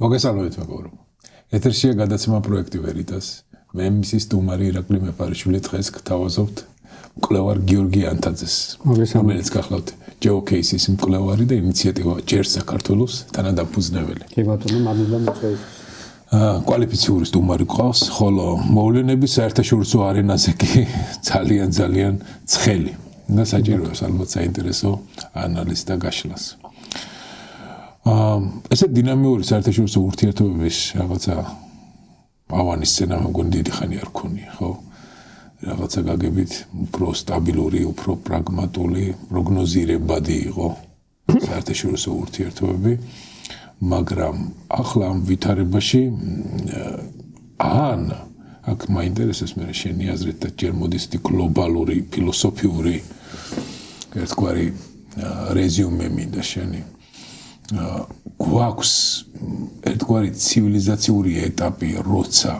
მოგესალმებით მეგობრო. ეთერშია გადაცემა პროექტი ვერიტას. მე მისი სტუმარი ირაკლი მეფარიშვილი დღეს გთავაზობთ მკვლევარ გიორგი ანთაძეს. რომელიც გახლავთ GeoCases მკვლევარი და ინიციატივა ჯერ საქართველოს თანადამფუძნებელი. კი ბატონო, მადლობა მოწვევისთვის. კვალიფიციური სტუმარი გყავს, ხოლო მოვლენების საერთაშორისო არენაზე კი ძალიან ცხელი. და საჭიროა ალბათ საინტერესო ანალიზი და გაშლას. ესე დინამიური საერთაშორისო ურთიერთობების რაღაცა ავანის სცენა მგონი დიდი ხანი არ ქონია, ხო? რაღაცა გაგებით უფრო სტაბილური, უფრო პრაგმატული, პროგნოზირებადი იყო საერთაშორისო ურთიერთობები, მაგრამ ახლა ამ ვითარებაში აქ მაინტერესებს მე შენი აზრით და ჯერ მოდის გლობალური, ფილოსოფიური ერთგვარი რეზიუმე მინდა შენი. გვაქვს ერთგვარი ცივილიზაციური ეტაპი, როცა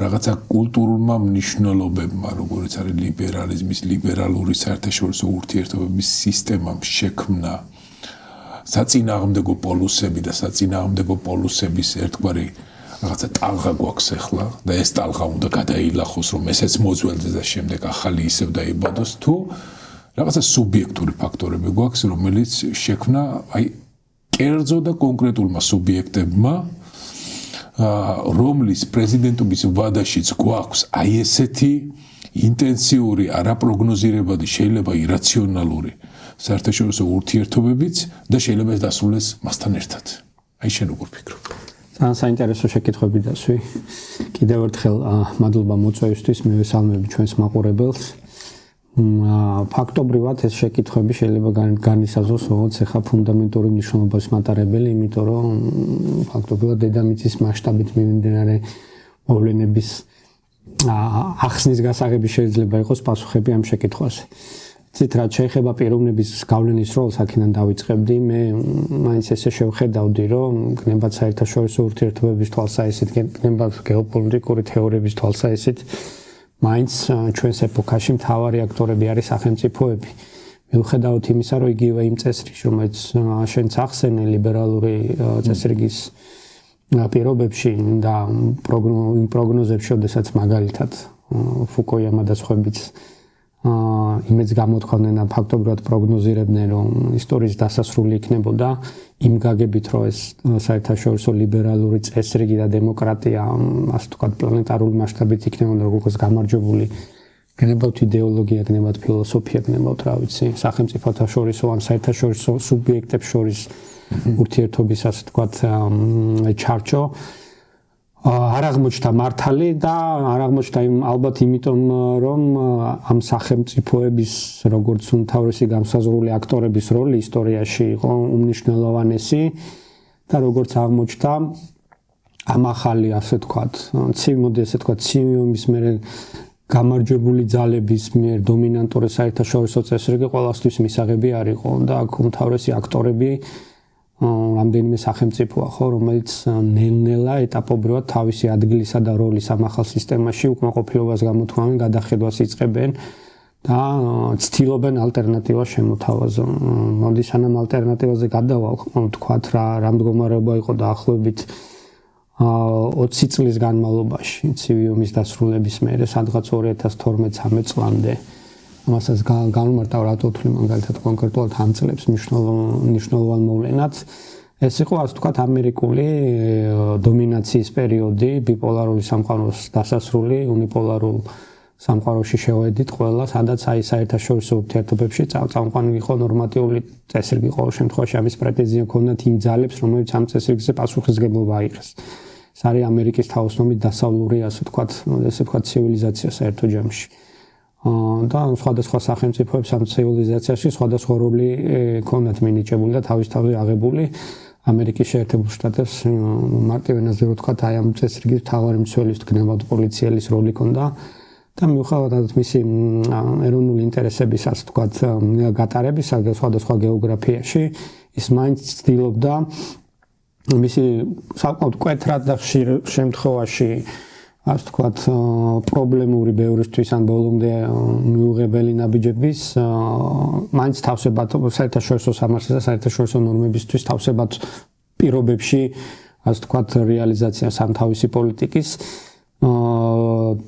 რაღაცა კულტურულმა მნიშვნელობებმა, როგორც არის ლიბერალიზმის, ლიბერალური საერთაშორისო ურთიერთობების სისტემამ შექმნა საწინააღმდეგო პოლუსები და საწინააღმდეგო პოლუსების ერთგვარი რაღაცა ტალღა გვაქვს ახლა და ეს ტალღა უნდა გადაილახოს, რომ ესეც მოძველდეს და შემდეგ ახალი ისევ დაიბადოს თუ რაღაცა სუბიექტური ფაქტორები გვაქვს, რომელიც შექმნა კერძო და კონკრეტულმა სუბიექტებმა, რომლის პრეზიდენტობის ვადაშიც გვაქვს ესეთი ინტენსიური, არაპროგნოზირებადი, შეიძლება ირაციონალური საერთაშორისო ურთიერთობებიც და შეიძლება ეს დასრულდეს მასთან ერთად. შენ როგორ ფიქრობ? ძალიან საინტერესო შეკითხვები დასვი. კიდევ ერთხელ მადლობა მოწვევისთვის, მივესალმები ჩვენს მაყურებელს. ფაქტობრივად ეს შეკითხვები შეიძლება განისაზღვროს როგორც ახლა ფუნდამენტური მნიშვნელობის მატარებელი, იმიტომ რომ ფაქტობრივად დედამიწის მასშტაბით მიმდინარე მოვლენების ახსნის გასაღები შეიძლება იყოს პასუხები ამ შეკითხვაზე. ცით რაც შეეხება პიროვნების გავლენის როლს, აქედან დავიწყებდი, მე მაინც ესე შევხედავდი, რომ გნებად საერთაშორისო ურთიერთობების თვალსაჩინო, გნებად გეოპოლიტიკური თეორიების თვალსაჩინო მაინც ჩვენს ეპოქაში მთავარი აქტორები არის სახელმწიფოები. მიუხედავად იმისა, რომ იგივე იმ წესრიგში, რომელიც შენც ახსენე ლიბერალური წესრიგის პირობებში და იმ პროგნოზებში, შესაძაც მაგალითად ფუკუიამა და სხვაებიც იმედს გამოთქვამდნენ და ფაქტობრივად პროგნოზირებდნენ, რომ ისტორიის დასასრული იქნებოდა იმ გაგებით, რომ ეს საერთაშორისო ლიბერალური წესრიგი და დემოკრატია, ასე ვთქვათ, პლანეტარული მასშტაბით იქნებოდა როგორც გამარჯვებული, გნებავთ იდეოლოგია, გნებავთ ფილოსოფია, გნებავთ, რა ვიცი, სახელმწიფოთა შორისო ან საერთაშორისო სუბიექტებს შორის ურთიერთობის, ასე ვთქვათ, ჩარჩო არ აღმოჩნდა მართალი და არ აღმოჩნდა ალბათ იმიტომ, რომ ამ სახელმწიფოების როგორც უმთავრესი გამსაზღვრული აქტორების როლი ისტორიაში იყო უმნიშვნელოვანესი და როგორც აღმოჩნდა ამ ახალი, ასე ვთქვათ, ცივი ომის მერე გამარჯვებული ძალების მიერ დომინანტური საერთაშორისო წესრიგი ყველასთვის მისაღები არ იყო და აქ უმთავრესი აქტორები რამდენიმე სახელმწიფოა, ხო, რომელიც ნელ-ნელა ეტაპობრივად თავისი ადგილისა და როლის ამ ახალ სისტემაში უკმაყოფილებას გამოთქვამენ, გადახედვას იწყებენ და ცდილობენ ალტერნატივას შემოთავაზონ. მოდი სანამ ალტერნატივაზე გადავალ, ვთქვათ რა მდგომარეობა იყო დაახლოებით 20 წლის განმავლობაში, ცივი ომის დასრულების მერე, სადღაც 2012-13 წლამდე. ამასაც განმარტავ რატო ვთვლი მაგალითად კონკრეტულად ამ წლებს მნიშვნელოვან მოვლენად. ეს იყო, ასე ვთქვათ, ამერიკული დომინაციის პერიოდი, ბიპოლარული სამყაროს დასასრული, უნიპოლარულ სამყაროში შევედით ყველა, სადაც საერთაშორისო ურთიერთობებში წამყვანი იყო ნორმატიული წესრიგი, ყოველ შემთხვევაში ამის პრეტენზია ჰქონდათ იმ ძალებს, რომელიც ამ წესრიგზე პასუხისმგებლობა აიღეს. ეს არის ამერიკის თაოსნობით დასავლური, ასე ვთქვათ, ცივილიზაცია საერთო ჯამში. და სხვადასხვა სახელმწიფოებს ამ ცივილიზაციაში სხვადასხვა როლი ჰქონდათ მინიჭებული და თავის-თავზე აღებული. ამერიკის შეერთებულ შტატებს მარტივ ენაზე ვთქვათ, ამ წესრიგის მთავარი მცველის გნებავთ პოლიციელის როლი ჰქონდა და მიუხედავად მისი ეროვნული ინტერესების, ასე ვთქვათ, გატარებისა და სხვადასხვა გეოგრაფიაში, ის მაინც ცდილობდა მისი საკმაოდ მკვეთრად და ხშირ შემთხვევაში ასე ვთქვათ, პრობლემური ბევრისთვის ან ბოლომდე მიუღებელი ნაბიჯების მაინც თავსებად საერთაშორისო სამართლის და საერთაშორისო ნორმებისთვის თავსებად პირობებში ასე ვთქვათ რეალიზაცია სამთავისი პოლიტიკის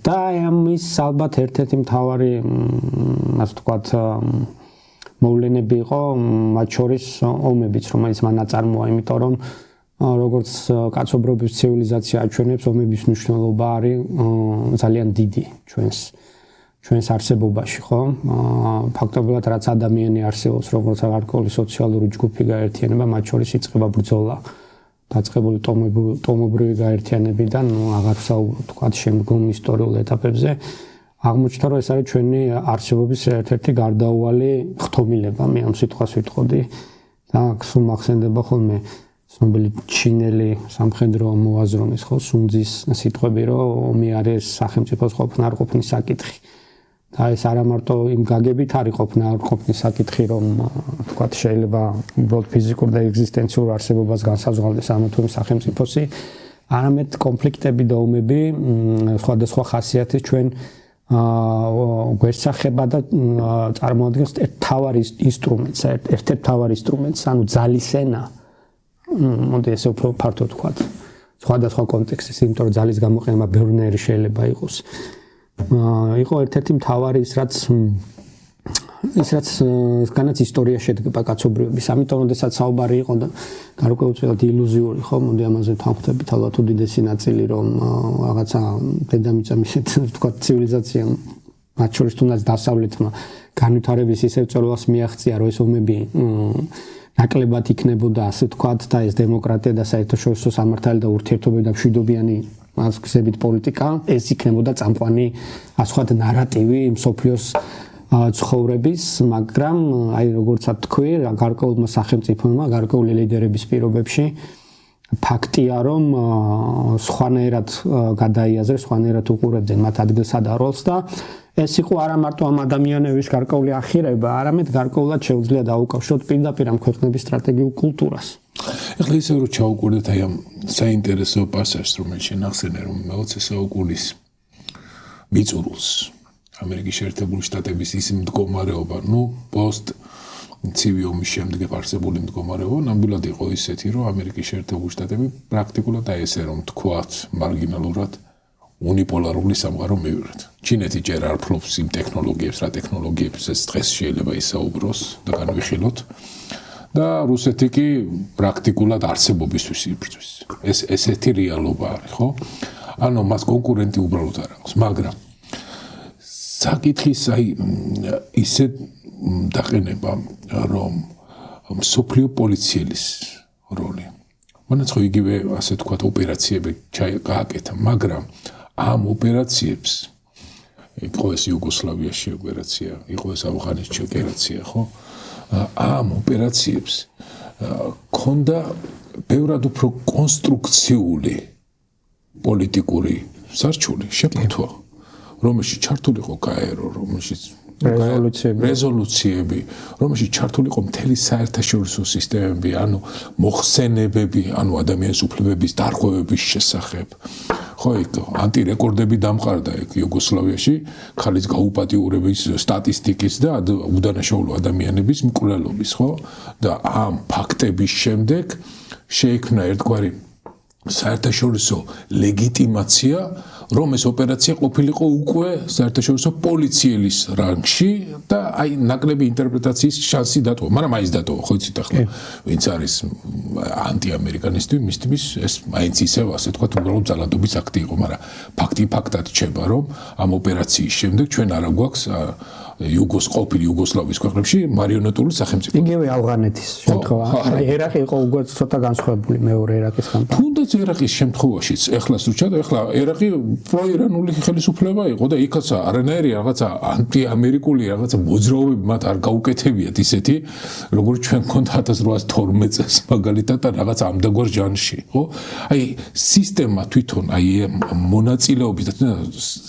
და ამის ალბათ ერთ-ერთი მთავარი ასე ვთქვათ მოვლენები იყო მათ შორის ომებიც რომელიც მან აწარმოა იმიტომ რომ როგორც კაცობრიობის ცივილიზაცია აჩვენებს ომების მნიშვნელობა არის ძალიან დიდი ჩვენს არსებობაში ხო ფაქტობრივად რაც ადამიანი არსებობს როგორც გარკვეული სოციალური ჯგუფი გაერთიანება მათ შორის იწყება ბრძოლა დაწყებული ტომობრივი გაერთიანებიდან აღარ ვსაუბრობ თქვათ შემდგომ ისტორიულ ეტაპებზე აღმოჩნდა რომ ეს არის ჩვენი არსებობის ერთ-ერთი გარდაუვალი ხთომილება მე ამ სიტყვას ვიტყოდი და სულ მახსენდება ხოლმე ცნობილი ჩინელი სამხედრო მოაზრონის ხო სუნძის სიტყვები რომ ომი არის სახელმწიფოს ყოფნა არ ყოფნის საკითხი და ეს არა მარტო იმ გაგებით არის ყოფნა არ ყოფნის საკითხი რომ თქვათ შეიძლება უბრალოდ ფიზიკურ და ეგზისტენციურ არსებობას განსაზღვრავდეს ამ თუ იმ სახელმწიფოსი არამედ კონფლიქტები და ომები სხვადასხვა ხასიათის ჩვენ გვესახება და წარმოადგენს ერთ-ერთ მთავარ ინსტრუმენტს ანუ ძალის ენა მოდი ესე უფრო ფართოდ ვთქვათ სხვადასხვა კონტექსტის იმიტომ რომ ძალის გამოყენება ბევრნაირი შეიძლება იყოს იყო ერთ-ერთი მთავარი ის რაც განაც ისტორია შედგება კაცობრიობის ამიტომ როდესაც საუბარი იყო და გარკვეულწილად ილუზიური ხო მოდი ამაზე თანხმდებით ალბათ უდიდესი ნაწილი რომ რაღაცა დედამიწა ისეთ ვთქვათ ცივილიზაციამ მათ შორის თუნდაც დასავლეთმა განვითარების ისევ წელობას მიაღწია რომ ეს ომები ნაკლებად იქნებოდა ასე ვთქვათ და ეს დემოკრატია და საერთაშორისო სამართალი და ურთიერთობები და მშვიდობიანი გზებით პოლიტიკა ეს იქნებოდა წამყვანი ასე ვთქვათ ნარატივი მსოფლიოს ცხოვრების მაგრამ აი როგორც თქვი გარკვეულმა სახელმწიფოებმა გარკვეული ლიდერების პირობებში ფაქტია რომ სხვანაირად გადაიაზრეს სხვანაირად უყურებდნენ მათ ადგილსა და როლს და ეს იყო არა მარტო ამ ადამიანების გარკვეული ახირება, არამედ გარკვეულად შეუძლია დაუკავშიროთ პირდაპირ ამ ქვეყნების სტრატეგიულ კულტურას. ეხლა ისე რომ ჩაუკვირდეთ აი ამ საინტერესო პასაჟს, რომელიც შენახსენე რომ მე-20 საუკუნის მიწურულს ამერიკის შეერთებული შტატების ის მდგომარეობა, პოსტ ცივი ომის შემდეგ არსებული მდგომარეობა ნამდვილად იყო ისეთი, რომ ამერიკის შეერთებული შტატები პრაქტიკულად აი ესე რომ თქვათ მარგინალურად უნიპოლარული სამყარო მივიღეთ. ჩინეთი ჯერ არ ფლობს იმ ტექნოლოგიებს, რა ტექნოლოგიებსაც დღეს შეიძლება ისაუბროს და განვიხილოთ. და რუსეთი კი პრაქტიკულად არსებობისთვის იბრძვის. ესეთი რეალობა არის, ხო? ანუ მას კონკურენტი უბრალოდ არ აქვს, მაგრამ საკითხის აი ისე დაყენება, რომ მსოფლიო პოლიციელის როლი. მანაც ხო იგივე ასე თქვათ ოპერაციები გააკეთა, მაგრამ ამ ოპერაციებს იყო ეს იუგოსლავიაში ოპერაცია, იყო ეს ავღანეთში ოპერაცია, ხო? ამ ოპერაციებს ქონდა ბევრად უფრო კონსტრუქციული პოლიტიკური სარჩული შეფუთვა, რომელშიც ჩართული იყო გაერო, რომელშიც რეზოლუციები, რომელშიც ჩართული იყო მთელი საერთაშორისო სისტემები, ანუ მოხსენებები, ანუ ადამიანის უფლებების დარღვევების შესახებ. ხო, იქ ანტირეკორდები დამყარდა იქ იუგოსლავიაში, ხალის გაუპატიურების სტატისტიკის და უდანაშაულო ადამიანების მკვლელობის, ხო? და ამ ფაქტების შემდეგ შეიქმნა ერთგვარი საერთაშორისო ლეგიტიმაცია, რომ ეს ოპერაცია ყოფილიყო უკვე საერთაშორისო პოლიციელის რანგში და აი ნაკლები ინტერპრეტაციის შანსი დატოვა, მაგრამ მაინც დატოვა, ხო იცით ახლა, ვინც არის ანტიამერიკანისტი, მისთვის ეს მაინც ისევ ასე თქვა უბრალოდ ძალადობის აქტი იყო, მაგრამ ფაქტად რჩება, რომ ამ ოპერაციის შემდეგ ჩვენ არა გვაქვს ყოფილი იუგოსლავიის ქვეყნებში მარიონეტული სახელმწიფო. იგივე ავღანეთის შემთხვევა. აი ერაყი იყო უკვე ცოტა განსხვავებული მეორე ერაყის კამპანია. თუნდაც ერაყის შემთხვევაშიც ეხლას თუ ჩადა, ეხლა ერაყი პროირანული ხელისუფლება იყო და იქაც არანაირი რაღაცა ანტიამერიკული რაღაცა მოძრაობები მათ არ გაუკეთებიათ ისეთი, როგორც ჩვენ გქონდა 1812 წელს მაგალითად და რაღაც ამდაგვარ ჟანრში, ხო? აი სისტემა თვითონ აი მონაწილეობის და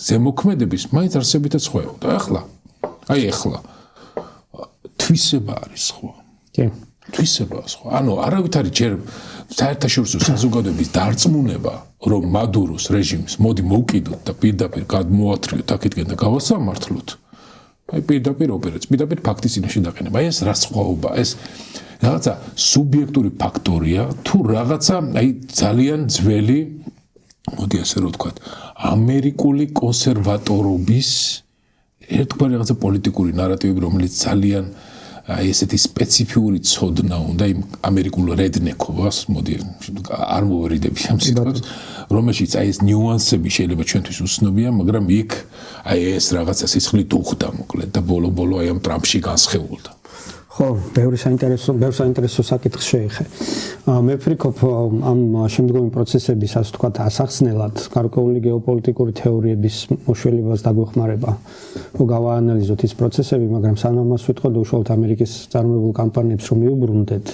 ზემოქმედების მაინც არსებითაც ხვეოდა. აი ახლა თვისება არის სხვა. კი. თვისებაა სხვა. ანუ არავითარი ჯერ საერთაშორისო საზოგადოების დარწმუნება, რომ მადუროს რეჟიმს მოდი მოვკიდოთ და პირდაპირ გადმოათრიოთ აქეთკენ და გავასამართლოთ. აი პირდაპირ ოპერაციას, პირდაპირ ფაქტის წინაშე დაყენება. აი ეს რა სხვაობა, ეს რაღაცა სუბიექტური ფაქტორია, თუ რაღაცა აი ძალიან ძველი, მოდი ასე რომ ვთქვათ, ამერიკული კონსერვატორობის ერთგვარი რაღაცა პოლიტიკური ნარატივი, რომელიც ძალიან აი ესეთი სპეციფიური ცოდნა უნდა იმ ამერიკულ რედნეკობას, მოდი არ მოვერიდები ამ სიტყვას, რომელშიც აი ეს ნიუანსები შეიძლება ჩვენთვის უცნობია, მაგრამ იქ აი ეს რაღაცა სისხლით უხდა მოკლედ და ბოლო-ბოლო აი ამ ტრამპში განსხეულდა. ხო, ბევრი საინტერესო საკითხი შეიხე. მე ვფიქრობ ამ შემდგომი პროცესების, ასე ვთქვათ, ასახსნელად გარკვეული გეოპოლიტიკური თეორიების მოშველებას დაგვეხმარება, რომ გავაანალიზოთ ის პროცესები, მაგრამ სანამ მას ვიტყოდ უშუალოდ ამერიკის წარმოებულ კამპანიებს რომ მიუბრუნდეთ,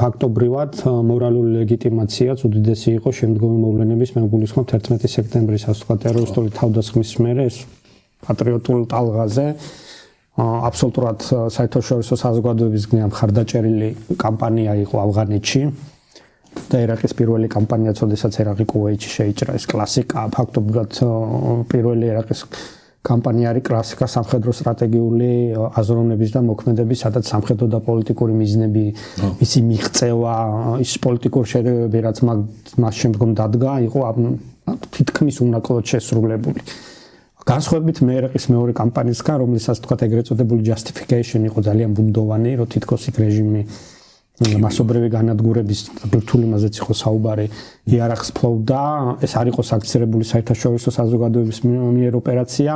ფაქტობრივად მორალური ლეგიტიმაციაც უდიდესი იყო შემდგომი მოვლენების, მე გულისხმობ 11 სექტემბრის, ასე ვთქვათ, ტერორისტული თავდასხმის მერე პატრიოტულ ტალღაზე აბსოლუტურად საერთაშორისო საზოგადოების გმირ მხარდაჭერილი კამპანია იყო ავღანეთში და ერაყის პირველი კამპანია, როდესაც ერაყი კუვეითში შეიჭრა, ეს კლასიკა, ფაქტობრივად პირველი ერაყის კამპანია არის კლასიკა სამხედრო სტრატეგიული აზროვნების და მოქმედების, სადაც სამხედრო და პოლიტიკური მიზნები, მისი მიღწევა, ის პოლიტიკური შერევები, რაც მას შემდგომ დადგა, იყო თითქმის უნაკლოდ შესრულებული. განსხვავებით ერაყის მეორე კამპანიისგან, რომელსაც თქვათ ეგრეთ წოდებული justification იყო ძალიან ბუნდოვანი, რომ თითქოს იქ რეჟიმი მასობრივი განადგურების ბირთვული მასეც იყო საუბარი, იარაღს ფლობდა, ეს არ იყო საქციელებული საერთაშორისო საზოგადოების მიერ ოპერაცია.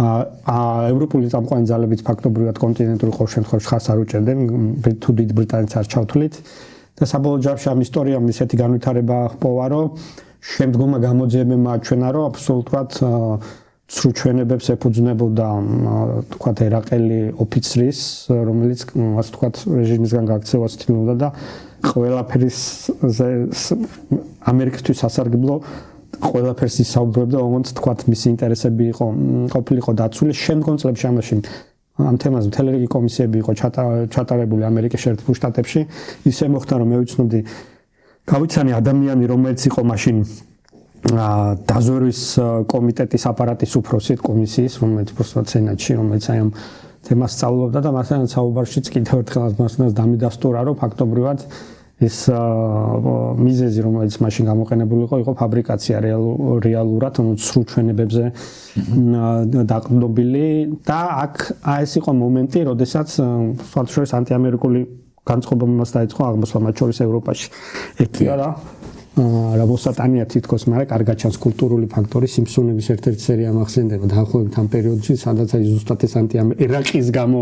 ევროპული წამყვანი ძალებიც ფაქტობრივად კონტინენტური ყოველ შემთხვევაში ხას არ უჭერდნენ, თუ დიდ ბრიტანეთს არ ჩავთვლით და საბოლოო ჯამში ამ ისტორიამ ისეთი განვითარება ჰპოვა, რომ შემდგომა გამოძიებებმა აჩვენა, რომ აბსოლუტურად ცრუ ჩვენებებს ეფუძნებოდა თქვათ ერაყელი ოფიცრის, რომელიც ასე თქვათ რეჟიმისგან გაქცევას ცდილობდა და ყველაფერის ამერიკისთვის სასარგებლო ყველაფერს ისაუბრებდა, ოღონდ თქვათ მისი ინტერესები ყოფილიყო დაცული. შემდგომ წლებში ამაში ამ თემაზე მთელი რიგი კომისიები იყო ჩატარებული ამერიკის შეერთებულ შტატებში. ისე მოხდა, რომ მე ვიცნობდი გავიცანი ადამიანი, რომელიც იყო მაშინ დაზვერვის კომიტეტის აპარატის უფროსი კომისიის, რომელიც პროსტა სენატში, რომელიც აი ამ თემას სწავლობდა და მასთან საუბარშიც კიდევ ერთხელ მას დამიდასტურა, რომ ფაქტობრივად ეს მიზეზი, რომელიც მაშინ გამოყენებული იყო ფაბრიკაცია რეალურად, სრულ ჩვენებებზე დაყრდნობილი და აქ ეს იყო მომენტი, როდესაც სხვადასხვა ანტიამერიკული განწყობა მას დაიწყო აღმოსვლა, მათ შორის ევროპაში. ეკია რა რაბოსატანია თითქოს, მაგრამ კარგად ჩანს კულტურული ფაქტორი, სიმფსონების ერთ-ერთი სერია მახსენდება დაახლოებით ამ პერიოდში, სადაც აი ზუსტად ეს ერაყის გამო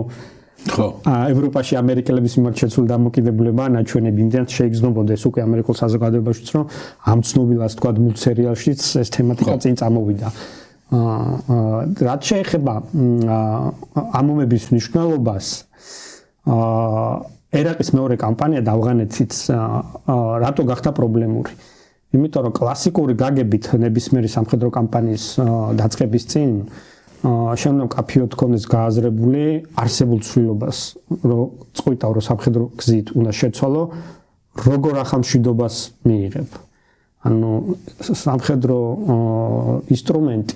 ხო ევროპაში ამერიკელების მიმართ შეცვლილი დამოკიდებულება ნაჩვენები იმდენად შეიგრძნობოდეს უკვე ამერიკულ საზოგადოებაშიც, რომ ამ ცნობილ ასე თქვა მულტსერიალშიც ეს თემატიკა წინ წამოვიდა. რაც შეეხება ამომების მნიშვნელობას, ერაყის მეორე კამპანია და ავღანეთიც რატო გახდა პრობლემური? იმიტომ რომ კლასიკური გაგებით ნებისმიერი სამხედრო კამპანიის დაწყების წინ შემდგომ კაფეოდ ქონდეს გააზრებული არსებულ ცვლილებას, რომ წყვიტავ რომ სამხედრო გზით უნდა შეცვალო, როგორ ახალ მშვიდობას მიიღებ. ანუ სამხედრო ინსტრუმენტი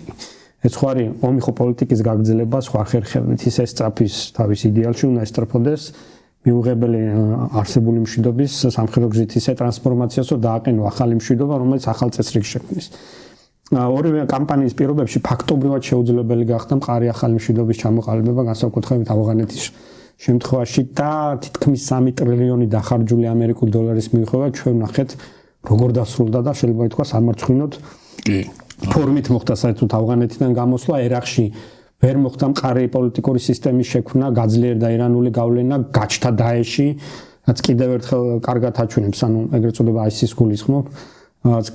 ეს ხო არის ომი ხო პოლიტიკის გაგრძელება, სხვა ხერხებით ის ესწრაფის თავის იდეალში უნდა ესწრაფოდეს მიუღებელი არსებული მშვიდობის სამხედრო გზით ისე ტრანსფორმაციას, რომ დააყენო ახალი მშვიდობა, რომელიც ახალ წესრიგს შექმნის. ორივე კამპანიის პირობებში ფაქტობრივად შეუძლებელი გახდა მყარი ახალი მშვიდობის ჩამოყალიბება, განსაკუთრებით ავღანეთის შემთხვევაში და თითქმის 3 ტრილიონი დახარჯული ამერიკული დოლარის მიუხედავად ჩვენ ნახეთ როგორ დასრულდა და შეიძლება ითქვას სამარცხვინოდ ფორმით მოხდა საერთოდ ავღანეთიდან გამოსვლა, ერაყში ვერ მოხდა მყარი პოლიტიკური სისტემის შექმნა, გაძლიერდა ირანული გავლენა, გაჩნდა დაეში, რაც კიდევ ერთხელ კარგად აჩვენებს, ანუ ეგრეთ წოდება ISIS-ს გულისხმობ,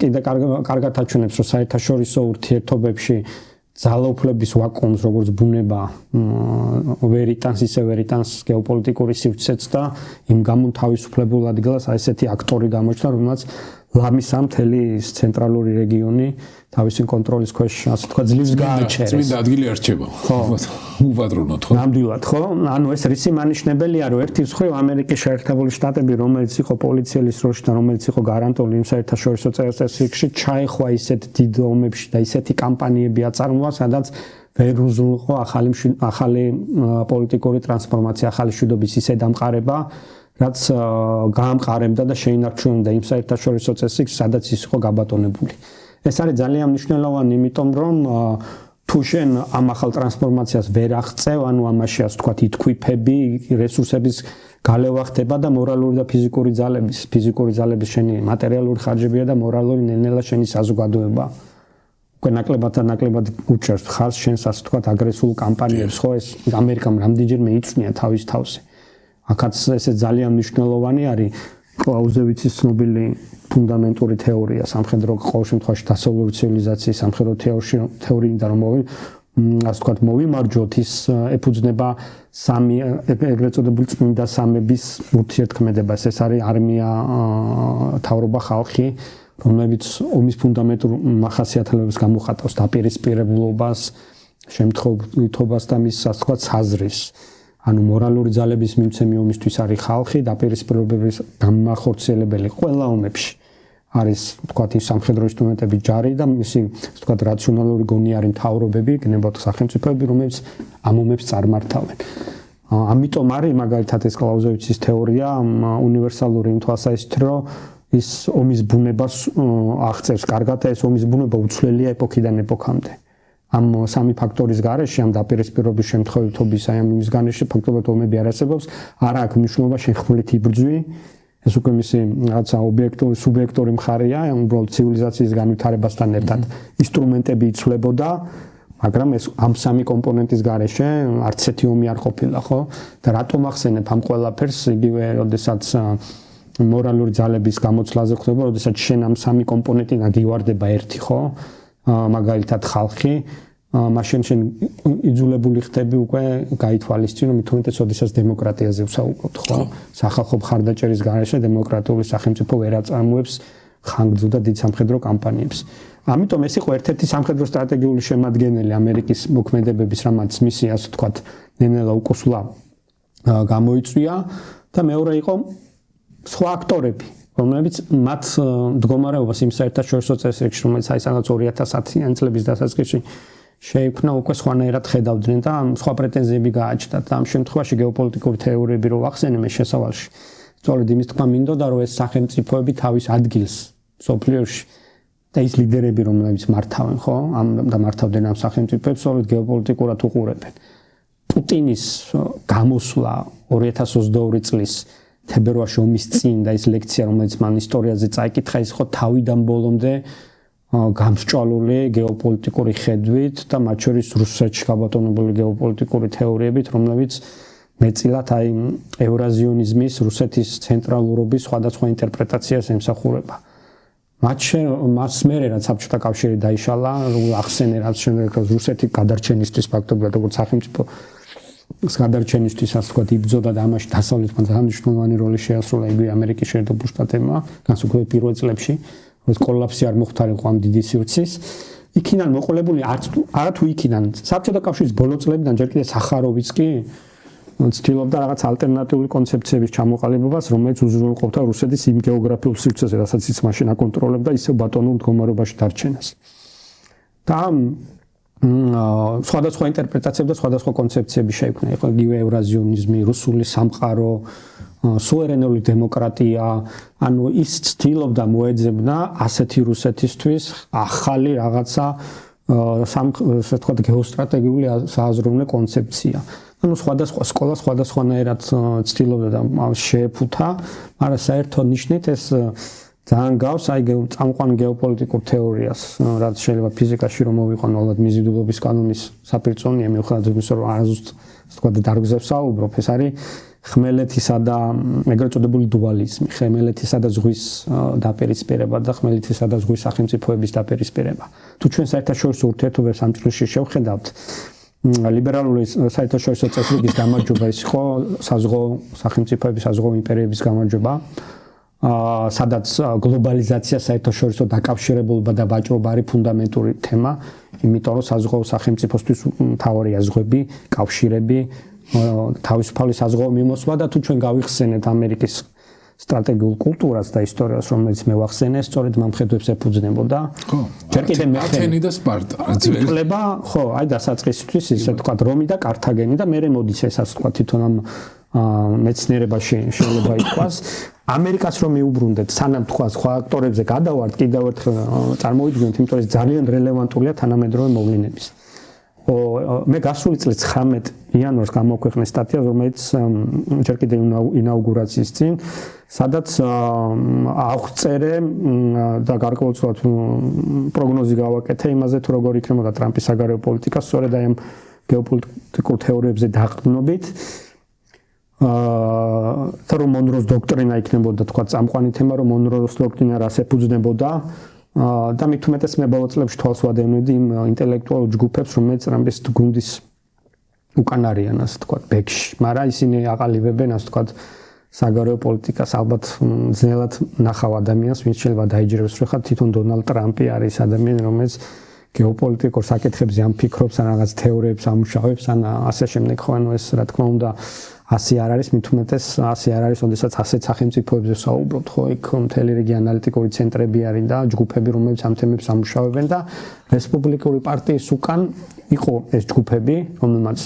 კიდევ კარგად აჩვენებს, რომ საერთაშორისო ურთიერთობებში ძალაუფლების ვაკუუმს, როგორც ბუნება, ვერ იტანს, ისე ვერ იტანს გეოპოლიტიკური სივრცეც და იმ გამონთავისუფლებულ ადგილას აი ესეთი აქტორი გამოჩნდა, რომელსაც ლამისა მთელი ცენტრალური რეგიონი თავისი კონტროლის ქვეშ, ასე თქვა, ძლივს გააჩერეს. წმინდა ადგილი არ რჩება. ხო. უპატრონოთ, ხო? ნამდვილად, ხო? ანუ ეს რისი მანიშნებელია, რომ ერთი მხრივ ამერიკის შეერთებული შტატები, რომელიც იყო პოლიციელის როლში და რომელიც იყო გარანტული იმ საერთაშორისო წესრიგში, ჩაეხვა ისეთ დიდ ომებში და ისეთი კამპანიები აწარმოა, სადაც ვერ უზრუნველყო ახალი პოლიტიკური ტრანსფორმაცია, ახალი მშვიდობის ისე დამყარება, რაც გაამყარებდა და შეინარჩუნებდა იმ საერთაშორისო წესრიგს, სადაც ის იყო გაბატონებული. ეს არის ძალიან მნიშვნელოვანი, იმიტომ რომ თუ შენ ამ ახალ ტრანსფორმაციას ვერ აღწევ, ანუ ამაში ასე ვთქვათ, ითქვიფები, რესურსების გალევა ხდება და მორალური და ფიზიკური ძალების შენი მატერიალური ხარჯებია და მორალური ნელ-ნელა შენი საზოგადოება. უკვე ნაკლებად უჩერს ხარს შენს ასე ვთქვათ, აგრესიულ კამპანიებს, ხო, ეს ამერიკამ რამდენჯერმე იწვნია თავის თავზე. აქაც ესე ძალიან მნიშვნელოვანი არის კლაუზევიცის ცნობილი ფუნდამენტური თეორია სამხედრო ყოველ შემთხვევაში დასავლური ცივილიზაციის სამხედრო თეორიიდან რომ ასე ვთქვათ მოვიმარჯვოთ, ის ეფუძნება სამი ეგრეთ წოდებული წმინდა სამების ურთიერთქმედებას. ეს არის არმია, მთავრობა, ხალხი, რომლებიც ომის ფუნდამენტურ მახასიათებლებს გამოხატავს დაპირისპირებლობას, შემთხვევითობას და მის ასე ვთქვათ საზრეს. ანუ მორალური ძალების მიმცემი ომისთვის არის ხალხი, დაპირისპირებლების გამახორციელებელი ყველა ომებში არის ვთქვათ ის სამხედრო ინსტრუმენტების ჯარი და მისი ვთქვათ რაციონალური გონიერი მთავრობები, გნებავთ სახელმწიფოები, რომლებიც ამ ომებს წარმართავენ. ამიტომ არის მაგალითად ეს კლაუზევიცის თეორია უნივერსალური იმ თვალსაზრისით, რომ ის ომის ბუნებას აღწევს კარგად და ეს ომის ბუნება უცვლელია ეპოქიდან ეპოქამდე. ამ სამი ფაქტორის გარეშე, ამ დაპირისპირების შემთხვევითობის აი ამ იმის გარეშე ფაქტობრივად ომები არ არსებობს, არა აქვს მნიშვნელობა შეხმლით იბრძვი. ეს უკვე მისი რაღაცა სუბიექტური მხარეა, უბრალოდ ცივილიზაციის განვითარებასთან ერთად ინსტრუმენტები იცვლებოდა, მაგრამ ეს ამ სამი კომპონენტის გარეშე არც ერთი ომი არ ყოფილა, ხო? და რატომ ახსენებ ამ ყველაფერს, იგივე, როდესაც მორალური ძალების გამოცვლაზე ხდება, როდესაც შენ ამ სამი კომპონენტიდან გივარდება ერთი, ხო? მაგალითად ხალხი, მაშინ შენ იძულებული ხდები უკვე გაითვალისწინო, მithumetes ოდესაც დემოკრატიაზე ვსაუბრობთ, ხო? სახალხო მხარდაჭერის გარეშე დემოკრატიული სახელმწიფო ვერ აწარმოებს ხანგრძლივ და დიდ სამხედრო კამპანიებს. ამიტომ ეს იყო ერთ-ერთი სამხედრო სტრატეგიული შემადგენელი ამერიკის მოქმედებების, რამაც მისი ასე ვთქვათ, ნელ-ნელა უკუსვლა გამოიწვია და მეორე იყო სხვა აქტორები, რომლებიც მათ მდგომარეობას იმ საერთაშორისო წესრიგში, რომელიც აი სადაც 2010-იანი წლების დასაწყისში შეიქმნა, უკვე სხვანაირად ხედავდნენ და სხვა პრეტენზიები გააჩნდათ. ამ შემთხვევაში გეოპოლიტიკური თეორიები რო ვახსენე მე შესავალში, სწორედ იმის თქმა მინდოდა, რომ ეს სახელმწიფოები თავის ადგილს სოფლიოში და ის ლიდერები, რომლებიც მართავენ, ხო, და მართავდნენ ამ სახელმწიფოებს, სწორედ გეოპოლიტიკურად უყურებენ. პუტინის გამოსვლა 2022 წლის თებერვალში ომის წინ და ის ლექცია, რომელიც მან ისტორიაზე წაიკითხა, ის ხო თავიდან ბოლომდე გამსჭვალული გეოპოლიტიკური ხედვით და მათ შორის რუსეთში გაბატონებული გეოპოლიტიკური თეორიებით, რომლებიც მეტწილად აი ევრაზიონიზმის, რუსეთის ცენტრალურობის სხვადასხვა ინტერპრეტაციას ემსახურება. მას მერე რაც საბჭოთა კავშირი დაიშალა, ახსენე რაც შემდეგ რუსეთი გადარჩენისთვის ფაქტობრივად როგორც სახელმწიფო გადარჩენისთვის ასე ვთქვათ იბრძოდა და ამაში დასავლეთმა ძალიან მნიშვნელოვანი როლი შეასრულა იგივე ამერიკის შეერთებულ შტატებმა, განსაკუთრებით პირველ წლებში, როდის კოლაფსი არ მოხდარიყო ამ დიდი სივრცის. იქიდან მოყოლებული არა თუ იქიდან საბჭოთა კავშირის ბოლო წლებიდან ჯერ კიდე სახაროვიც კი ცდილობდა რაღაც ალტერნატიული კონცეფციების ჩამოყალიბებას, რომელიც უზრუნველყოფდა რუსეთის იმ გეოგრაფიულ სივრცეზე, რასაც ის მაშინ აკონტროლებდა, ისევ ბატონურ მდგომარეობაში დარჩენას. და სხვადასხვა ინტერპრეტაციები და სხვადასხვა კონცეფციები შეიქმნა. იყო იგივე ევრაზიონიზმი, რუსული სამყარო, სუვერენული დემოკრატია, ანუ ის ცდილობდა მოეძებნა ასეთი რუსეთისთვის ახალი რაღაცა ასე ვთქვათ გეოსტრატეგიული სააზროვნე კონცეფცია. ანუ სხვადასხვა სკოლა სხვადასხვანაირად ცდილობდა და შეეფუთა, მაგრამ საერთო ნიშნით ეს ძალიან გავს აი წამყვან გეოპოლიტიკურ თეორიას, რაც შეიძლება ფიზიკაში რომ მოვიყვანო, ალბათ მიზიდულობის კანონის საპირწონეა, მიუხედავად იმისა, რომ არასდროს ვთქვათ დარგზე ვსაუბრობ, ეს არის ხმელეთისა და ეგრეთ წოდებული დუალიზმი, ხმელეთისა და ზღვის დაპირისპირება და ხმელეთისა და ზღვის სახელმწიფოების დაპირისპირება. თუ ჩვენ საერთაშორისო ურთიერთობებს ამ ჭრილში შევხედავთ, ლიბერალური საერთაშორისო წესრიგის გამარჯვება ის იყო საზღვაო სახელმწიფოების, საზღვაო იმპერიების გამარჯვება, სადაც გლობალიზაცია საერთაშორისო დაკავშირებულობა და ვაჭრობა არის ფუნდამენტური თემა, იმიტომ რომ საზღვაო სახელმწიფოსთვის მთავარია ზღვები, კავშირები, თავისუფალი საზღვაო მიმოსვლა და თუ ჩვენ გავიხსენეთ ამერიკის სტრატეგიულ კულტურას და ისტორიას, რომელიც მე ვახსენე, სწორედ მამხედვებს ეფუძნებოდა. ხო. ჯერ კიდე მე ათენი და სპარტა. ითვლება, ხო, აი დასაწყისისთვის ისე თქვა რომი და კართაგენი და მე მოდიც ესაც თქვა თვითონ ამ მეცნიერებაში შეიძლება ითქვას. ამერიკას რომ მიუბრუნდეთ, სანამ თქვა სხვა აქტორებზე გადავართ, კიდევ ერთხელ წარმოვიდგინოთ, იმიტომ რომ ძალიან რელევანტულია თანამედროვე მოვლენების. მე გასული წლის 19 იანვარს გამოქვეყნე სტატია, რომელიც ჯერ კიდე ინაუგურაციის წინ, სადაც აღწერე და გარკვეულწილად პროგნოზი გავაკეთე იმაზე, თუ როგორ იქნებოდა ტრამპის საგარეო პოლიტიკა, სწორედ აი ამ გეოპოლიტიკურ თეორიებზე დაყრდნობით. რომ მონროს დოქტრინა იქნებოდა თქვა წამყვანი თემა, რომ მონროს დოქტრინა რას ეფუძნებოდა და მით უმეტეს მე ბოლო წლებში თვალს ვადევნებდი იმ ინტელექტუალურ ჯგუფებს, რომელიც ტრამპის გუნდის უკან არიან, ასე თქვა, ბექში, მაგრამ ისინი აყალიბებენ, ასე თქვა, საგარეო პოლიტიკას ალბათ ძნელად ნახავ ადამიანს, ვინც შეიძლება დაიჯერებს, რომ ხა თვითონ დონალდ ტრამპი არის ადამიანი, რომელიც გეოპოლიტიკურ საკითხებზე ამ ფიქრობს, ან რაღაც თეორიებს ამუშავებს, ან ასე შემდეგ, ხო, ანუ ეს რა თქმა უნდა ასე არ არის, მით უმეტეს ასე არ არის, ოდესაც ასეთ სახელმწიფოებზე საუბრობთ, ხო, იქ მთელი რიგი ანალიტიკური ცენტრები არის და ჯგუფები, რომლებიც ამ თემებს ამუშავებენ და რესპუბლიკური პარტიის უკან იყო ეს ჯგუფები, რომელმაც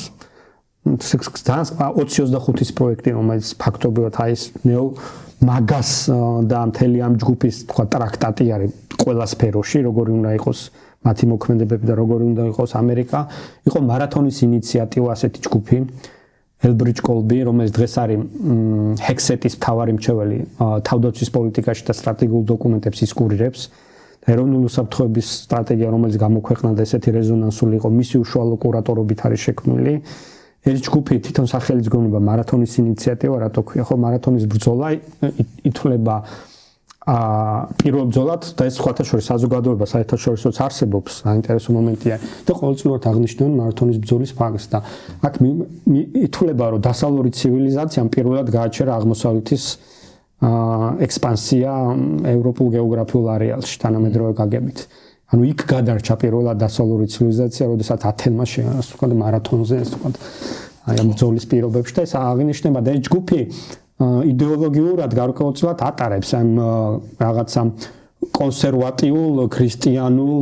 ძალიან 20-25-ის პროექტი, რომელიც ფაქტობრივად აი ეს მაგას და მთელი ამ ჯგუფის თქვა ტრაქტატი არის ყველა სფეროში, როგორი უნდა იყოს მათი მოქმედებები და როგორი უნდა იყოს ამერიკა, იყო მარათონის ინიციატივა ასეთი ჯგუფი ელბრიჯ კოლბი, რომელიც დღეს არის ჰექსეტის მთავარი მრჩეველი თავდაცვის პოლიტიკაში და სტრატეგიულ დოკუმენტებს ისკურირებს. ეროვნული უსაფრთხოების სტრატეგია, რომელიც გამოქვეყნა და ესეთი რეზონანსული იყო, მისი უშუალო კურატორობით არის შექმნილი. ეს ჯგუფი თვითონ სახელიც გონება მარათონის ინიციატივა, რატო ქვია, ხო, მარათონის ბრძოლა ითვლება პირველ ბრძოლად და ეს სხვათა შორის საზოგადოება საერთაშორისოც არსებობს, საინტერესო მომენტია და ყოველწლიურად აღნიშნავენ მარათონის ბრძოლის ფაქტს და აქ ითვლება, რომ დასავლური ცივილიზაციამ პირველად გააჩერა აღმოსავლეთის ექსპანსია ევროპულ გეოგრაფიულ არეალში თანამედროვე გაგებით. ანუ იქ გადარჩა პირველად დასავლური ცივილიზაცია, როდესაც ათენმა შეასრულა მარათონზე, ასე ვთქვათ, აი ამ ბრძოლის პირობებში და ეს აღნიშნება და ეს ჯგუფი იდეოლოგიურად გარკვეულწილად ატარებს ამ რაღაცა კონსერვატიულ, ქრისტიანულ,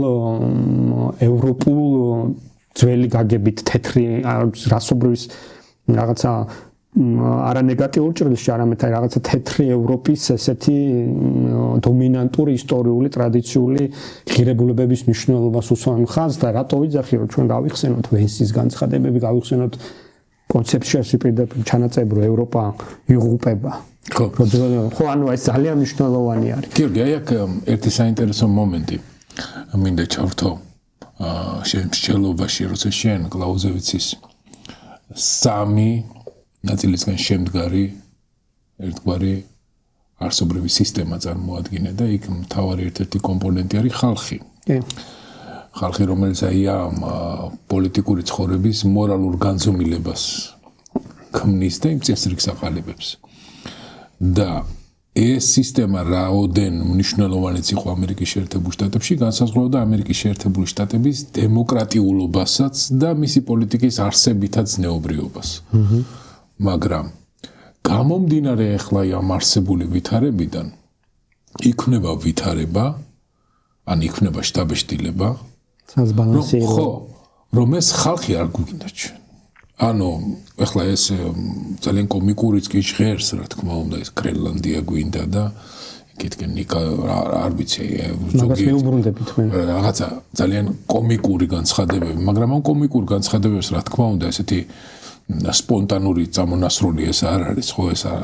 ევროპულ ძველი გაგებით თეთრი რასობრივის რაღაცა არა ნეგატიურ ჭრილში, არამედ აი რაღაცა თეთრი ევროპის ესეთი დომინანტური ისტორიული ტრადიციული ღირებულებების მნიშვნელობას უსვამს ხაზს და რატო ვიძახი, რომ ჩვენ გავიხსენოთ ვენსის განცხადებები, გავიხსენოთ კონცეფციაში პირდაპირ ჩანაწებრო ევროპა იღუპება. ხო, ანუ ეს ძალიან მნიშვნელოვანი არის. გიორგი, აი აქ ერთი საინტერესო მომენტი მინდა ჩავრთო შენ მსჯელობაში, როცა შენ კლაუზევიცის სამი ნაწილისგან შემდგარი ერთგვარი არსობრივი სისტემა წარმოადგინე და იქ მთავარი ერთ-ერთი კომპონენტი არის ხალხი. ხალხი, რომელიც აი ამ პოლიტიკური ცხოვრების მორალურ განზომილებას ქმნის და იმ წესრიგს აყალიბებს. და ეს სისტემა რაოდენ მნიშვნელოვანიც იყო ამერიკის შეერთებულ შტატებში, განსაზღვრავდა ამერიკის შეერთებული შტატების დემოკრატიულობასაც და მისი პოლიტიკის არსებითაც ზნეობრიობას. მაგრამ გამომდინარე ახლა ამ არსებული ვითარებიდან იქნება ვითარება, ან იქნება შტაბეშტილება, ხო, რომ ეს ხალხი არ გვიგნდა ჩვენ. ანუ ახლა ეს ძალიან კომიკურიც კი ჟღერს, რა თქმა უნდა, ეს გრენლანდია გვინდა და კეთკენ ნიკა არ ვიცი, ზოგი რაღაცა ძალიან კომიკური განცხადებები, მაგრამ ამ კომიკურ განცხადებებს, რა თქმა უნდა, ესეთი სპონტანური წამონასროლი ეს არ არის, ხო,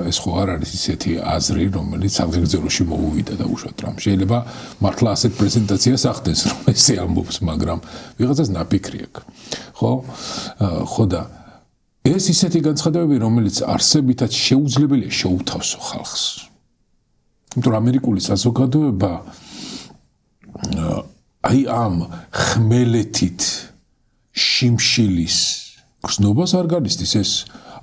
ეს ხო არ არის ისეთი აზრი, რომელიც სამგზელოში მოუვიდა და უშუალოდ რამ. შეიძლება მართლა ასეთ პრეზენტაციას ახდენს, რომ ესე ამბობს, მაგრამ ვიღაცას ნაფიქრი აქვს. ხო და ეს ისეთი განცხადებები, რომელიც არსებითაც შეუძლებელია შეუთავსო ხალხს. იმიტომ რომ ამერიკული საზოგადოება აი ამ ხმელეთით შიმშილის გრძნობას არ განიცდის. ეს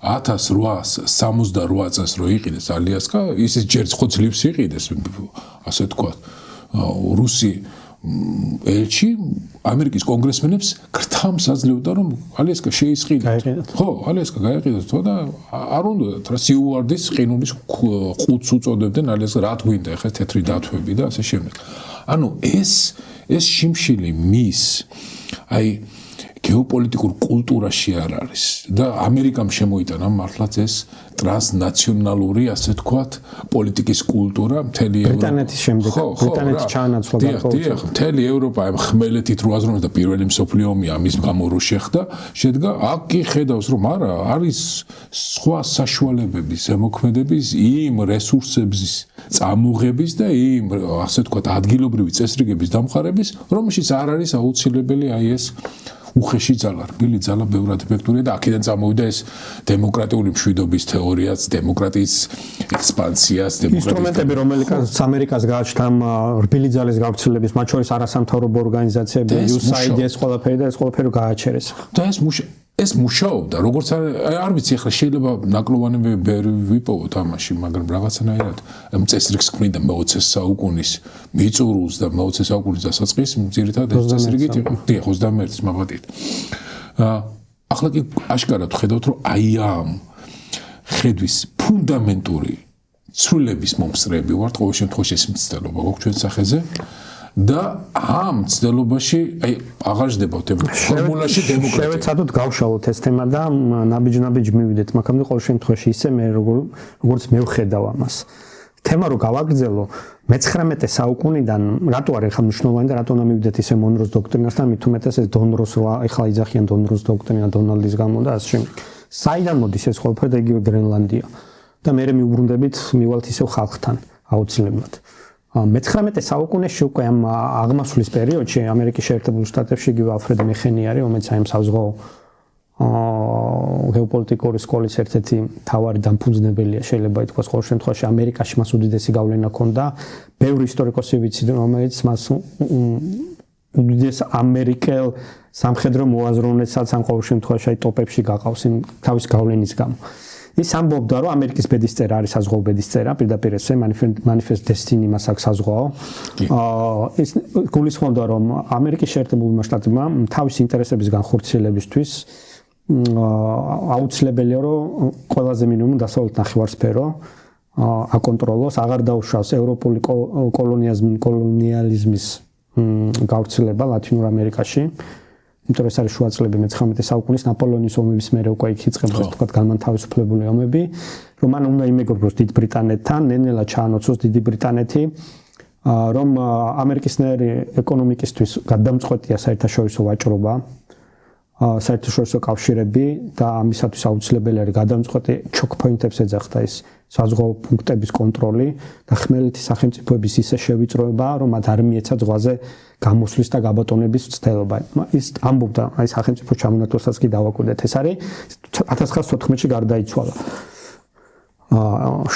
1868 წელს რო იყიდეს ალიასკა, ის ჯერ ხო ძლივს იყიდეს, ასე თქვა. რუსი ელჩი ამერიკის კონგრესმენებს გრთამს აძლევდა რომ ალიასკა შეისყიდოთ. ხო, ალიასკა გაეყიდოთ და არ უნდათ რა სიუვარდის ყინულის ყუთს უწოდებდნენ ალიასკა რა თქვინდა ეხლა თეთრი დათვები და ასე შემდეგ. ანუ ეს შიმშილი მის აი გეოპოლიტიკურ კულტურაში არ არის და ამერიკამ შემოიტანა მართლაც ეს ტრანსნაციონალური ასე თქვათ პოლიტიკის კულტურა მთელი ბრიტანეთის შემდეგ ბრიტანეთის ჩაანაცვლა გარკვეულწილად მთელი ევროპა ამ ხმელეთით რო აზროვნებს და პირველი მსოფლიო ომი ამის გამო რო შედგა აქ კი ხედავს რომ არა არის სხვა საშუალებების ზემოქმედების იმ რესურსების წამოღების და იმ ასე თქვათ ადგილობრივი წესრიგების დამყარების რომელშიც არ არის აუცილებელი აი ეს უხეში ძალა, რბილი ძალა ბევრად ეფექტურია და აქედან წამოვიდა ეს დემოკრატიული მშვიდობის თეორიაც, დემოკრატიის ექსპანსიას, ინსტრუმენტები, რომელიც ამერიკას გააჩნდა რბილი ძალის გავრცელების, მათ შორის არასამთავრობო ორგანიზაციები, USAID ეს ყველაფერი და ეს ყველაფერი გააჩერეს. და ეს მუშაობდა, როგორც არ ვიცი, ახლა შეიძლება ნაკლოვანები ვიპოვოთ ამაში, მაგრამ რაღაცნაირად წესრიგს ქმნიდა მე-20 საუკუნის მიწურულს და მე-20 საუკუნის დასაწყისს, ძირითადად ეს წესრიგით იყო. დიახ, 21-ის მაბატით. ახლა კი აშკარად ხედავთ, რომ აი ამ ხედვის ფუნდამენტური ცვლილების მომსწრეები ვართ, ყოველ შემთხვევაში ეს მცდელობა გვაქვს ჩვენ სახეზე. და ამ ცდელობაში აი აღარ ჯდებათ ფორმულაში დემოკრატია. შევეცადოთ გავშალოთ ეს თემა და ნაბიჯ მივიდეთ, მაგრამ ყოველ შემთხვევაში ისე მე როგორც მე ვხედავ ამას. თემა რო გავაგრძელო, მე-19 საუკუნიდან რატო არის ახლა მნიშვნელოვანი და რატო უნდა მივიდეთ ისე მონროს დოქტრინასთან, მით უმეტეს ეს დონროს ახლა იძახიან დონროს დოქტრინა დონალდის გამო და ასე შემდეგ. საიდან მოდის ეს ყველაფერი და იგივე გრენლანდია და მე მიუბრუნდებით მივალთ ისევ ხალხთან აუცილებლად. მე-19 საუკუნეში უკვე ამ აღმასვლის პერიოდში ამერიკის შეერთებულ შტატებში იგივე ალფრედ მეხენი არის, რომელიც აი ამ საზღვაო გეოპოლიტიკური სკოლის ერთ-ერთი მთავარი დამფუძნებელია, შეიძლება ითქვას. ყოველ შემთხვევაში ამერიკაში მას უდიდესი გავლენა ჰქონდა. ბევრი ისტორიკოსი ვიცი, რომელიც მას უდიდეს ამერიკელ სამხედრო მოაზროვნესაც ამ ყოველ შემთხვევაში აი ტოპებში გაყავს იმ თავის გავლენის გამო. ის ამბობდა, რომ ამერიკის ბედისწერა არის საზღვაო ბედისწერა, პირდაპირ ესე manifest destiny მას აქვს საზღვაო. ის გულისხმობდა, რომ ამერიკის შეერთებულმა შტატებმა თავის ინტერესების განხორციელებისთვის აუცილებელია, რომ ყველაზე მინიმუმ დასავლეთ ნახევარსფერო აკონტროლოს, აღარ დაუშვას ევროპული კოლონიალიზმის გავრცელება ლათინურ ამერიკაში. იმიტომ ეს არის შუა წლები მე-19 საუკუნის ნაპოლეონის ომების მერე უკვე იქ იწყებს ასე ვთქვათ განმანთავისუფლებული ომები, რომ მან უნდა იმეგობროს დიდ ბრიტანეთთან, ნელ-ნელა ჩაანაცვლოს დიდი ბრიტანეთი, რომ ამერიკისნაირი ეკონომიკისთვის გადამწყვეტია საერთაშორისო ვაჭრობა, საერთაშორისო კავშირები და ამისათვის აუცილებელი არის გადამწყვეტი ჩოკ-პოინტებს ეძახდა ეს საზღვაო პუნქტების კონტროლი და ხმელეთის სახელმწიფოების ისე შევიწროება, რომ მათ არ მიეცა ზღვაზე გამოსვლის და გაბატონების ცდელობა. ის ამბობდა, აი სახელმწიფო ჩამონათვალსაც კი დავაკვირდეთ. ეს არის 1914-ში გარდაიცვალა.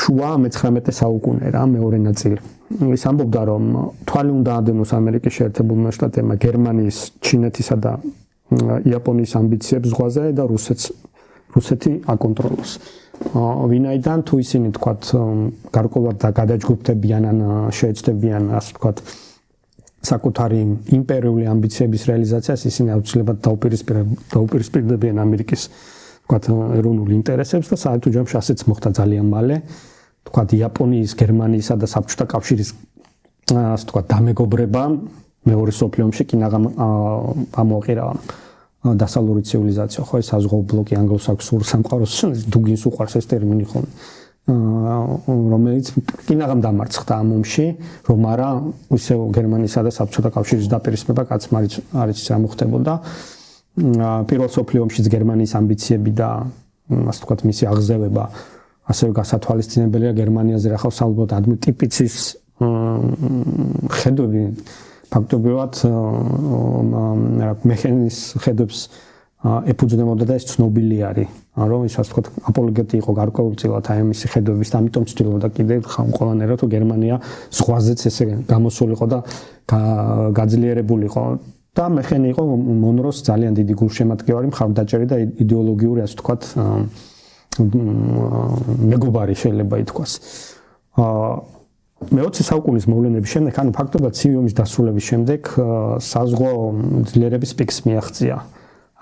შუა მე-19 საუკუნე რა, მეორე ნაწილი. ის ამბობდა, რომ თვალი უნდა ადენოს ამერიკის შეერთებულმა შტატებმა გერმანიის, ჩინეთისა და იაპონიის ამბიციებს ზღვაზე და რუსეთი აკონტროლოს. ვინაიდან თუ ისინი თქვათ გარკვეულად გადაჯგუფდებიან ან შეეცდებიან ასე თქვათ საკუთარი იმპერიული ამბიციების რეალიზაციას, ისინი აუცილებლად დაუპირისპირდებიან ამერიკის თქვათ ეროვნულ ინტერესებს და საერთო ჯამში ასეც მოხდა ძალიან მალე. თქვათ იაპონიის, გერმანიისა და საბჭოთა კავშირის ასე თქვათ დამეგობრება მეორე მსოფლიო ომში კი ამოაყირა დასავლური ცივილიზაცია, ხო ეს საზღვაო ბლოკი ანგლო-საქსონურ სამყაროს დუგინს უყვარს ეს ტერმინი ხოლმე. რომელიც კინაღამ დამარცხდა ამ ომში, რომ არა ისევ გერმანიისა და საბჭოთა კავშირის დაპირისპირება კაც არის ამოხდებოდა. პირველ მსოფლიო ომშიც გერმანიის ამბიციები და ასე ვთქვათ მისი აღზევება ასევე გასათვალისწინებელია გერმანიაზე რა ხავს ალბათ ადმირტიპიცის ხედვები ფაქტობრივად მეხენის ხედვებს ეფუძნებოდა და ეს ცნობილი არის. რომ ის ასე ვთქვათ აპოლოგეტი იყო გარკვეულწილად აი მისი ხედვების და ამიტომ ცდილობდა კიდევ ყველანაირად თუ გერმანია ზღვაზეც ესე გამოსულიყო და გაძლიერებულიყო და მეხენი იყო მონროს ძალიან დიდი გულშემატკივარი მხარდაჭერი და იდეოლოგიური ასე ვთქვათ მეგობარი შეიძლება ითქვას. მე-20 საუკუნის მოვლენების შემდეგ, ანუ ფაქტობრივად ცივი ომის დასრულების შემდეგ საზღვაო ძლიერების პიკს მიაღწია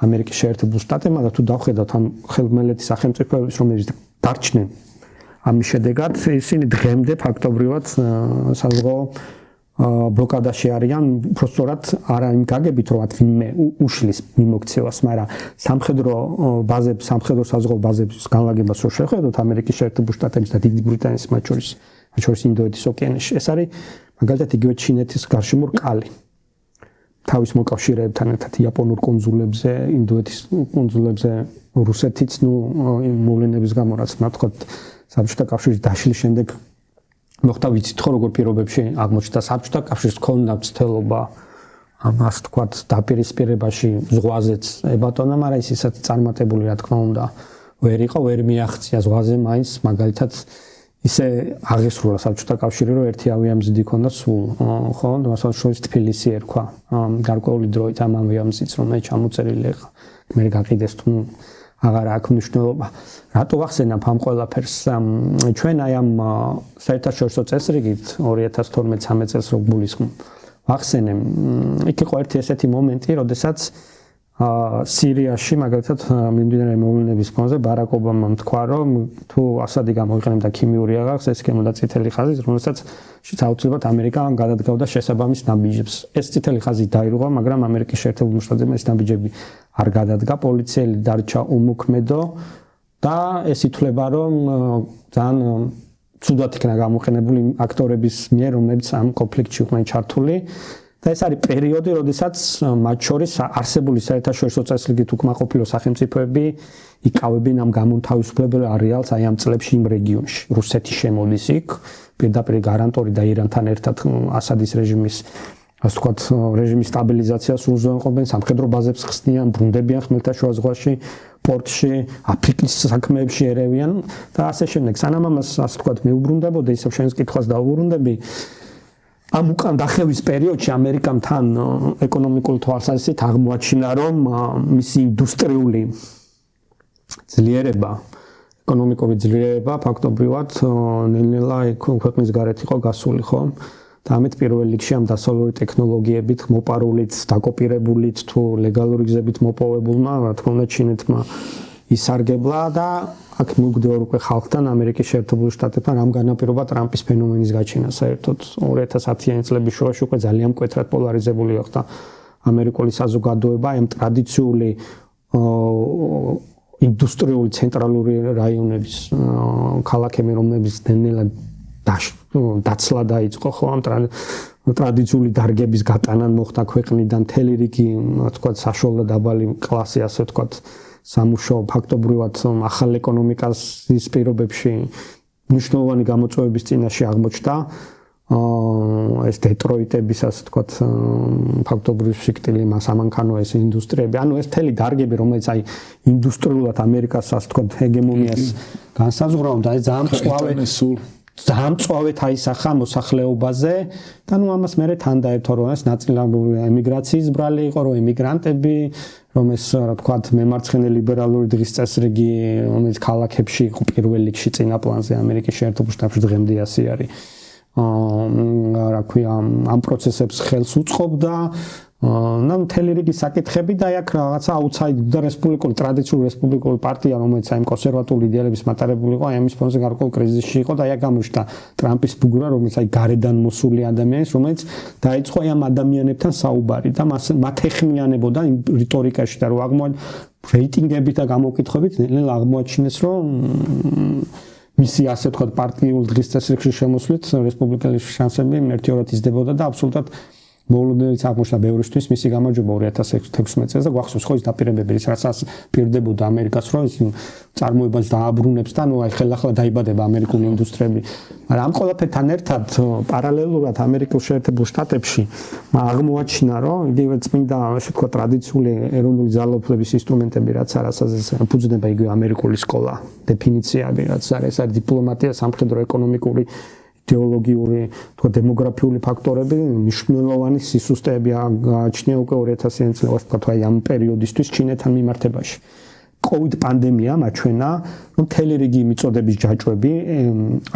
ამერიკის შეერთებულ შტატებმა და თუ დავხედავთ ამ ხელმელეთის სახელმწიფოების, რომლებიც დარჩნენ ამის შედეგად, ისინი დღემდე ფაქტობრივად საზღვაო ბლოკადაში არიან, უბრალოდ არა იმ გაგებით, რომ ვინმე უშლის მიმოქცევას, მაგრამ სამხედრო საზღვაო ბაზების განლაგებას რო შევხედოთ ამერიკის შეერთებულ შტატების და დიდი ბრიტანეთის მათ შორის ინდოეთის ოკეანეში, ეს არის მაგალითად იგივე ჩინეთის გარშემო რკალი. თავის მოკავშირეებთან ერთად იაპონურ კუნძულებზე, ინდოეთის კუნძულებზე, რუსეთიც, მოვლენების გამო რაც ნათქვათ საბჭოთა კავშირის დაშლის შემდეგ მოხდა ვიცით ხო როგორ პირობებში აღმოჩნდა საბჭოთა კავშირის ქონა მცდელობა ამას თქვათ დაპირისპირებაში ზღვაზეც ებატონა, მაგრამ ისაც წარმატებული რა თქმა უნდა ვერ იყო, ვერ მიაღწია ზღვაზე მაინც მაგალითად ისე აღესრულა საბჭოთა კავშირი რომ ერთი ავიამზიდი ჰქონდა სულ ხო მასალ შორის თბილისი ერქვა გარკვეული დროით ამ ავიამზიდს რომელიც ჩამოწერილი იყო მე გაყიდეს თუ აღარ აქვს მნიშვნელობა რატო ვახსენებ ამ ყველაფერს ჩვენ აი ამ საერთაშორისო წესრიგით 2012-13 წელს რო გულისხმობ ვახსენებ იქ იყო ერთი ესეთი მომენტი როდესაც სირიაში მაგალითად მიმდინარე მოვლენების ფონზე ბარაკ ობამამ თქვა რომ თუ ასადი გამოიყენებდა ქიმიური აღარს ეს იქნებოდა წითელი ხაზი რომელსაც აუცილებლად ამერიკა გადადგავდა შესაბამის ნაბიჯებს ეს წითელი ხაზი დაირღვა მაგრამ ამერიკის შეერთებულ შტატებმა ეს ნაბიჯები არ გადადგა პოლიციელი დარჩა უმოქმედო და ეს ითვლება რომ ძალიან ცუდად იქნა გამოყენებული აქტორების მიერ რომლებიც ამ კონფლიქტში იყვნენ ჩართული და ეს არის პერიოდი, როდესაც მათ შორის არსებული საერთაშორისო წესრიგით უკმაყოფილო სახელმწიფოები იკავებენ ამ გამონთავისუფლებელ არეალს აი ამ წლებში იმ რეგიონში. რუსეთი შემოდის იქ, პირდაპირ გარანტორი და ირანთან ერთად ასადის რეჟიმის ასე ვთქვათ, რეჟიმის სტაბილიზაციას უზრუნველყოფენ, სამხედრო ბაზებს ხსნიან, ბრუნდებიან ხმელთაშუა ზღვაში, პორტში, აფრიკის საქმეებში ერევიან და ასე შემდეგ. სანამ ამას ასე ვთქვათ, მეუბრუნდებოდა ისევ შენს კითხვას დაუბრუნდები ამ უკან დახევის პერიოდში ამერიკამ თან ეკონომიკურ თვალსაზრისით აღმოაჩინა რომ მისი ინდუსტრიული ძლიერება, ეკონომიკური ძლიერება ფაქტობრივად ნელ-ნელა ქვეყნის გარეთ იყო გასული, ხო? და ამით პირველ რიგში ამ დასავლური ტექნოლოგიებით მოპარულით, დაკოპირებულით თუ ლეგალური გზებით მოპოვებულმა, რა თქმა უნდა, ჩინეთმა ისარგებლა და აქ მიგდეორ უკვე ხალხთან ამერიკის შეერთებულ შტატებთან ამ განაპირობა ტრამპის ფენომენის გაჩენა საერთოდ 2010-იანი წლების შუაში უკვე ძალიან მკვეთრად პოლარიზებული ხდა ამერიკული საზოგადოება ამ ტრადიციული ინდუსტრიული ცენტრალური რაიონების ქალაქები რომლებიც ნელ-ნელა დაცლა დაიწყო ხო ამ ტრადიციული დარგების გატანა მოხდა ქვეყნიდან მთელი რიგი თქვა საშუალო და დაბალი კლასი ასე თქვა სამუშაო ფაქტობრივად ახალ ეკონომიკის პირობებში მნიშვნელოვანი გამოწვევების წინაშე აღმოჩნდა ეს დეტროიტების ასე ვთქვათ ფაქტობრივად სიკვდილი სამანქანო ეს ინდუსტრიები ანუ ეს მთელი დარგები რომელიც აი ინდუსტრიულად ამერიკას ასე ვთქვათ ჰეგემონიას განსაზღვრავდა ეს ძალიან მწვავედ აისახა მოსახლეობაზე და ნუ ამას მე თან დაერთო რომ ეს ნაწილობრივ ემიგრაციის ბრალი იყო რომ ემიგრანტები რომ ეს რა ვთქვათ მემარცხენე ლიბერალური დღის წესრიგი რომელიც ქალაქებში იყო პირველ რიგში წინა პლანზე ამერიკის შეერთებულ შტატებში დღემდე ასე არის რა ქვია ამ პროცესებს ხელს უწყობდა და მთელი რიგი საკითხები და აქ რაღაცა აუთსაიდერ და რესპუბლიკური ტრადიციული რესპუბლიკური პარტია რომელიც აი კონსერვატული იდეალების მატარებული იყო აი ამის ფონზე გარკვეულ კრიზისში იყო და აი გამოჩნდა ტრამპის ფიგურა რომელიც აი გარედან მოსული ადამიანის რომელიც დაიწყო აი ამ ადამიანებთან საუბარი და მათ ეხმიანებოდა იმ რიტორიკაში და რომ რეიტინგები და გამოკითხვებით ნელ აღმოაჩინეს რომ მისი ასე ვთქვათ პარტიულ დღის წესრიგში შემოსვლით რესპუბლიკელების შანსები ერთიორად იზრდებოდა და აბსოლუტურად მოულოდნელიც აღმოჩნდა ბევრისთვის მისი გამარჯვება 2016 წელს და გვახსოვს ხო ის დაპირებები რასაც პირდებოდა ამერიკას რომ ის წარმოებას დააბრუნებს და ნუ აი ხელახლა დაიბადება ამერიკული ინდუსტრიები მაგრამ ამ ყველაფერთან ერთად პარალელურად ამერიკულ შეერთებულ შტატებში აღმოაჩინა რომ იგივე წმინდა ასე ვთქვათ ტრადიციული ეროვნული ძალაუფლების ინსტრუმენტები რაც არასაზრდად ფუძნება იგივე ამერიკული სკოლა დეფინიციები რაც არის დიპლომატია სამხედრო ეკონომიკური იდეოლოგიური თუ დემოგრაფიული ფაქტორები მნიშვნელოვანი სისუსტეები გააჩნია უკვე 2000-იან წლებში თქვა აი ამ პერიოდისთვის ჩინეთთან მიმართებაში. COVID პანდემიამ აჩვენა, რომ მთელი რიგი მიწოდების ჯაჭვები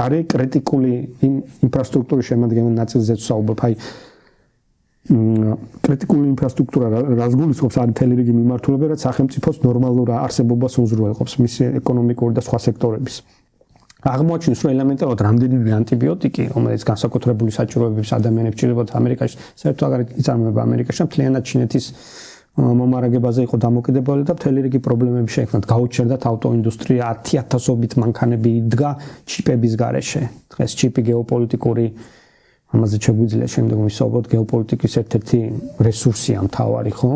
არის კრიტიკული ინფრასტრუქტურის შემადგენელ ნაწილზეც საუბრობ, აი კრიტიკული ინფრასტრუქტურა რაც გულისხმობს არის მთელი რიგი მიმართულება, რაც სახელმწიფოს ნორმალურ არსებობას უზრუნველყოფს მისი ეკონომიკური და სხვა სექტორების. აღმოაჩინეს, რომ ელემენტარულად რამდენიმე ანტიბიოტიკი, რომელიც განსაკუთრებული საჭიროებების ადამიანებს ჭირდებოდა ამერიკაში, საერთოდ აღარ იწარმოება ამერიკაში, მთლიანად ჩინეთის მომარაგებაზე იყო დამოკიდებული და მთელი რიგი პრობლემები შეექმნათ. გაუჩერდათ ავტოინდუსტრია, 10,000-ობით მანქანები იდგა ჩიპების გარეშე. დღეს ჩიპი გეოპოლიტიკური ამაზე შეგვიძლია შემდგომ ვისაუბროთ, გეოპოლიტიკის ერთ-ერთი რესურსია მთავარი, ხო?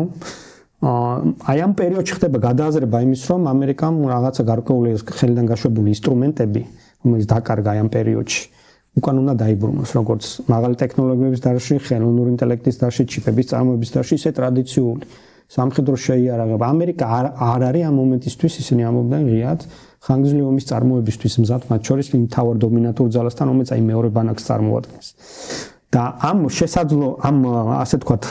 აი ამ პერიოდში ხდება გადააზრება იმის, რომ ამერიკამ რაღაცა გარკვეული ხელიდან გაშვებული ინსტრუმენტები, რომელიც დაკარგა ამ პერიოდში, უკან უნდა დაიბრუნოს, როგორც მაღალი ტექნოლოგიების დარგში, ხელოვნური ინტელექტის დარგში, ჩიპების წარმოების დარგში, ისე ტრადიციული სამხედრო შეიარაღება. ამერიკა არ არის ამ მომენტისთვის, ისინი ამბობდნენ ღიად, ხანგრძლივი ომის წარმოებისთვის მზად, მათ შორის იმ თავარ დომინანტურ ძალასთან, რომელიც აი მეორე ბანაკს წარმოადგენს. და ამ შესაძლო ამ ასე თქვათ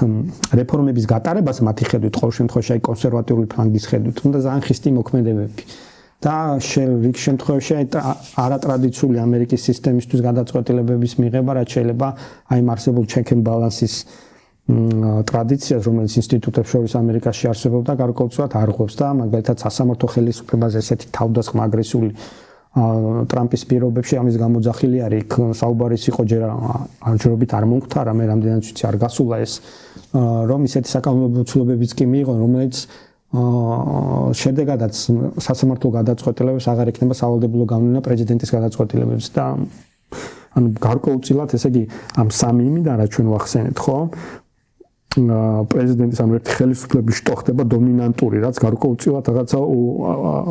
რეფორმების გატარებას მათი ხედვით, ყოველ შემთხვევაში აი კონსერვატიული ფლანგის ხედვით, უნდა ძალიან ხისტი მოქმედებები. და რიგ შემთხვევაში არატრადიციული ამერიკის სისტემისთვის გადაწყვეტილებების მიღება, რაც შეიძლება აი არსებულ check and balance-ის ტრადიციას, რომელიც ინსტიტუტებს შორის ამერიკაში არსებობდა, გარკვეულწილად არღვევს და მაგალითად სასამართლო ხელისუფლებაზე ესეთი თავდასხმა აგრესიული ტრამპის პირობებში ამის გამოძახილი არის. იქ საუბარის იყო ჯერ ჯერობით არ მომختარა, მე რამდენიც ვიცი არ გასულა ეს, რომ ისეთი საკანონმდებლო ცვლილებებიც კი მიიღო, რომელიც შედეგადაც სასამართლო გადაწყვეტილებებს აღარ ექნება სავალდებულო გავლენა პრეზიდენტის გადაწყვეტილებებს და ანუ გარკვეულწილად ესე იგი ამ სამი იმიდან რაც ჩვენ ვახსენეთ, ხო? პრეზიდენტის ამ ერთი ხელისუფლების შტო ხდება დომინანტური, რაც გარკვეულწილად რაღაცა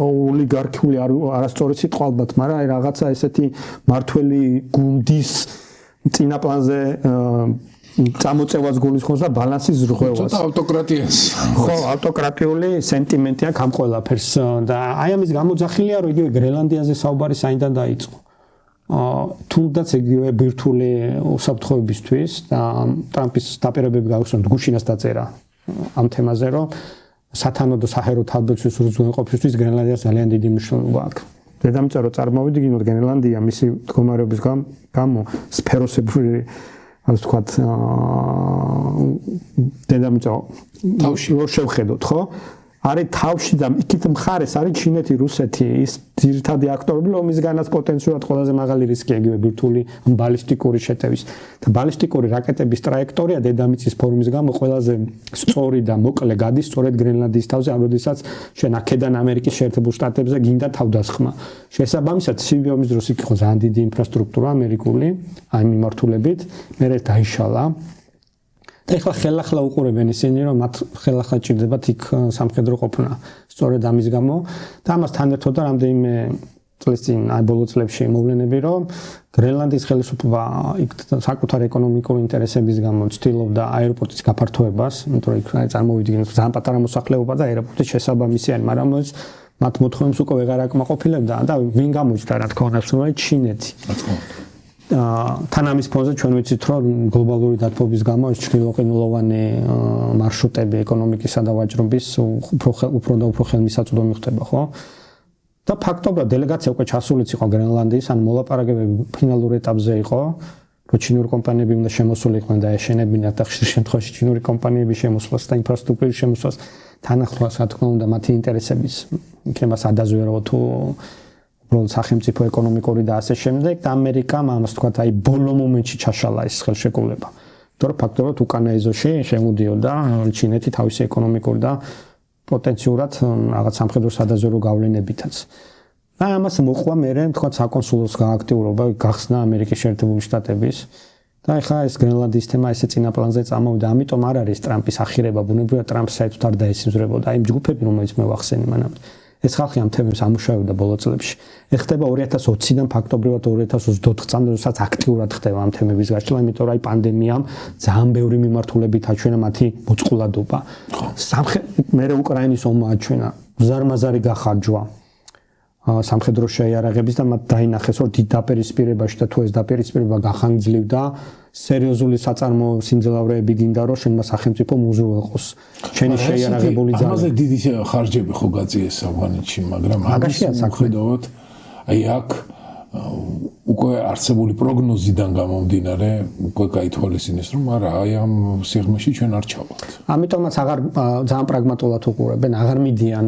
ოლიგარქიული არასწორი სიტყვა ალბათ, მაგრამ აი რაღაცა ესეთი მართველი გუნდის წინაპლანზე წამოწევას გულისხმობს და ბალანსის ზრღვევას. ცოტა ავტოკრატიას. ხო, ავტოკრატიული სენტიმენტი აქვს ამ ყველაფერს და აი ამის გამოძახილია, რომ იგივე გრენლანდიაზე საუბარი საიდან დაიწყო. თუნდაც იგივე ბირთვული უსაფრთხოებისთვის და ტრამპის დაპირებები გაუხსნა გუშინას დაწერა ამ თემაზე, რომ სათანადო საჰაერო თავდაცვის უზრუნველყოფისთვის გრენლანდიას ძალიან დიდი მნიშვნელობა აქვს. დედამიწა რო წარმოვიდგინოთ, გრენლანდია მისი მდგომარეობის გამო სფეროსებური ასე ვთქვათ დედამიწა თავში რო შევხედოთ, ხო? არის თავში და იქით მხარეს არის ჩინეთი, რუსეთი, ის ძირითადი აქტორები, რომლისგანაც პოტენციურად ყველაზე მაღალი რისკია იგივე ბირთვული ბალისტიკური შეტევის და ბალისტიკური რაკეტების ტრაექტორია დედამიწის ფორმის გამო ყველაზე სწორი და მოკლე გადის სწორედ გრენლანდიის თავზე, როდესაც შენ აქედან ამერიკის შეერთებულ შტატებზე გინდა თავდასხმა. შესაბამისად, ცივი ომის დროს იქ იყო ძალიან დიდი ინფრასტრუქტურა ამერიკული, აი მიმართულებით, მერე დაიშალა. და ეხლა ხელახლა უყურებენ ისინი, რომ მათ ხელახლა ჭირდებათ იქ სამხედრო ყოფნა. სწორედ ამის გამო და ამასთან ერთად რამდენიმე წლის წინ, აი ბოლო წლებში მოვლენები, რომ გრენლანდიის ხელისუფლება იქ საკუთარი ეკონომიკური ინტერესების გამო ცდილობდა აეროპორტის გაფართოებას, იმიტომ რომ იქ წარმოვიდგინოთ ძალიან პატარა მოსახლეობა და აეროპორტის შესაბამისი არის, მაგრამ მათ მოთხოვნებს უკვე ვეღარ აკმაყოფილებდა და ვინ გამოჩნდა რა თქმა უნდა, სულ ჩინეთი. თან ამის ფონზე ჩვენ ვიცით, რომ გლობალური დათბობის გამო ეს ჩრდილოყინულოვანი მარშრუტები ეკონომიკისა და ვაჭრობის უფრო და უფრო ხელმისაწვდომი ხდება, ხო? და ფაქტობრივად დელეგაცია უკვე ჩასულიც იყო გრენლანდიის, ან მოლაპარაკებები ფინალურ ეტაპზე იყო, რომ ჩინური კომპანიები უნდა შემოსულიყვნენ და ეშენებინათ და ხშირ შემთხვევაში ჩინური კომპანიების შემოსვლას და ინფრასტრუქტურის შემოსვლას თანახლავს, რა თქმა უნდა, მათი ინტერესების იქნება სადაზვერვო თუ უბრალოდ სახელმწიფო ეკონომიკური და ასე შემდეგ და ამერიკამ ამას თქვათ აი ბოლო მომენტში ჩაშალა ეს ხელშეკრულება. იმიტომ რომ ფაქტობრივად უკანა ეზოში შემოდიოდა ჩინეთი თავისი ეკონომიკური და პოტენციურად რაღაც სამხედრო სადაზვერვო გავლენებითაც. და ამას მოყვა მერე თქვათ საკონსულოს გააქტიურობა, გახსნა ამერიკის შეერთებული შტატების და ეხლა ეს გრენლანდიის თემა ესე წინაპლანზე წამოვიდა, ამიტომ არ არის ტრამპის ახირება, ბუნებრივად ტრამპს საერთოდ არ დაესიმზვრებოდა აი ჯგუფები, რომელიც მე ვახსენე მანამ. ეს ხალხი ამ თემებს ამუშავებდა ბოლო წლებში. ეს ხდება 2020-დან ფაქტობრივად 2024 წამდე, როდესაც აქტიურად ხდება ამ თემების გაშლა, იმიტომ რომ აი პანდემიამ ძალიან ბევრი მიმართულებით აჩვენა მათი მოწყვლადობა. მერე უკრაინის ომმა აჩვენა ზარმაზარი გახარჯვა. სამხედრო შეიარაღების და მათ დაინახეს რომ დიდ დაპირისპირებაში და თუ ეს დაპირისპირება გახანგრძლივდა სერიოზული საწარმოო სიმძლავრეები გინდა რომ შენმა სახელმწიფო უზრუნველყოს შენი შეიარაღებული ძალა. ამაზე დიდი ხარჯები ხო გაწიეს ავღანეთში, მაგრამ მაგაშია საქმე. აი აქ უკვე არსებული პროგნოზიდან გამომდინარე უკვე გაითვალისწინეს რომ არა აი ამ სიღრმეში ჩვენ არ ჩავალთ. ამიტომაც აღარ ძალიან პრაგმატულად უყურებენ, აღარ მიდიან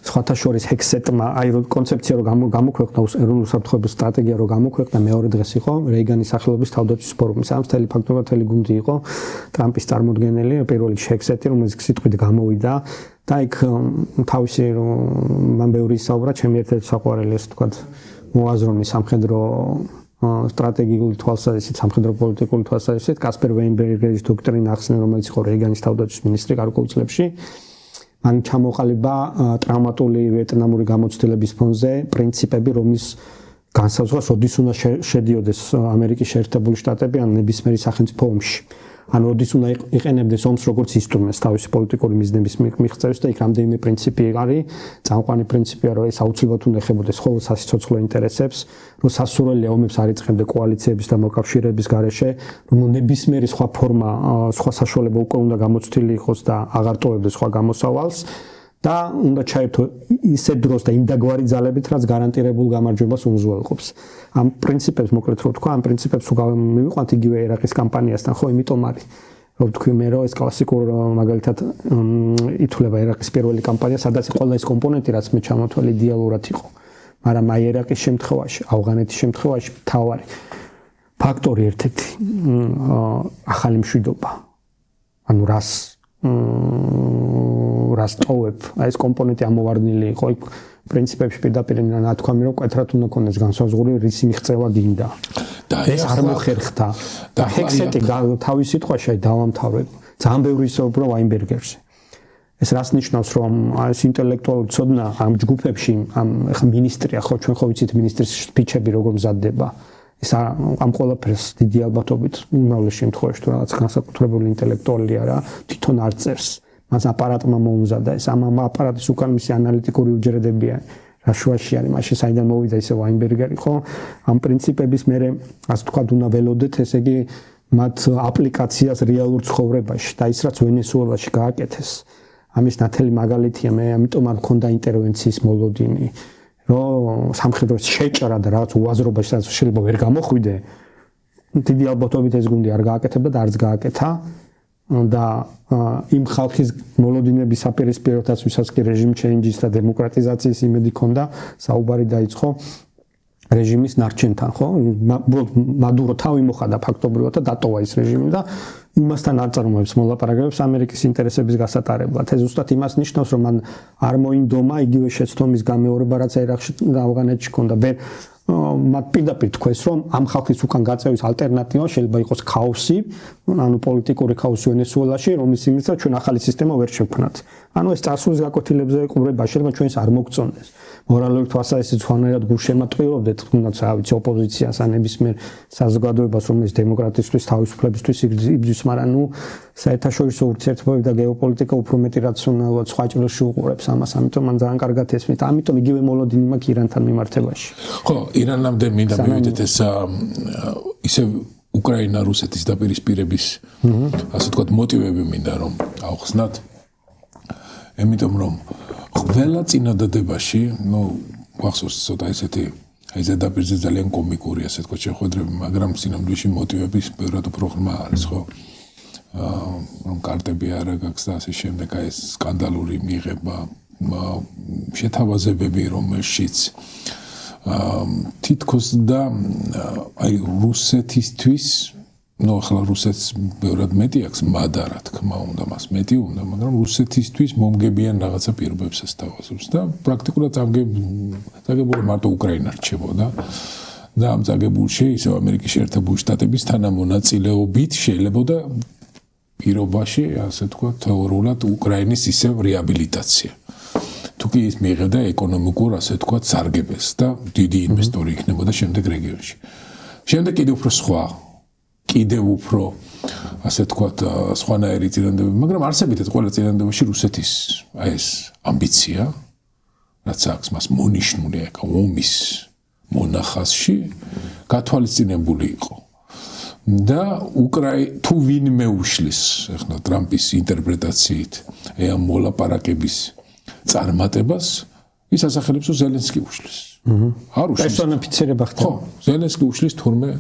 სხვათა შორის ჰექსეტმა, აი რომ კონცეფცია რომ გამოქვეყნდა ეროვნული უსაფრთხოების სტრატეგია რომ გამოქვეყნდა მეორე დღეს იყო რეიგანის სახელობის თავდაცვის ფორუმი. სამ მთელი ფაქტობრივად მთელი გუნდი იყო ტრამპის წარმოდგენელი, პირველ რიგში ჰექსეტი რომელიც სიტყვით გამოვიდა და იქ თავისი რომ მან ბევრი ისაუბრა, ჩემი ერთ-ერთი საყვარელი ეს თქვა მოაზროვნე სამხედრო სტრატეგიული თვალსაზრისით, სამხედრო პოლიტიკური თვალსაზრისით კასპერ ვეინბერგერის დოქტრინა ახსნა, რომელიც იყო რეიგანის თავდაცვის მინისტრი გარკვეულ წლებში. მან ჩამოყალიბა ტრავმატული ვიეტნამური გამოცდილების ფონზე პრინციპები, რომლის განსაზღვრას როდის უნდა შედიოდეს ამერიკის შეერთებული შტატები ან ნებისმიერი სახელმწიფო ომში. ან როდის უნდა იყენებდეს ომს როგორც ინსტრუმენტს თავისი პოლიტიკური მიზნების მიღწევას და იქ რამდენიმე პრინციპი არის, წამყვანი პრინციპია რომ ეს აუცილებლად უნდა ეხებოდეს ხოლმე სასიცოცხლო ინტერესებს, რომ სასურველი ომებს არ იწყებდა კოალიციების და მოკავშირეების გარეშე, რომ ნებისმიერი სხვა ფორმა, სხვა საშუალება უკვე უნდა გამოცდილი იყოს და აღარ ტოვებდეს სხვა გამოსავალს. და უნდა ჩაერთო ისე დროს და იმ დაგვარი ძალებით, რაც გარანტირებულ გამარჯვებას უზრუნველყოფს. ამ პრინციპებს მოკლედ რო თქვა, ამ პრინციპებს მივიყვანთ იგივე ერაყის კამპანიასთან, ხო, იმიტომ არის, რომ თქვი მე რომ ეს კლასიკურ მაგალითად ითვლება ერაყის პირველი კამპანია, სადაც ყველა ეს კომპონენტი, რაც მე ჩამოთვალე იდეალურად იყო. მაგრამ აი ერაყის შემთხვევაში, ავღანეთის შემთხვევაში თავარი ფაქტორი ერთ-ერთი ახალი მშვიდობა. ანუ რას ტოვებ, აი ეს კომპონენტი ამოვარდნილი იყო იქ პრინციპებში პირდაპირ ნათქვამი რომ მკვეთრად უნდა ქონდეს განსაზღვრული რისი მიღწევა გინდა. ეს არ მოხერხდა. და ჰექსეტი თავის სიტყვაში დავამთავრებ. ძალიან ბევრი ისაუბრა ვაინბერგერზე. ეს რას ნიშნავს რომ ეს ინტელექტუალური ცოდნა ამ ჯგუფებში ამ ხა მინისტრია ხო ჩვენ ხო ვიცით მინისტრის სპიჩები როგორ მზადდება. ეს ამ ყველაფერს დიდი ალბათობით უმრავლეს შემთხვევაში თუ რაღაც განსაკუთრებული ინტელექტუალი არა თვითონ არ წერს. მას აპარატმა მოუმზადა ეს ამ აპარატის უკან მისი ანალიტიკური უჯრედებია რა შუაში არის მაშინ საიდან მოვიდა ისე ვაინბერგერი ხო ამ პრინციპების მე ასე თქვა უნდა ველოდეთ ესე იგი მათ აპლიკაციას რეალურ ცხოვრებაში და ის რაც ვენესუელაში გააკეთეს ამის ნათელი მაგალითია მე ამიტომ არ მქონდა ინტერვენციის მოლოდინი რომ სამხედროს შეჭრა და რაღაც უაზრობაში რაც შეიძლება ვერ გამოხვიდე დიდი ალბათობით ეს გუნდი არ გააკეთებდა და არც გააკეთა და იმ ხალხის მოლოდინების საპირისპიროთაც ვისაც კი რეჟიმ ჩენჯის და დემოკრატიზაციის იმედი ქონდა საუბარი დაიწყო რეჟიმის ნარჩენთან ხო მადურო თავი მოხადა ფაქტობრივად და დატოვა ის რეჟიმი და იმასთან არ წარმოებს მოლაპარაკებებს ამერიკის ინტერესების გასატარებლად ეს ზუსტად იმას ნიშნავს რომ მან არ მოინდომა იგივე შეცდომის გამეორება რაც ერაყში და ავღანეთში ქონდა მათ პირდაპირ თქვეს რომ ამ ხალხის უკან გაწევის ალტერნატივა შეიძლება იყოს ქაოსი, ანუ პოლიტიკური ქაოსი ვენესუელაში, რომლის იმისათვის ჩვენ ახალი სისტემა ვერ შევქმნათ. ანუ ეს წარსულის გაკვეთილებზე ყურება შეიძლება ჩვენს არ მოგწონდეს. მორალური თვალსაზრისით სხვანაირად გულშემატკივრობდეთ, თუნდაც რა ვიცი ოპოზიციას ან ნებისმიერ საზოგადოებას, რომელიც დემოკრატიისთვის, თავისუფლებისთვის იბრძვის, მაგრამ ნუ საერთაშორისო ურთიერთობები და გეოპოლიტიკა უფრო მეტი რაციონალურად სხვა ჭრილში უყურებს ამას, ამიტომ მან ძალიან კარგად ესმით. ამიტომ იგივე მოლოდინი მაქვს ირანთან მიმართებაში. ხო, ირანამდე მინდა მივიდეთ ეს ისე უკრაინა რუსეთის დაპირისპირების ასე ვთქვათ მოტივები მინდა რომ ავხსნათ. იმიტომ რომ ყველა წინადადებაში, ნუ გვახსოვს ცოტა ესეთი აი ზედაპირზე ძალიან კომიკური ასე ვთქვათ შეხვედრები, მაგრამ სინამდვილეში მოტივების ბევრად უფრო ღრმა არის, ხო? რომ კარტები არა გაქვს და ასე შემდეგ აი ეს სკანდალური მიღება, შეთავაზებები რომელშიც თითქოს და აი რუსეთისთვის ნუ ახლა რუსეთს ბევრად მეტი აქვს მადა რა თქმა უნდა მას მეტი უნდა მაგრამ რუსეთისთვის მომგებიან რაღაცა პირობებს ასთავაზებს და პრაქტიკულად წაგებული მარტო უკრაინა რჩებოდა და ამ წაგებულში ისევ ამერიკის შეერთებული შტატების თანამონაწილეობით შეიძლება და პირობაში ასე თქვა თეორიულად უკრაინის ისევ რეაბილიტაცია თუ კი ის მიიღებდა ეკონომიკურ ასე თქვა სარგებელს და დიდი ინვესტორი იქნებოდა შემდეგ რეგიონში. შემდეგ კიდევ უფრო ასე თქვა სხვანაირი წინადადებები, მაგრამ არსებითად ყველა წინადადებაში რუსეთის აი ეს ამბიცია რაც აქვს მას მონიშნული ეკა ომის მონახაზში გათვალისწინებული იყო. და თუ ვინმე უშლის ახლა ტრამპის ინტერპრეტაციით ამ მოლაპარაკების წარმატებას ის ასახელებს რომ ზელენსკი უშლის. არ უშლის. პერსონიფიცირება ხდება. ხო, ზელენსკი უშლის თურმე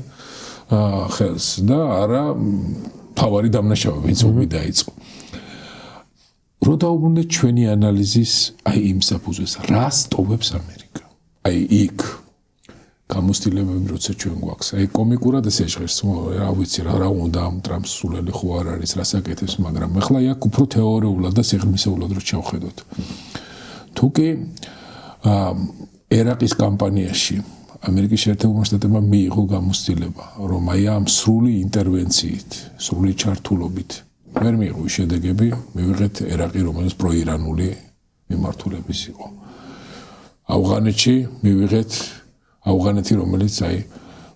ხელს და არა თავარი დამნაშავე ვინც ომი დაიწყო. რო დაუბრუნდეთ ჩვენი ანალიზის აი იმ საფუძველს, რა სტოვებს ამერიკა. აი იქ გამოსtildeებები როცა ჩვენ გვაქვს. აი კომიკურად ესე ჟღერს, რა ვიცი რა უნდა ამ ტრამპს სულელი ხო არ არის, რას აკეთებს, მაგრამ ახლა აქ უფრო თეორიულად და სიღრმისეულად რო ჩავხედოთ. თუკი ერაყის კამპანიაში ამერიკის შეერთებულმა შტატებმა მიიღო გამოსtildeება, რომ აი ამ სრული ინტერვენციით, სრული ჩართულობით ვერ მიიღო შედეგები, მივიღეთ ერაყი, რომელიც პროირანული მიმართულების იყო. ავღანეთში მივიღეთ ავღანეთი, რომელიც აი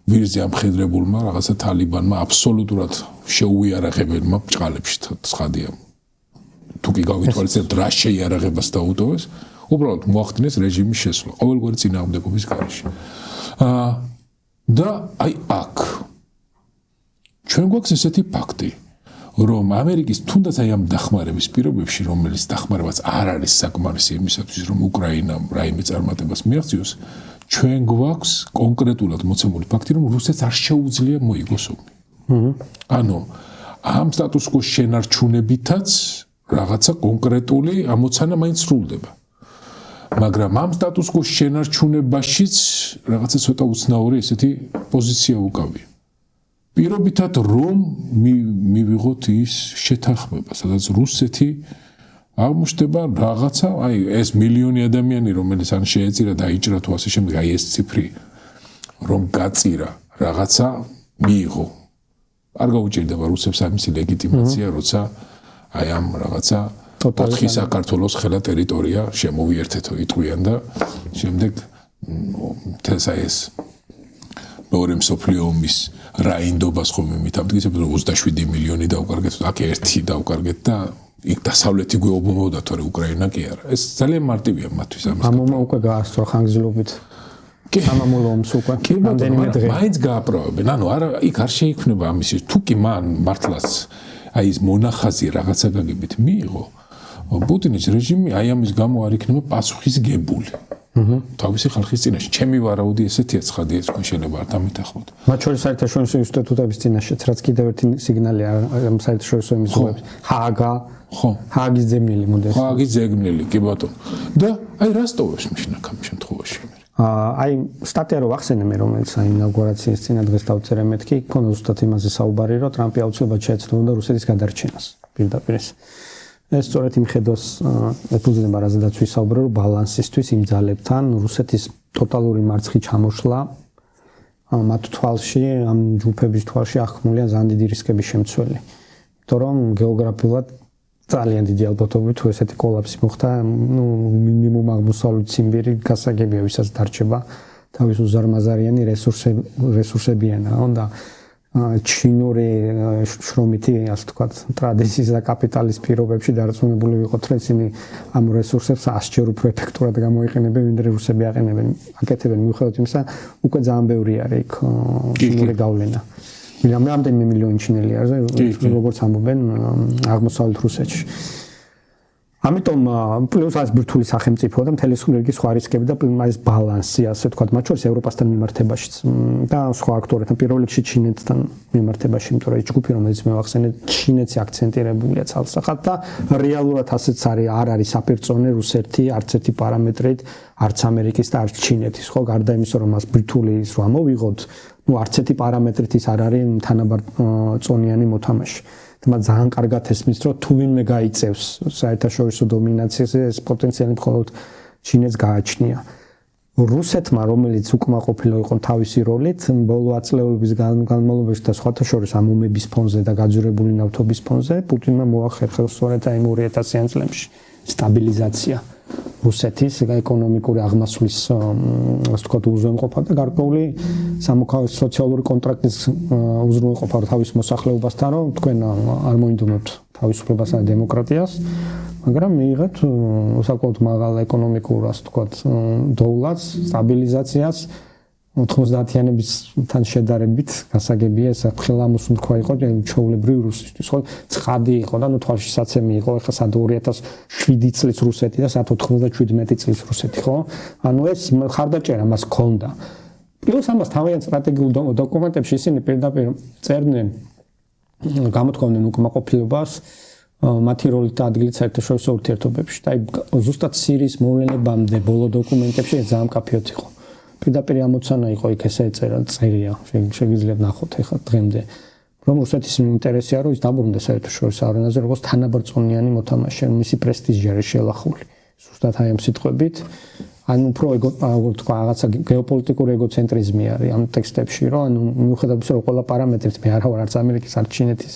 ვირზე ამხედრებულმა რაღაცა თალიბანმა აბსოლუტურად შეუიარაღებელმა ბჭყალებში ცხადია. თუკი გავითვალისწინებთ რა შეიარაღებას დაუტოვეს, უბრალოდ მოახდინეს რეჟიმის შესვლა ყოველგვარი წინააღმდეგობის გარეშე. და აი აქ ჩვენ გვაქვს ესეთი ფაქტი, რომ ამერიკის თუნდაც აი ამ დახმარების პირობებში, რომელიც დახმარებაც არ არის საკმარისი იმისათვის, რომ უკრაინამ რაიმე წარმატებას მიაღწიოს, ჩვენ გვაქვს კონკრეტულად მოცემული ფაქტი, რომ რუსეთს არ შეუძლია მოიგოს ომი. ანუ ამ სტატუს-კვოს შენარჩუნებითაც რაღაცა კონკრეტული ამოცანა მაინც სრულდება. მაგრამ ამ სტატუს-კვოს შენარჩუნებაშიც რაღაცა ცოტა უცნაური ესეთი პოზიცია უკავია. პირობითად რომ მივიღოთ ის შეთანხმება, სადაც რუსეთი აღმოჩნდება რაღაცა, აი ეს მილიონი ადამიანი, რომელიც ან შეეწირა და აიჭრა თუ ასე შემდეგ, აი ეს ციფრი რომ გაწირა რაღაცა მიიღო. არ გაუჭირდება რუსებს ამისი ლეგიტიმაცია, როცა აი ამ რაღაცა 4 საქართველოს ხელა ტერიტორია შემოვიერთეთო იტყვიან და შემდეგ თესა ეს მეორე მსოფლიო ომის რაინდობას ხომ მითავდგეს, რომ 27 მილიონი დავკარგეთ, აქ ერთი დავკარგეთ და იქ დასავლეთი გვეუბნებოდა, თორე უკრაინა კი არა. ეს ძალიან მარტივია მათთვის ამას. ამომა უკვე გაასწრო ხანგრძლივობით. სამამულო ომს უკვე. რამდენიმე დღე. მაინც გააპროვებენ. ანუ არა, იქ არ შეიქმნება ამისი. თუ კი მან მართლაც აი ეს მონახაზი რაღაცა გაგებით მიიღო, პუტინის რეჟიმი აი ამის გამო არ იქნება პასუხისგებული. თავისი ხალხის წინაშე. ჩემი ვარაუდი ესეთია, ცხადია, თქვენ შეიძლება არ დამეთანხმოთ. მათ შორის საერთაშორისო ინსტიტუტების წინაშეც, რაც კიდევ ერთი სიგნალია ამ საერთაშორისო მიზნებს. ჰააგა, ხო, ჰააგის ზეგნილი მოდის. ჰააგის ზეგნილი, კი ბატონო. და აი რა სტოვებს მაშინ ამ შემთხვევაში? აი სტატია რო ვახსენე მე, რომელიც აი ინაუგურაციის წინა დღეს დავწერე მეთქი, იქონა ზუსტად იმაზე საუბარი, რომ ტრამპი აუცილებლად შეეცდომოდა რუსეთის გადარჩენას. პირდაპირ ეს სწორედ იმ ხედავს ეფუძნება, რაზედაც ვისაუბრე, რომ ბალანსისთვის იმ ძალებთან რუსეთის ტოტალური მარცხი ჩამოშლა მათ თვალში, ამ ჯგუფების თვალში ახმულია ძალიან დიდი რისკების შემცველი. იმიტომ რომ გეოგრაფიულად ძალიან დიდი ალბათობით თუ ესეთი კოლაფსი მოხდა, ნუ მინიმუმ აღმოსავლეთ ციმბირი გასაგებია, ვისაც დარჩება თავის უზარმაზარიანი რესურსებიანაო და ჩინური შრომითი, ასე ვთქვათ, ტრადიციის და კაპიტალის პირობებში დარწმუნებული ვიყოთ, რომ ისინი ამ რესურსებს 100-ჯერ უფრო ეფექტურად გამოიყენებენ, ვიდრე რუსები აყენებენ. აკეთებენ მიუხედავად იმისა, უკვე ძალიან ბევრი არის იქ ჩინური გავლენა. რამდენიმე მილიონი ჩინელი არის, როგორც ამბობენ აღმოსავლეთ რუსეთში. ამიტომ პლუს არის ბირთვული სახელმწიფო და მთელი სხვა რისკები და ეს ბალანსი, ასე ვთქვათ, მათ შორის ევროპასთან მიმართებაშიც და სხვა აქტორებთან, პირველ რიგში ჩინეთთან მიმართებაში, იმიტომ რომ ეს ჯგუფი, რომელიც მე ვახსენე, ჩინეთში აქცენტირებულია ცალსახად და რეალურად ასეც არის, არ არის საპირწონე რუსეთი არც ერთი პარამეტრით, არც ამერიკის და არც ჩინეთის, ხო, გარდა იმისა, რომ მას ბირთვული ის რა მოვიღოთ, ну არც ერთი პარამეტრით ის არ არის თანაბარ წონიანი მოთამაშე. და ძალიან კარგად ესმის, რომ თუ ვინმე გაიწევს საერთაშორისო დომინაციაზე, ეს პოტენციალი მხოლოდ ჩინეთს გააჩნია. რუსეთმა, რომელიც უკმაყოფილო იყო თავისი როლით, ბოლო აწლეულების განმავლობაში და სხვათა შორის ამ ომების ფონზე და გაძვირებული ნავთობის ფონზე, პუტინმა მოახერხა სწორედ აი 2000-იან წლებში სტაბილიზაცია რუსეთის ეკონომიკური აღმასვლის, ასე ვთქვათ, უზრუნველყოფა და გარკვეული სოციალური კონტრაქტის უზრუნველყოფა თავის მოსახლეობასთან, რომ თქვენ არ მოინდომოთ თავისუფლებასა და დემოკრატიას, მაგრამ მიიღეთ უსაკუთროდ მაღალ ეკონომიკურ, ასე ვთქვათ, დოვლას, სტაბილიზაციას 90-იანებისთან შედარებით გასაგებია ეს ხელამოს თქვა იყო ჩვეულებრივი რუსისთვის, ხო? ცხადი იყო და თვალშისაცემი იყო, ეხლა სად 2007 წლის რუსეთი და სად 97 წლის რუსეთი, ხო? ანუ ეს ხარდაჭერა მას ჰქონდა. პლუს ამას თავიანთ სტრატეგიულ დოკუმენტებში ისინი პირდაპირ წერდნენ, გამოთქვამდნენ უკმაყოფილებას მათი როლით და ადგილით საერთაშორისო ურთიერთობებში. და ზუსტად სირიის მოვლენებამდე ბოლო დოკუმენტებში ეს ძალიან მკაფიოდ იყო. პირდაპირ ამოცანა იყო იქ ესე წერია, შეგიძლიათ ნახოთ ახლა დღემდე, რომ რუსეთის ინტერესია, რომ ის დაბრუნდეს საერთაშორისო არენაზე როგორც თანაბრძოლიანი მოთამაშე, მისი პრესტიჟი არის შელახული. ზუსტად აი ამ სიტყვებით, ანუ უფრო თქვა რაღაცა გეოპოლიტიკური ეგოცენტრიზმი არის ამ ტექსტებში, რომ ანუ მიუხედავად იმისა, რომ ყველა პარამეტრით მე არა ვარ არც ამერიკის, არც ჩინეთის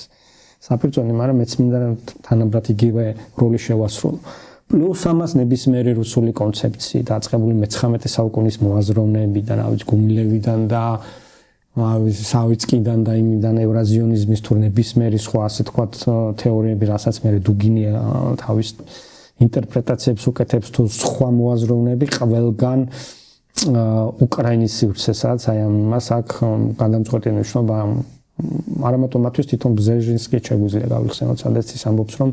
საპირწონე, მაგრამ მეც მინდა თანაბრად იგივე როლი შევასრულო. პლუს ამას ნებისმიერი რუსული კონცეფცია დაწყებული მე-19 საუკუნის მოაზროვნეებიდან, ავიც გუმილევიდან და სავიცკიდან და იმიდან ევრაზიონიზმის თუ ნებისმიერი სხვა ასე თქვათ თეორიები, რასაც მე დუგინი თავის ინტერპრეტაციებს უკეთებს თუ სხვა მოაზროვნეები ყველგან უკრაინის სივრცესაც აი ამას აქ გადამწყვეტი ნიშნობა არა მარტო მათთვის თვითონ ბზეჟინსკი შეგვიძლია გავიხსენოთ, სადაც ის ამბობს, რომ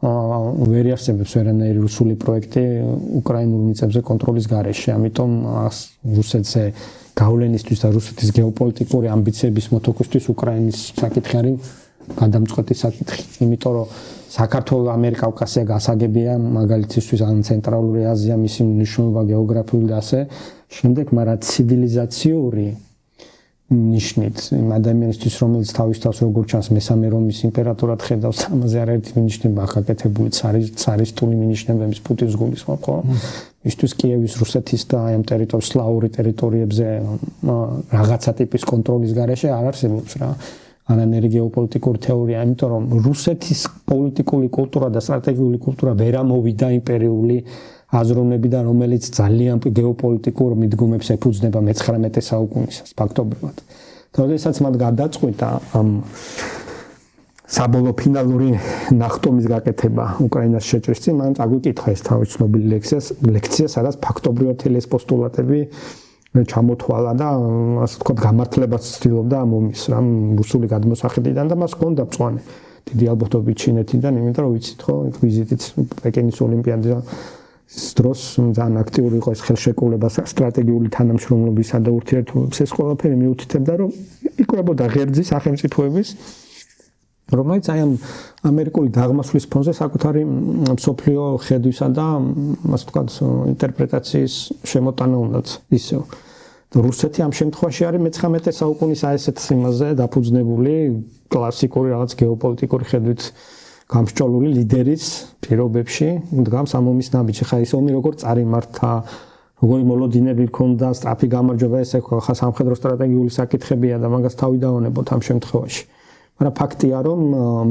ვერ იარსებებს ვერანაირი რუსული პროექტი უკრაინულ მიწებზე კონტროლის გარეშე, ამიტომ რუსეთზე გავლენისთვის და რუსეთის გეოპოლიტიკური ამბიციების მოთოქვისთვის უკრაინის საკითხი არის გადამწყვეტი საკითხი, იმიტომ რომ საქართველოს ამიერკავკასია გასაგებია მაგალითისთვის ან ცენტრალური აზია მისი მნიშვნელობა გეოგრაფიული და ასე შემდეგ, მაგრამ ცივილიზაციური ნიშნით იმ ადამიანისთვის, რომელიც თავის თავს როგორ ჩანს მესამე რომის იმპერატორად ხედავს, ამაზე არაერთი მინიშნება ახაკეთებული ცარისტული მინიშნებების პუტინს გულისხმობ, ხო? მისთვის კიევის, რუსეთის და აი ამ სლავური ტერიტორიებზე რაღაცა ტიპის კონტროლის გარეშე არ არსებობს რა. ანანერი გეოპოლიტიკური თეორია, იმიტომ რომ რუსეთის პოლიტიკური კულტურა და სტრატეგიული კულტურა ვერ ამოვიდა იმპერიული აზროვნებიდან, რომელიც ძალიან გეოპოლიტიკურ მიდგომებს ეფუძნება მე-19 საუკუნისას ფაქტობრივად. როდესაც მათ გადაწყვიტა ამ საბოლოო ფინალური ნახტომის გაკეთება უკრაინას შეჭრის წინ, მან წაგვიკითხა ეს თავის ცნობილი ლექცია, სადაც ფაქტობრივად ეს პოსტულატები ჩამოთვალა და ასე ვთქვათ გამართლებას ცდილობდა ამ ომის რამ რუსული გადმოსახედიდან და მას ჰქონდა მწვანე დიდი ალბათობით ჩინეთიდან, იმიტომ რომ ვიცით ხო, ვიზიტით პეკინის ოლიმპიადის დროს ძალიან აქტიური იყო ეს ხელშეკრულება სტრატეგიული თანამშრომლობისა და ურთიერთობების ეს ყველაფერი მიუთითებდა, რომ იკვრებოდა ღერძი სახელმწიფოების, რომელიც აი ამ ამერიკული დაღმასვლის ფონზე საკუთარი მსოფლიო ხედვისა და ასე ვთქვათ ინტერპრეტაციის შემოტანა უნდათ ისევ. რუსეთი ამ შემთხვევაში არის მე-19 საუკუნის აი ესეთ იმაზე დაფუძნებული კლასიკური რაღაც გეოპოლიტიკური ხედვით გამსჭოლული ლიდერის პირობებში დგამს ამ ომის ნაბიჯი. ხა ის ომი როგორ წარიმართა, როგორი მოლოდინები ჰქონდა, სწრაფი გამარჯვება, ესე ხა სამხედრო სტრატეგიული საკითხებია და მაგას თავი დავანებოთ ამ შემთხვევაში. მაგრამ ფაქტია, რომ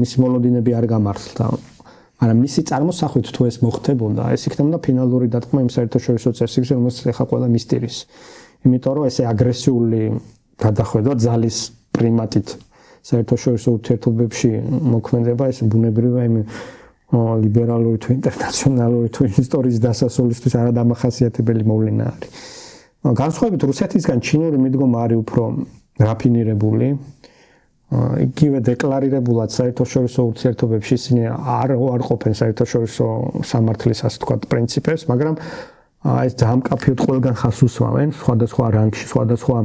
მისი მოლოდინები არ გამართლდა. მაგრამ მისი წარმოსახვით თუ ეს მოხდებოდა, ეს იქნებოდა ფინალური დათქმა იმ საერთაშორისო წესრიგზე, რომელსაც ახლა ყველა მისდირის. იმიტომ რომ ესე აგრესიული გადახვედა ძალის პრიმატით საერთაშორისო ურთიერთობებში მოქმედება ეს ბუნებრივია იმ ლიბერალური თუ ინტერნაციონალური თუ ისტორიის დასასრულისთვის არადამახასიათებელი მოვლენა არის. განსხვავებით რუსეთისგან ჩინური მიდგომა არის უფრო რაფინირებული. იგივე დეკლარირებულად საერთაშორისო ურთიერთობებში ისინი არ ყოფენ საერთაშორისო სამართლის ასე ვთქვათ პრინციპებს, მაგრამ ეს ძალიან მკაფიოდ ყველგან ხას უსვამენ, სხვადასხვა რანგში, სხვადასხვა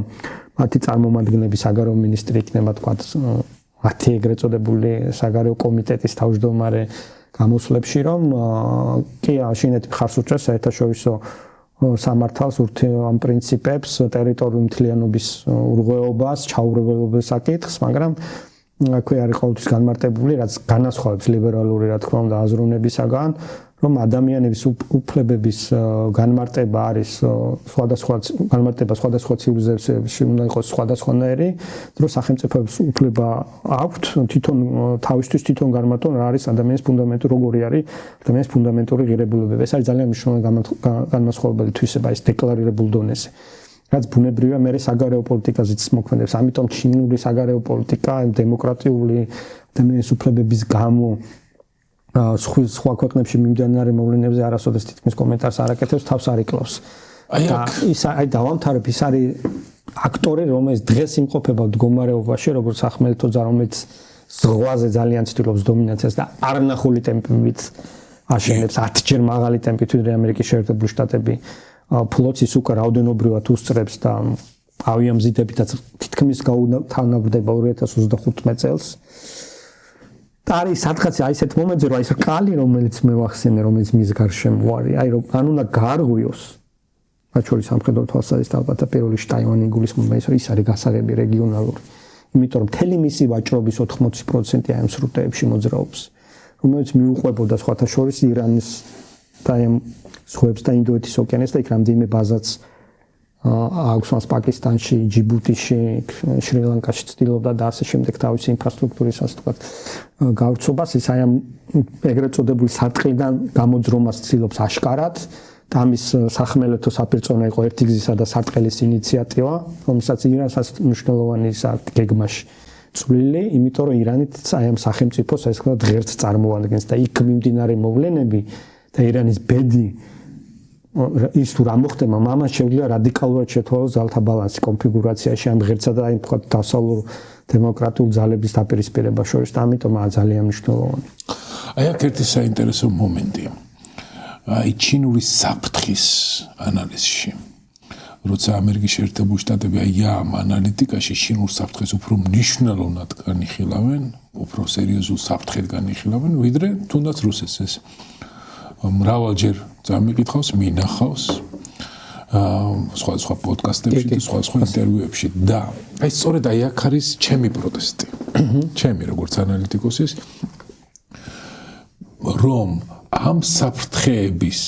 მათი წარმომადგენლები საგარეო მინისტრი იქნება თქვათ 10 ეგრეთ წოდებული საგარეო კომიტეტის თავმჯდომარე გამოსვლებში, რომ კი შინეთი ხარს უჭერს საერთაშორისო სამართალს ამ პრინციპებს, ტერიტორიული მთლიანობის ურღვეობას, ჩაურევლობის საკითხს, მაგრამ აქვე არის ყოველთვის განმარტებული, რაც განასხვავებს ლიბერალური რა თქმა უნდა აზროვნებისაგან, რომ ადამიანების უფლებების განმარტება არის სხვადასხვა ცივილიზაციებში უნდა იყოს სხვადასხვანაირი, რომ სახელმწიფოებს უფლება აქვთ თავისთვის თვითონ განმარტონ რა არის ადამიანის ფუნდამენტური როგორი არის ადამიანის ფუნდამენტური ღირებულებები. ეს არის ძალიან მნიშვნელოვანი განმასხვავებელი თვისება ეს დეკლარირებულ დონეზე. რაც ბუნებრივია მე საგარეო პოლიტიკაზეც მოქმედებს. ამიტომ ჩინური საგარეო პოლიტიკა დემოკრატიული ადამიანის უფლებების გამო სხვა ქვეყნებში მიმდინარე მოვლენებზე არასოდეს თითქმის კომენტარს არ აკეთებს, თავს არ იკლავს. აი დავამთავრებ, ის არის აქტორი, რომელიც დღეს იმყოფება მდგომარეობაში, როგორც ახმელთო ძა, რომელიც ზღვაზე ძალიან ცდილობს დომინაციას და არნახული ტემპებით აშენებს 10-ჯერ მაღალი ტემპით, ვიდრე ამერიკის შეერთებული შტატები. ფლოტის უკვე რაოდენობრივად უსწრებს და ავიამზიდებითაც თითქმის გაუთავნაბრდება 2025 წელს. და არის სადღაც აი ესეთ მომენტზე, რომ აი ეს რკალი, რომელიც მე ვახსენე, რომელიც მის გარშემო არის, აი რომ ან უნდა გაარღვიოს. მათ შორის სამხედრო თვალსაზრისით ალბათ პირველი ტაივანი იგულისხმება ის არის გასაღები რეგიონალური. იმიტომ რომ მთელი მისი ვაჭრობის 80% აი ამ სრუტეებში მოძრაობს, რომელიც მიუყვებოდა სხვათა შორის ირანის და ამ ზღვებს და ინდოეთის ოკეანეს და იქ რამდენიმე ბაზაც აქვს მას პაკისტანში, ჯიბუტიში, შრი-ლანკაში ცდილობდა და ასე შემდეგ თავისი ინფრასტრუქტურის ასე ვთქვათ გავრცობას ის აი ამ ეგრეთ წოდებული სარტყლიდან გამოძრომას ცდილობს აშკარად და ამის სახმელეთო საპირწონე იყო ერთი გზისა და სარტყელის ინიციატივა, რომელსაც ირანსაც მნიშვნელოვანი გეგმაში წვლილი, იმიტომ რომ ირანით აი ამ სახელმწიფოს ეს თქვა ღერც წარმოადგენს და იქ მიმდინარე მოვლენები და ირანის ბედი ის თუ რა მოხდება, მამას შეუძლია რადიკალურად შეთვალოს ძალთა ბალანსი კონფიგურაციაში ამ ღერცსა და აი თქვა დასავლურ დემოკრატიულ ძალების დაპირისპირება შორის და ამიტომაა ძალიან მნიშვნელოვანი. აი აქ ერთი საინტერესო მომენტია. აი ჩინური საფრთხის ანალიზში. როცა ამერიკის შეერთებული შტატები აი ამ ანალიტიკაში ჩინურ საფრთხეს უფრო მნიშვნელოვნად განიხილავენ, უფრო სერიოზულ საფრთხედ განიხილავენ, ვიდრე თუნდაც რუსეთს ეს მრავალჯერ წამიკითხავს, მინახავს სხვა პოდკასტებში და სხვა ინტერვიუებში და აი სწორედ აი აქ არის ჩემი პროტესტი. ჩემი როგორც ანალიტიკოსის რომ ამ საფრთხეების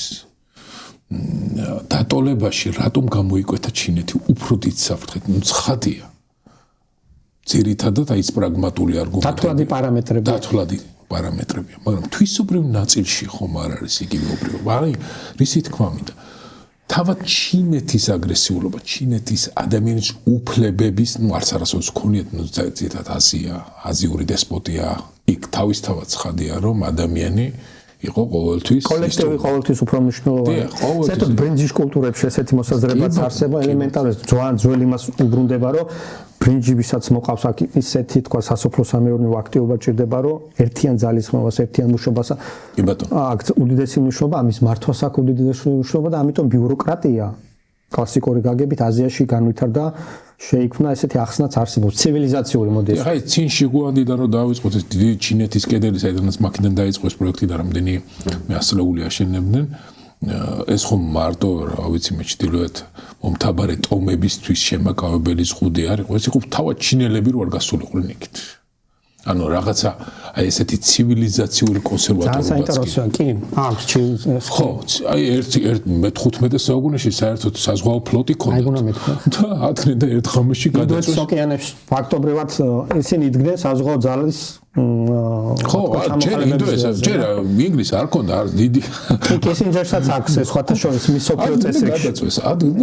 დატოლებაში რატომ გამოიკვეთა ჩინეთი უფრო დიდ საფრთხედ? ცხადია. ძირითადად აი ეს პრაგმატული არგუმენტები. დათვლადი პარამეტრებია, მაგრამ თვისობრივ ნაწილში ხომ არ არის იგივეობრივობა. აი, რისი თქმა მინდა. თავად ჩინეთის აგრესიულობა, ჩინეთის ადამიანის უფლებების, არც არასოდეს ქონიათ, ძირითადად აზიური დესპოტია, იქ თავისთავად ცხადია, რომ ადამიანი იყო ყოველთვის კოლექტივი ყოველთვის უფრო მნიშვნელოვანი. საერთოდ ბრინჯის კულტურებში ესეთი მოსაზრებაც არსება, ელემენტარულად ძველი მას უბრუნდება, რომ ბრინჯებისაც მოყავს აქ ისეთი თქვა სასოფლო სამეურნეო აქტივობა ჭირდება, რომ ერთიან ძალისხმევას, ერთიან მუშობას აქვს უდიდესი მნიშვნელობა, ამის მართვას აქვს უდიდესი მნიშვნელობა და ამიტომ ბიუროკრატია კლასიკური გაგებით აზიაში განვითარდა, შეიქმნა ესეთი ახსნაც არსებობს ცივილიზაციური მოდელი. აი, წინში გვანდიდან რომ დავიწყოთ ეს დიდი ჩინეთის კედელი, საიდანაც მაქედან დაიწყო ეს პროექტი და რამდენი მეასწლეული აშენებდნენ. ეს ხომ მარტო, რა ვიცი, მე ჩtildeოთ მომთაბარე ტომებისთვის შემაკავებელი ზღუდი არ იყო, ეს იყო თავად ჩინელები რო არ გასულიყვნენ იქით. ანუ რაღაცა აი ესეთი ცივილიზაციური კონსერვატორობაც კი. საინტერესოა, კი. აქვს ჩინელს. ხო, აი მე-15 საუკუნეში საერთოდ საზღვაო ფლოტი ქონდა. აი გუნა მეთქვა. და ათქნე და ერთ ღამეში გადაწყვეტს. ინდოეთის ოკეანეში ფაქტობრივად ისინი იდგნენ საზღვაო ძალის ხო, ჯერ ინგლისი არ ქონდა, არ დიდი. კესინჯერსაც აქვს ეს სხვათა შორის მის სოფიო წესრიგში.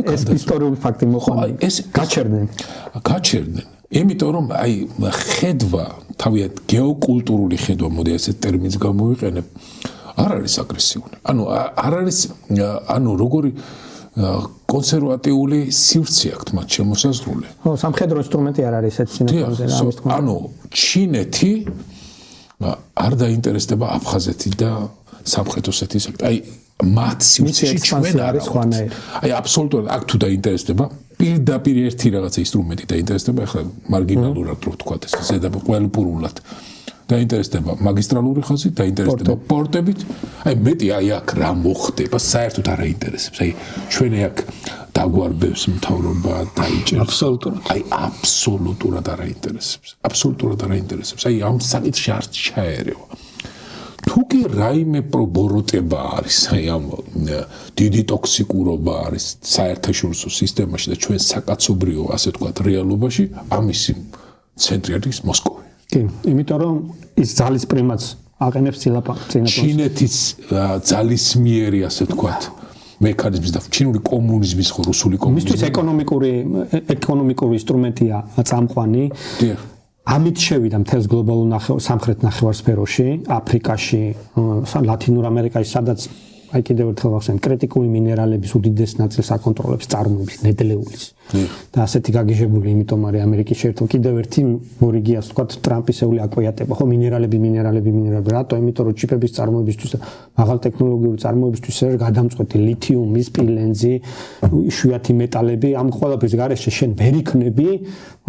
ეს ისტორიული ფაქტი მოხდა. ეს გაჩერდნენ. იმიტომ რომ აი ხედვა, თავიანთ გეოკულტურული ხედვა, მოდი ასეთ ტერმინს გამოვიყენებ, არ არის აგრესიული. არ არის როგორი კონსერვატიული სივრცე აქვს მათ შემოსაზღვრული. ხო, სამხედრო ინსტრუმენტი არ არის ესეთი სინამდვილე ამის თქმა. ჩინეთი არ დაინტერესდება აფხაზეთი და სამხრეთ ოსეთის. აი მათ სივრცეში ჩვენ არის ხვანაირი. აი აბსოლუტურად აქ თუ დაინტერესდება პირდაპირ ერთი რაღაცა ინსტრუმენტი დაინტერესდება, ახლა მარგინალურად რო ვთქვათ ეს ზედაპირულად დაინტერესდება მაგისტრალური ხაზი, დაინტერესდება პორტებით. აი მეტი აი აქ რა მოხდება, საერთოდ არ აინტერესებს. აი ჩვენ აქ დაგვარბევს მთავრობა დაიჭერს. აბსოლუტურად. აი აბსოლუტურად არ აინტერესებს. აბსოლუტურად არ აინტერესებს. აი ამ საკითხში არ ჩაერევა. თუ კი რაიმე პრობოროტება არის, აი ამ დიდი ტოქსიკურობა არის საერთაშორისო სისტემაში და ჩვენ საკაცობრიო, ასე ვთქვათ, რეალობაში, ამის ცენტრი არის მოსკოვი. კი, იმიტომ რომ ის ძალის პრიმატს აყენებს წინაპრებს. ჩინეთის ძალისმიერი, ასე ვთქვათ, მექანიზმის და ჩინური კომუნიზმის ხო რუსული კომუნიზმი. მისთვის ეკონომიკური ინსტრუმენტია წამყვანი. ამით შევიდა მთელს გლობალურ სამხრეთ ნახევარსფეროში, აფრიკაში, ლათინურ ამერიკაში, სადაც აი კიდევ ერთხელ ვახსენებ, კრიტიკული მინერალების უდიდეს ნაწილს აკონტროლებს წარმოების ნედლეულის. და ასეთი გაგიჟებული, იმიტომ არის ამერიკის შეერთებული კიდევ ერთი მორიგია, ასე ვთქვათ, ტრამპისეული აკვიატება, ხო, მინერალები, რატო? იმიტომ რომ ჩიპების წარმოებისთვის, მაღალ ტექნოლოგიური წარმოებისთვის გადამწყვეტი ლითიუმი, სპილენძი, იშვიათი მეტალები, ამ ყველაფრის გარეშე შენ ვერ იქნები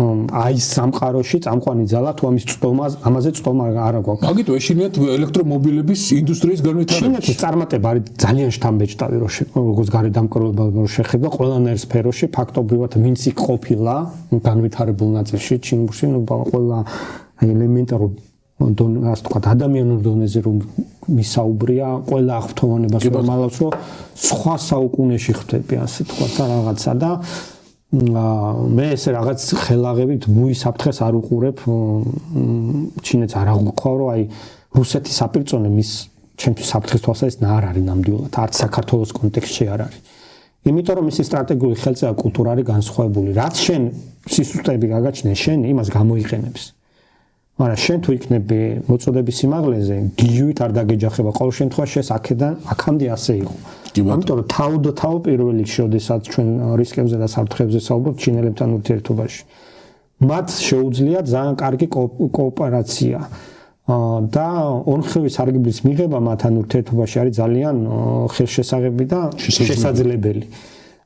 აი სამყაროში წამყვანი ძალა თუ ამაზე წტომა არ აქვს. მაგიტო ეშინიათ ელექტრომობილების ინდუსტრიის განვითარება. ჩინეთის წარმატება არის ძალიან შთამბეჭდავი, როგორც გარედამკვლელობა შეხედა ყველანაირ სფეროში, ფაქტობრივად ვინც იქ ყოფილა განვითარებულ ნაწილში, ჩინურში, ყველა ელემენტარულ ასე ვთქვათ, ადამიანურ დონეზე რომ მისაუბრია, ყველა აღფრთოვანებას მომალავს, რომ სხვა საუკუნეში ხვდები, ასე ვთქვათ, რაღაცა და მე ესე რაღაც ხელაღებით მუის საფრთხეს არ უყურებ, ჩინეთს არ აღვქვა, რომ აი რუსეთის საპირწონე მის ჩემთვის საფრთხის თვალსაზრისით არ არის ნამდვილად, არც საქართველოს კონტექსტში არ არის. იმიტომ რომ მისი სტრატეგიული ხელწევა კულტურა არის განსხვავებული. რაც შენ სისუსტეები გაგაჩნია, შენ იმას გამოიყენებს. მაგრამ შენ თუ იქნები მოწოდების სიმაღლეზე, გიჟვით არ დაგეჯახება. ყოველ შემთხვევაში ეს აქამდე ასე იყო. ამიტომ რომ თავ პირველ რიგში, როდესაც ჩვენ რისკებზე და საფრთხებზე საუბრობთ ჩინელებთან ურთიერთობაში, მათ შეუძლიათ ძალიან კარგი კოოპერაცია. და ორხევი სარგებლის მიღება მათთან ურთიერთობაში არის ძალიან ხელშესაღები და შესაძლებელი.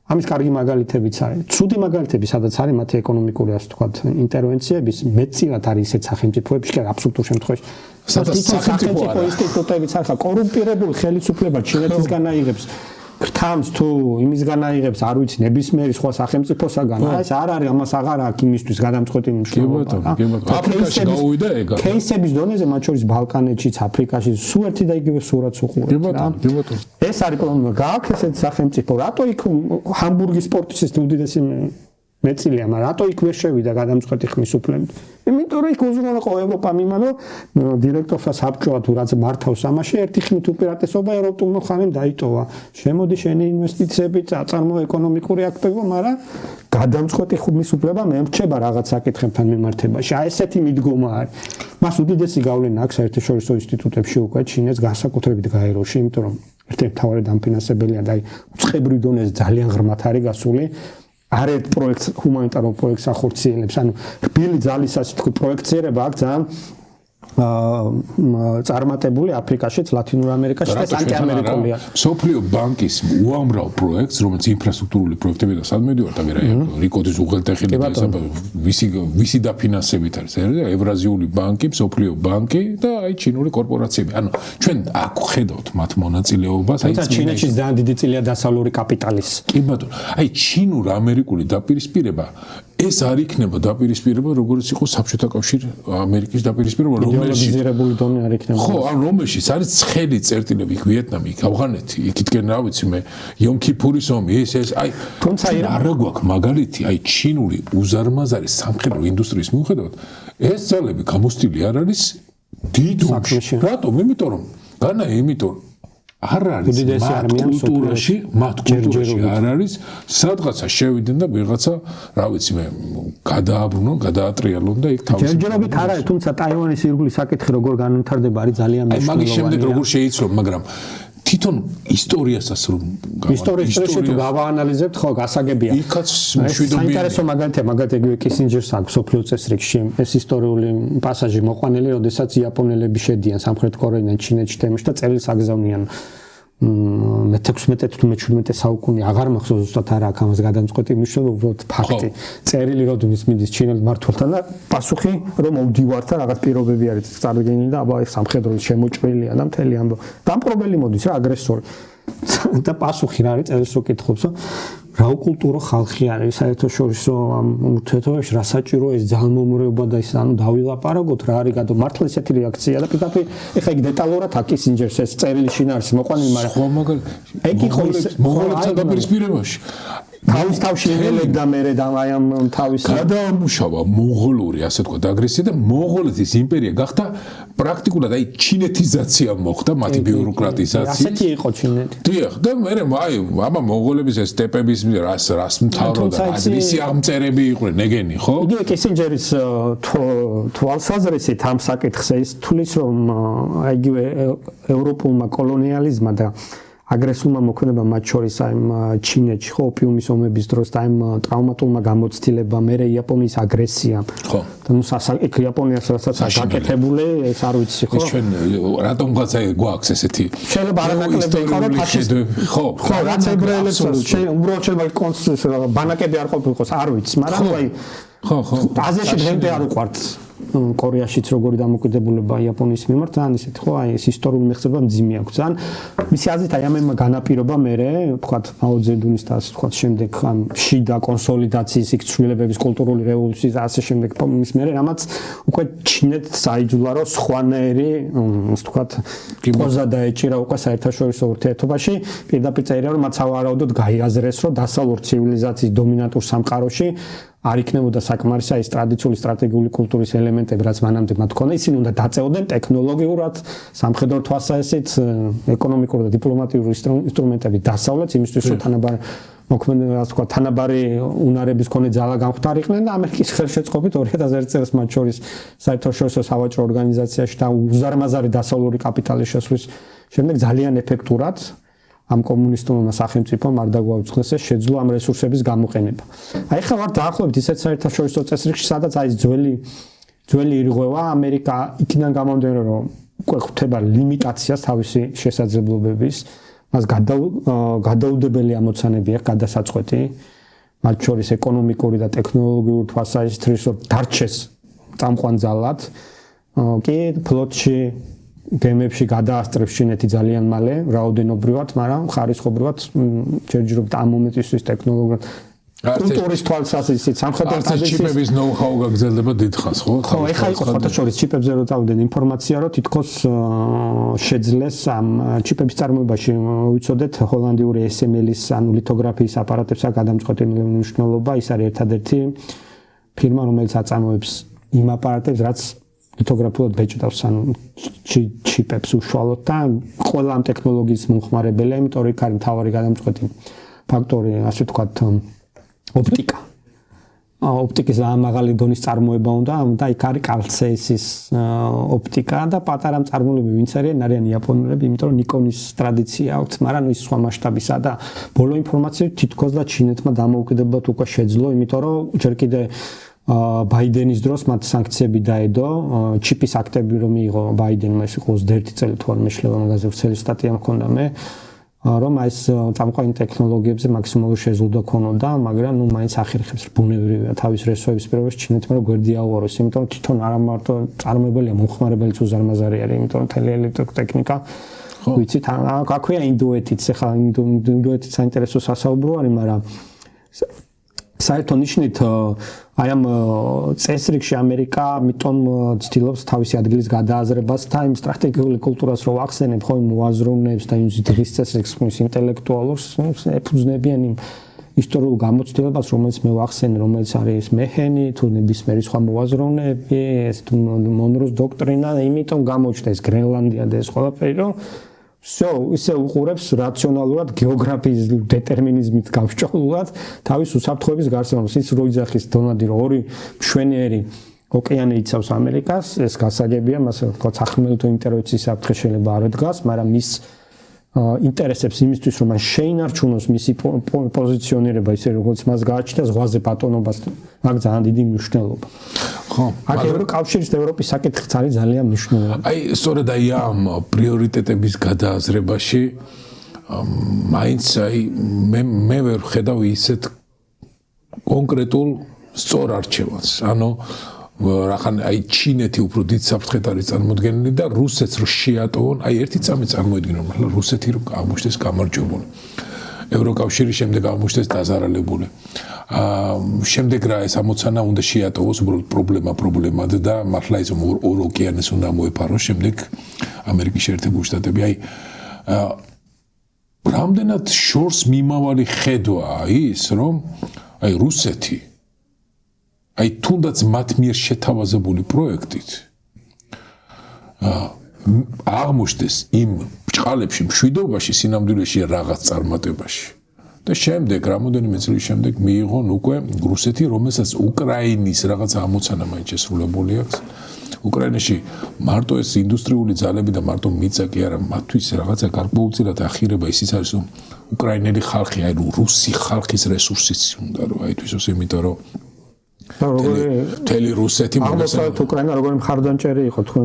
ამის კარგი მაგალითებიც არის. ცუდი მაგალითები, სადაც არის მათი ეკონომიკური, ასე ვთქვათ, ინტერვენციების, მეტწილად არის ისეთ სახელმწიფოებში, კი აბსოლუტურ შემთხვევაში. სადაც სახელმწიფო ინსტიტუტებიც არ ხარ, კორუმპირებული ხელისუფლება ჩინეთისგან აიღებს გრთამს თუ იმისგან აიღებს, არ ვიცი, ნებისმიერი სხვა სახელმწიფოსაგან. ეს არ არის, ამას აღარ აქვს იმისთვის გადამწყვეტი მნიშვნელობა. აფრიკაში გაუვიდა ეგა. кейსების დონეზე, მათ შორის ბალკანეთშიც, აფრიკაში, სულ ერთი და იგივე სურათს უყურებთ. ეს არის პრობლემა. გააქვს ესეთი სახელმწიფო, რატო იქ ჰამბურგის სპორტის უდიდესი მეწილია, მაგრამ რატო იქ ვერ შევიდა გადამწყვეტი ხმის უფლებით? იმიტომ რომ იქ უზრუნველყო ევროპა მიმანო დირექტორთა საბჭოა თუ რაც მართავს ამაში, ერთი ხმით უპირატესობა ევროპულმა ხანემ დაიტოვა. შემოდი შენი ინვესტიციები, წაწარმო ეკონომიკური აქტივობა, მაგრამ გადამწყვეტი ხმის უფლება მე მრჩება რაღაც საკითხებთან მიმართებაში. აი ესეთი მიდგომა არის. მას უდიდესი გავლენა აქვს საერთაშორისო ინსტიტუტებში უკვე ჩინეთს განსაკუთრებით გაეროში, იმიტომ რომ ერთ-ერთი მთავარი დამფინანსებელია და აი უწყებრივ დონეზე ძალიან ღრმად არის გასული. არეთ პროექტს ჰუმანიტარულ პროექტს ახორციელებს, ანუ რბილი ძალის ასე თქვი პროექტირება აქვს ძალიან წარმატებული აფრიკაშიც, ლათინურ ამერიკაში და ანტიამერიკულია. სოფლიო ბანკის უამრავ პროექტს, რომელიც ინფრასტრუქტურული პროექტები და სადმედივართ, რიკოდის უღელტეხილი და ვისი დაფინანსებით არის, ევრაზიული ბანკი, სოფლიო ბანკი და აი ჩინური კორპორაციები. ანუ ჩვენ აქ ხედავთ მათ მონაწილეობას, აი ჩინეთში ძალიან დიდი წილია დასავლური კაპიტალის. კი ბატონო, აი ჩინურ-ამერიკული დაპირისპირება ეს არ იქნება დაპირისპირება, როგორც იყო საბჭოთა კავშირი ამერიკის დაპირისპირება, რომლებიზირებული დონე არ იქნება. ხო, ან რომელშიც არის ცხელი წერტილები, იქ ვიეტნამი, იქ ავღანეთი, იქითკენ რა ვიცი მე, იომ ქიფურის ომი, ეს აი, თუმცა არა გვაქვს მაგალითი, აი ჩინური უზარმაზარი სამხედრო ინდუსტრიის მიუხედავად, ეს ძალები გამოსტილი არ არის დიდ ომში. რატომ? იმიტომ რომ არ არის მათ კულტურაში არ არის სადღაცა შევიდნენ და ვიღაცა რა ვიცი მე გადააბრუნონ, გადაატრიალონ და იქ თავს ჯერჯერობით არ არის, თუმცა ტაივანის ირგვლივ საკითხი როგორ განვითარდება არის ძალიან მნიშვნელოვანი. მაგის შემდეგ როგორ შეიცვლო, მაგრამ თვითონ ისტორიასაც რომ ისტორიაში თუ გავაანალიზებთ, ხო, გასაგებია. იქაც მშვიდობიანი. საინტერესო მაგალითია იგივე კისინჯერს აქვს სოფლიო წესრიგში ეს ისტორიული პასაჟი მოყვანილი, როდესაც იაპონელები შედიან სამხრეთ კორეიდან ჩინეთში თემში და წერილს აგზავნიან. მე-16 თუ მე-17 საუკუნე აღარ მახსოვს ზუსტად არა აქ ამას გადამწყვეტი მნიშვნელობა, უბრალოდ ფაქტი. წერილი როდესაც მიდის ჩინელ მმართველთან და პასუხი რომ მოვდივართ და რაღაც პირობები არის წარდგენილი და აბა ეს სამხედრო შემოჭრილია და მთელი ამბო. დამპყრობელი მოდის რა აგრესორი. და პასუხი რა არის წერილს რო კითხობს, რა უკულტურო ხალხი არის საერთაშორისო ამ ურთიერთობებში, რა საჭირო ეს ძალმომრეობა და ის ანუ დავილაპარაკოთ რა არის გადო მართლა ესეთი რეაქცია და პირდაპირ ეხა იქ დეტალურად აკისინჯერს ეს წერილი შინ არის მოყვანილი, მაგრამ ხო მაგალითად ეგ იყო მონღოლებთან დაპირისპირებაში თავში იმელებდა მე აი ამ თავის გადაამუშავა მონღოლური ასე თქვა აგრესია და მონღოლეთის იმპერია გახდა პრაქტიკულად აი ჩინეთიზაცია მოხდა მათი ბიუროკრატიზაცია ასეთი იყო ჩინეთი დიახ და მე აი ამა მონღოლების ეს სტეპების რას მთავრობდა აზრისი აღმწერები იყვნენ ნეგენი ხო იგი კისინჯერის თვალსაზრისით ამ საკითხზე ის თulis რომ აიგივე ევროპულმა კოლონიალიზმმა და აგრესულმა მოქმედებამ მათ შორის აი ჩინეთში ხო ოპიუმის ომების დროს და აი ტრავმატულმა გამოცდილებამ მე იაპონიის აგრესია ხო და ნუ იქ იაპონიას რასაც გაკეთებული ეს არ ვიცი ხო ჩვენ რატომღაც აი გვაქვს ესეთი შეიძლება არანაკლები იყავრო ფაშისტი ხო ხო რაც ებრაელებს უბრალოდ შეიძლება კონსტიტუცია ბანაკები არ ყოფილიყოს არ ვიცი მაგრამ აი ხო აზიაში დღემდე არ უყვართ კორეაშიც როგორი დამოკიდებულება იაპონიის მიმართ ან ისეთი ხო აი ეს ისტორიული მიღწევა მძიმე აქვს ან მისი აზრით აი ამემა განაპირობა მე ვთქვათ მაო ძედუნის და ასე ვთქვათ შემდეგ ან შიდა კონსოლიდაციის იქ ცვლილებების კულტურული რევოლუციის და ასე შემდეგ ის მე რამაც უკვე ჩინეთს აიძულა რომ სხვანაირი ასე ვთქვათ პოზა დაეჭირა უკვე საერთაშორისო ურთიერთობაში პირდაპირ წერია რომ მათ სავარაუდოდ გაიაზრეს რომ დასავლურ ცივილიზაციის დომინანტურ სამყაროში არ იქნებოდა საკმარისი ის ტრადიციული სტრატეგიული კულტურის ელემენტები, რაც მანამდე მათ ჰქონდა, ისინი უნდა დაწეოდნენ ტექნოლოგიურად, სამხედრო თვალსაზრისით, ეკონომიკური და დიპლომატიური ინსტრუმენტები დასავლეთს, იმისთვის რომ მოქმედება, ასე ვთქვათ, თანაბარი უნარების მქონე ძალა გამختარიყვნენ და ამერიკის ხელშეწყობით 2001 წელს მათ შორის საერთაშორისო სავაჭრო ორგანიზაციაში და უზარმაზარი დასავლური კაპიტალის შესვლის შემდეგ ძალიან ეფექტურად ამ კომუნისტურმა სახელმწიფომ არ დაგვაუწყდეს ეს შეძლო ამ რესურსების გამოყენება. აი ხა ვარ დაახლოებით ისეთ საერთაშორისო წესრიგში, სადაც აი ძველი ირღვევა ამერიკა იქიდან გამომდინარე რომ უკვე ხვდება ლიმიტაციას თავისი შესაძლებლობების, მას გადაუდებელი ამოცანები აქვს გადასაწყვეტი, მათ შორის ეკონომიკური და ტექნოლოგიური თვალსაზრისით რომ დარჩეს წამყვან ძალად, კი ფლოტში გემებში გადაასწრებს ჩინეთი ძალიან მალე, რაოდენობრივად, მაგრამ ხარისხობრივად ჯერჯერობით ამ მომენტისთვის ტექნოლოგიურად კულტურის თვალსაზრისით სამხედრო ტრადიციის ჩიპების ნოუ-ჰაუ გაგრძელდება დიდხანს, ხო? ხო, ეხლა იყო ფოტოშორის ჩიპებზე რო წავდნენ ინფორმაცია, რომ თითქოს შეძლეს ამ ჩიპების წარმოებაში ვიცოდეთ ჰოლანდიური SML-ის ანუ ლითოგრაფიის აპარატებსა გადამწყვეტი მნიშვნელობა, ის არის ერთადერთი ფირმა, რომელიც აწარმოებს იმ აპარატებს, რაც ლითოგრაფიულად ბეჭდავს ან ჩიპებს უშუალოდ და ყველა ამ ტექნოლოგიის მომხმარებელია, იმიტომ რომ იქ არის მთავარი გადამწყვეტი ფაქტორი, ასე ვთქვათ, ოპტიკა. ოპტიკის მაღალი დონის წარმოება უნდა იქ არის კალცეისის ოპტიკა და პატარა მწარმოებლები ვინც არიან იაპონელები, იმიტომ რომ ნიკონის ტრადიცია აქვს, მაგრამ ის სხვა მასშტაბისა და ბოლო ინფორმაციით თითქოს და ჩინეთმა დამოუკიდებლად უკვე შეძლო, იმიტომ რომ ჯერ კიდე ბაიდენის დროს მათ სანქციები დაედო, ჩიპის აქტები რომ მიიღო ბაიდენმა, ეს იყო 21 წელი თუ არ მეშლება, მაგაზე ვრცელი სტატია მქონდა მე, რომ ეს წამყვანი ტექნოლოგიებზე მაქსიმალური შეზღუდვა ქონოდა, მაგრამ ნუ მაინც ახერხებს ბუნებრივია თავის რესურსების პირობებში ჩინეთმა რომ გვერდი აუაროს, იმიტომ რომ თვითონ არა მარტო წარმოებელია, მომხმარებელიც უზარმაზარი არის, იმიტომ რომ თელი ელექტროტექნიკა ვიცით, აქვეა ინდუეთიც, ეხლა ინდუეთიც საინტერესო სასაუბრო არის, მაგრამ საერთო ნიშნით აი ამ წესრიგში ამერიკა მიტომ ცდილობს თავისი ადგილის გადააზრებას და იმ სტრატეგიული კულტურას რო ახსენებ, ხო იმ მოაზროვნეებს და იმ დღის წესრიგს, ის ინტელექტუალურს ეფუძნებიან იმ ისტორიულ გამოცდილებას, რომელიც მე ვახსენე, რომელიც არის მეჰენი, თუ ნებისმიერი სხვა მოაზროვნეები, ეს მონროს დოქტრინა, იმიტომ გამოჩნდა ეს გრენლანდია და ეს ყველაფერი, რომ ისე უყურებს რაციონალურად გეოგრაფიის დეტერმინიზმით გავშჭოლულად თავის უსაფრთხოების გარსევანს ის რო იძახის დონადი რომ ორი მშვენიერი ოკეანე იცავს ამერიკას ეს გასაგებია მას თქო სახმელეთო ინტერვენციის საფრთხე შეიძლება არ დგას მაგრამ მის ინტერესებს იმისთვის რომ მას შეინარჩუნოს მისი პოზიციონირება ისე როგორც მას გააჩნდა ზღვაზე ბატონობას მაგ ძალიან დიდი მნიშვნელობა ხო აქ ევროკავშირის და ევროპის საკითხიც არის ძალიან მნიშვნელოვანი აი სწორედ აი ამ პრიორიტეტების გადააზრებაში მაინც აი მე ვერ ხედავ ისეთ კონკრეტულ სწორ არჩევანს ანუ რახან აი ჩინეთი უფრო დიდ საფრთხედ არის წარმოდგენილი და რუსეთს რო შეატოვონ აი ერთი წამი წარმოედგინო მაგრამ რუსეთი რო აღმოჩნდეს გამარჯვებული ევროკავშირი შემდეგ აღმოჩნდეს დაზარალებული შემდეგ რა ეს ამოცანა უნდა შეატოვოს უბრალოდ პრობლემად და მართლა ის ორ ოკეანეს უნდა მოეფაროს შემდეგ ამერიკის შეერთებული შტატები აი რამდენად შორს მიმავალი ხედვაა ის, რომ აი რუსეთი აი თუნდაც მათ მიერ შეთავაზებული პროექტით აღმოჩნდეს იმ ბჭყალებში, მშვიდობაში, სინამდვილეში რაღაც წარმატებაში. და შემდეგ რამოდენიმე წლის შემდეგ მიიღონ უკვე რუსეთი, რომელსაც უკრაინის რაღაც ამოცანა მაინც შესრულებული აქვს. უკრაინაში მარტო ეს ინდუსტრიული ძალები და მარტო მიწა კი არა, მათთვის რაღაცა გარკვეულწილად ახირება ისიც არის, რომ უკრაინელი ხალხი, აი რუსი ხალხის რესურსიც უნდა რომ აი თვითონ იმიტომ რომ თელი რუსეთი აღმოსავლეთ უკრაინა როგორი მხარდამჭერი იყო თქვენ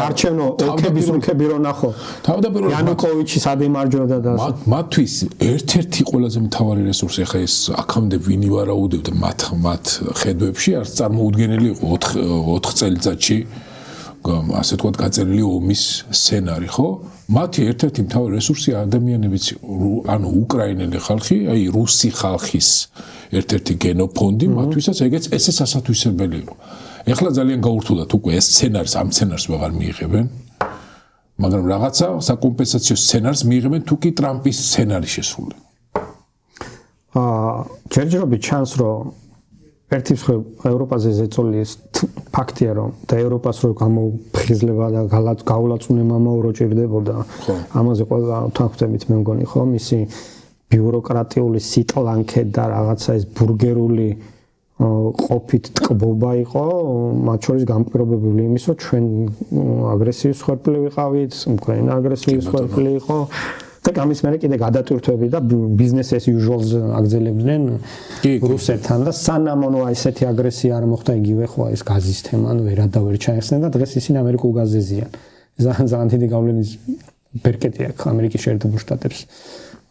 არჩევნო ოლქები რო ნახო თავდაპირველად იანუკოვიჩის ადიმარჯვდა და მათთვის ერთ-ერთი ყველაზე მთავარი რესურსი ახლა ეს აქამდე ვინი ვარაუდებდა მათ ხედვებში არც წარმოუდგენელი იყო 4 წელიწადში ასე თქვა გაწერილი ომის სცენარი ხო მათი ერთ-ერთი მთავარი რესურსი ადამიანებიც ანუ უკრაინელი ხალხი აი რუსი ხალხის ერთ-ერთი გენოფონდი მათთვისაც ეგეც ესე სასათვისებელი იყო. ეხლა ძალიან გაურთულდათ უკვე ეს სცენარს ამ სცენარს ვეღარ მიიღებენ. მაგრამ რაღაცა საკომპენსაციო სცენარს მიიღებენ თუ კი ტრამპის სცენარი შესრულდება. ჯერჯერობით ჩანს რომ ერთი მხრივ ევროპაზე ზეწოლი ეს ფაქტია რომ და ევროპას რო გამოფხიზლება და გავლაწუნე მამაო რო ჭირდებოდა. ამაზე ყველა თანხმდებით მე მგონი ხო მისი ბიუროკრატიული სიტლანქე და რაღაცა ეს ბურგერული ყოფით ტკბობა იყო, მათ შორის გამპირობებული იმის, რომ ჩვენ აგრესიის ხერხი ვიყავით, უკრაინა აგრესიის ხერხი იყო და ამის მერე კიდე გადატვირთვები და business as usual-ს აგზელებდნენ რუსეთთან და სანამ ესეთი აგრესია არ მოხდა იგივე ხო ეს გაზის თემა, ვერადავერ ჩაიხსნენ და დღეს ისინი ამერიკულ გაზზე ზიან. ძალიან დიდი გავლენის ბერკეტი აქვს ამერიკის შეერთებულ შტატებს.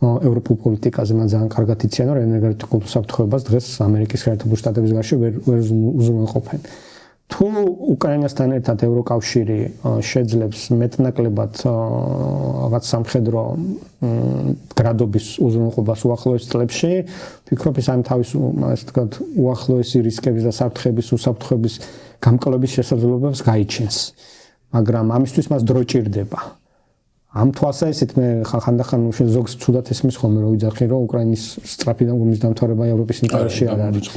ევროპულ პოლიტიკაზე მან ძალიან კარგად იციან, რომ ენერგეტიკულ უსაფრთხოებას დღეს ამერიკის შეერთებულ შტატების გარშე ვერ უზრუნველყოფენ. თუ უკრაინასთან ერთად ევროკავშირი შეძლებს მეტნაკლებად რაღაც სამხედრო გრადობის უზრუნველყოფას უახლოეს წლებში, ვფიქრობ ის ამ თავის ასე ვთქვათ უახლოესი რისკების და საფრთხების უსაფრთხოების გამკლობის შესაძლებლობებს გაიჩენს. მაგრამ ამისთვის მას დრო ჭირდება. ამ თვალსაზრისით მე ხანდახან ზოგს ცუდად ესმის ხოლმე რომ ვიძახი რომ უკრაინის სწრაფი ომის დამთავრება ევროპის ინტერესში არ არის.